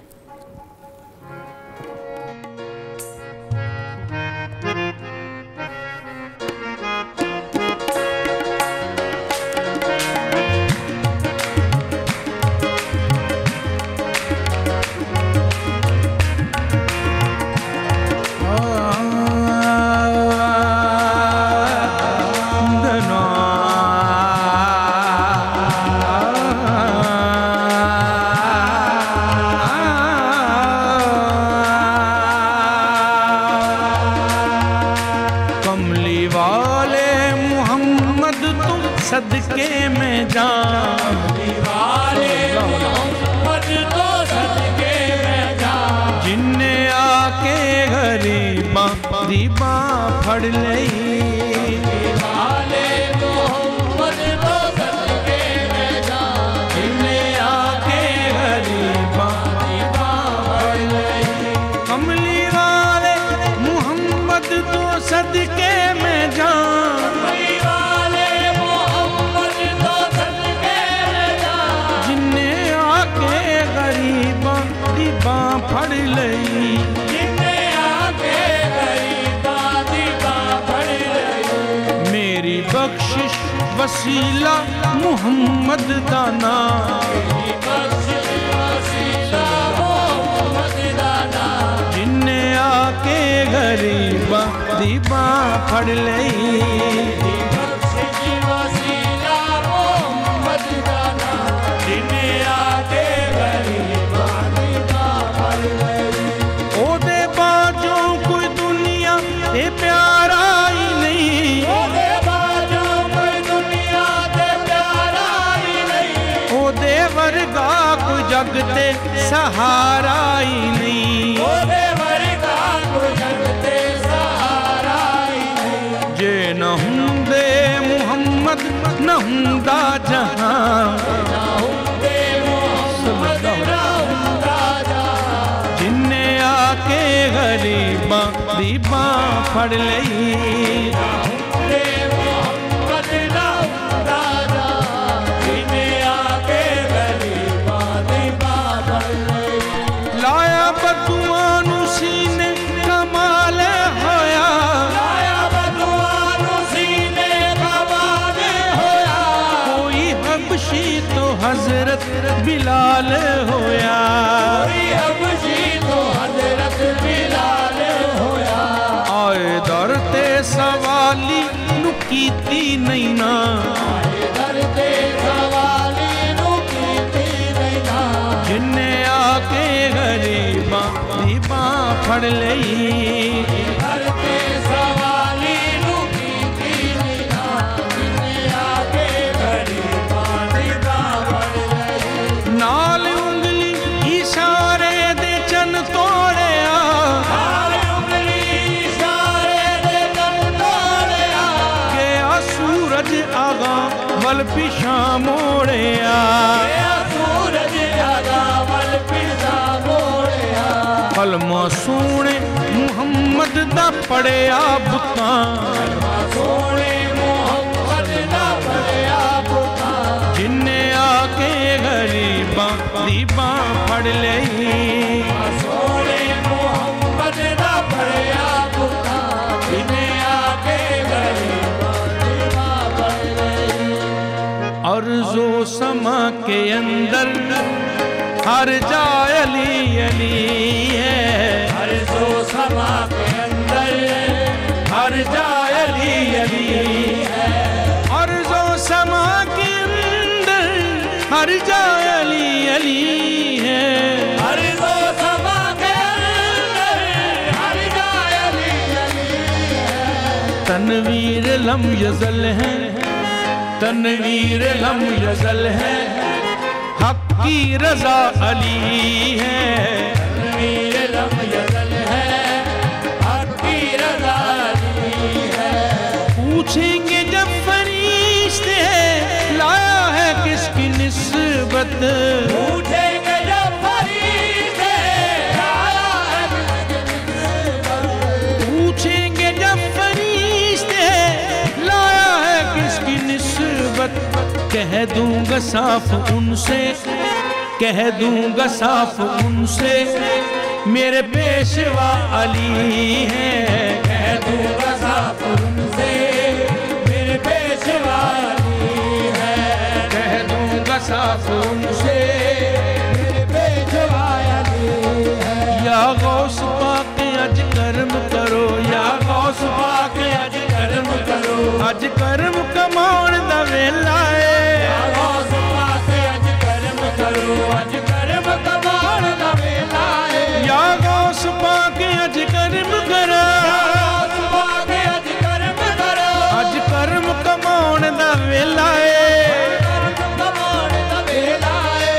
सदके में जान वाले मोहम्मद तो सदके में जान, जिन्ने आके गरीबा दीबा फड़ लई वाले मोहम्मद तो सदके में जान, जिन्ने आके गरीबा दीबा फड़ लई। कमली वाले मोहम्मद तो सदके में जान, फड़ लई आके गरीबा दीबा फड़ लई। मेरी बख्शिश वसीला मुहम्मद दाना, मेरी बख्शिश वसीला मुहम्मद दाना, जिन्ने आके गरीबा दीबा फड़ लई। जगते सहारा ही नहीं, जगते सहारा ही नहीं। जे न हुंदे मुहम्मद न हुंदा जहां, जिन्ने आके गरीबा दीबा फड़ लई। हजरत बिलाल होया, तो हजरत बिलाल होया। आए दर ते सवाली नु कीती नहीं ना, आए दर ते सवाली नु कीती नहीं ना, जिन्ने आके गरीबा दीबा फड़ लई। मोहम्मद दा पढ़िया बुतां सोने मोहम्मद दा पढ़िया बुतां जिन्ने आके गरीबां दी बां फड़ लई सोने मोहम्मद दा पढ़िया बुतां जिन्ने आके गरीबां दी बां फड़ लई। अर्ज़ो समा के अंदर हर जा अली अली है अर्ज़ो समा के अंदर हर जा अली अली है अर्ज़ो समा के अंदर हर जा अली अली है अर्ज़ो समा के अंदर हर जा अली अली है। तनवीर लम यज़ल है तनवीर लम यज़ल है हक की रज़ा अली है तनवीर लम यज़ल है हक की रज़ा अली है। पूछेंगे जब फरिश्ते लाया है किसकी निस्बत पूछेंगे जब फरिश्ते लाया है किसकी निस्बत पूछेंगे जब फरिश्ते लाया है किसकी निस्बत कह दूंगा साफ उनसे कह दूंगा साफ उनसे मेरे पेशवा अली है कह दूंगा साफ उनसे मेरे पेशवा अली है कह दूंगा साफ उनसे मेरे पेशवा अली है। या गौस पाक अज कर्म करो या गौस पाक अज कर्म करो अज कर्म कमाउण दा वेला है गौस पाक अज कर्म करो अज कर्म कमाउण दा वेला है या गौस पाक अज कर्म करो गौस पाक अज कर्म करो अज कर्म कमाउण दा वेला है कर्म कमाउण दा वेला है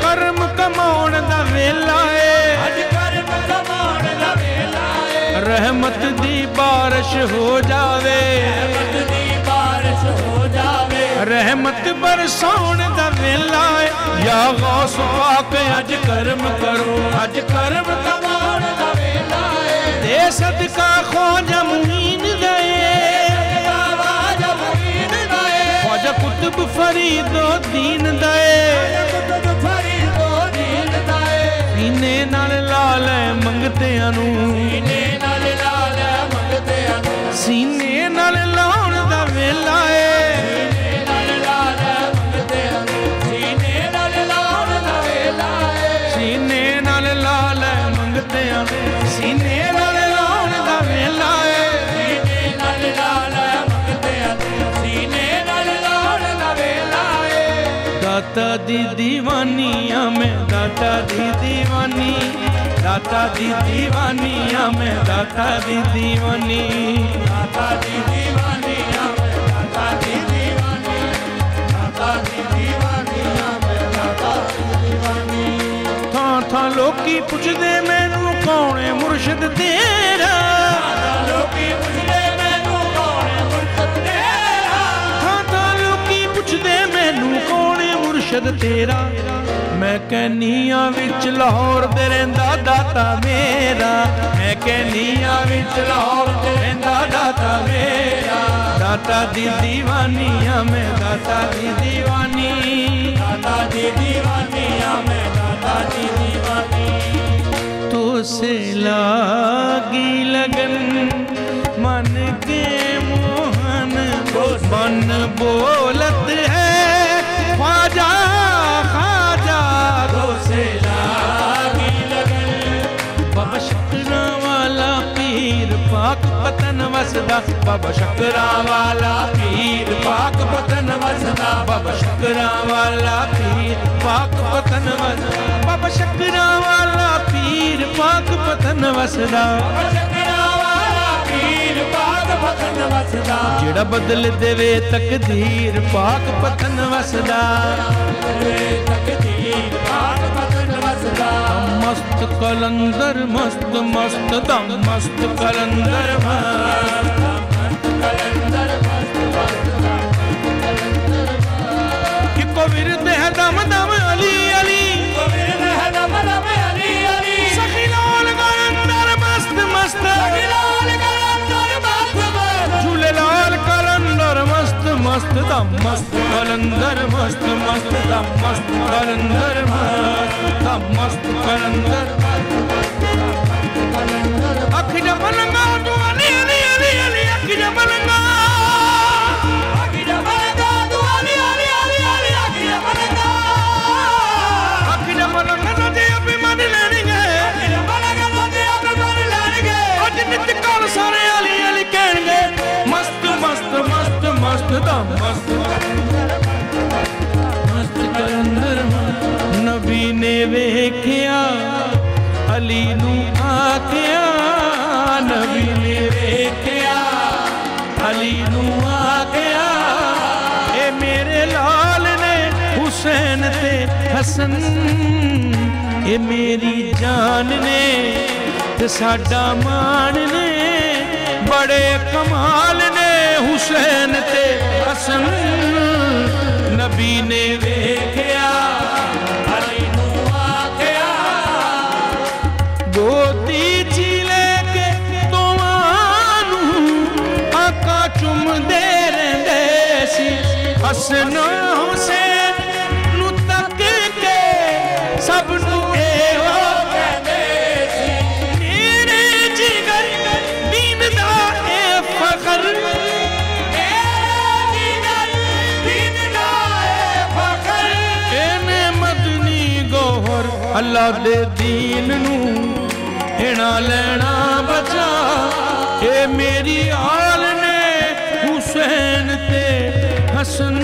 कर्म कमाउण दा वेला है अज कर्म कमाउण दा वेला है। रहमत दी बारिश हो जावे रहमत दी बारिश हो जावे रहमत बरसाउण दा वेला है या गौस पाक अज कर्म करो अज कर्म कमाउण दा वेला है। दे सदका ख्वाजा मुईन दए ख्वाजा कुतुब फरीदो दीन दए सीने नाल ला ले मंगतियां नूं सीने नाल ला ले मंगतियां नूं सीने नाल लाउण दा वेला है सीने नाल ला ले मंगतियां नूं सीने नाल लाउण दा वेला है सीने नाल ला ले मंगतियां सीने नाल लाउण दा वेला है सीने नाल ला ले मंगतियां सीने नाल लाउण दा वेला है। दाता दी दीवानियां में दाता दी दीवानी दाता दी दीवानियां में दाता दी दीवानी दाता दी दीवानियां में दाता दी दीवानी दाता दी दीवानियां में दाता दी दीवानी। थां थां लोकी पुछदे मैनू कौन है मुर्शिद तेरा थां लोकी पुछदे मैनू कौन है मुर्शिद तेरा थां थां लोकी पुछदे मैनू कौन है मुर्शिद तेरा मैं कहनिया विच लाहौर दे रहिंदा दाता मेरा मैं कहनिया विच लाहौर दे रहिंदा दाता मेरा दाता दी दीवानियां में दाता दी दीवानी दाता दी दीवानियां में दाता दी दीवानी। तो से लागी लगन मन के मोहन बन बोलत है ख्वाजा ख्वाजा तो से लागी लगन बाबा शकरा वाला पीर पाक पतन वसदा बाबा शकरा वाला पीर पाक पतन वसदा बाबा शकरा वाला पीर पाक पतन वसदा बाबा शकरा वाला पीर पाक पतन वसदा जेड़ा बदल देवे तकदीर पाक पतन वसदा मस्त कलंदर मस्त मस्त दम मस्त कलंदर को विरद है दम दम अली अली सखी लाल कलंदर मस्त मस्त दम मस्त कलंदर मस्त मस्त दम मस्त कलंदर मस्त दम मस्त कलंदर अख जमलंगा तू अली अली अली अली अख जमलंगा अख जमलंगा तू अली अली अली अली अख जमलंगा अख जमलंगा सजे अभिमान लेणगे अख जमलंगा सजे अभिमान लेणगे अज नित काल सारे अली अली कहणगे मस्त मस्त मस्त मस्त दम मस्त मस्त कलंदर नबी ने वेखिया अली नू आखिया नबी ने वेखिया अली नू आखिया ए मेरे लाल ने हुसैन ते हसन ए मेरी जान ने ते साडा मान ने बड़े कमाल ने हुसैन ते हसन नबी ने वेखिया अली नू आखिया गोदी ची लेके दोवानू आका चुमदे रहंदे सी हसन हुसैन नू तक के सब नू एहो कहंदे सी मेरे जिगर दीन दा ए फखर अल्लाह दे दीन नू हिना लेना बचा ए मेरी आल ने हुसैन ते हसन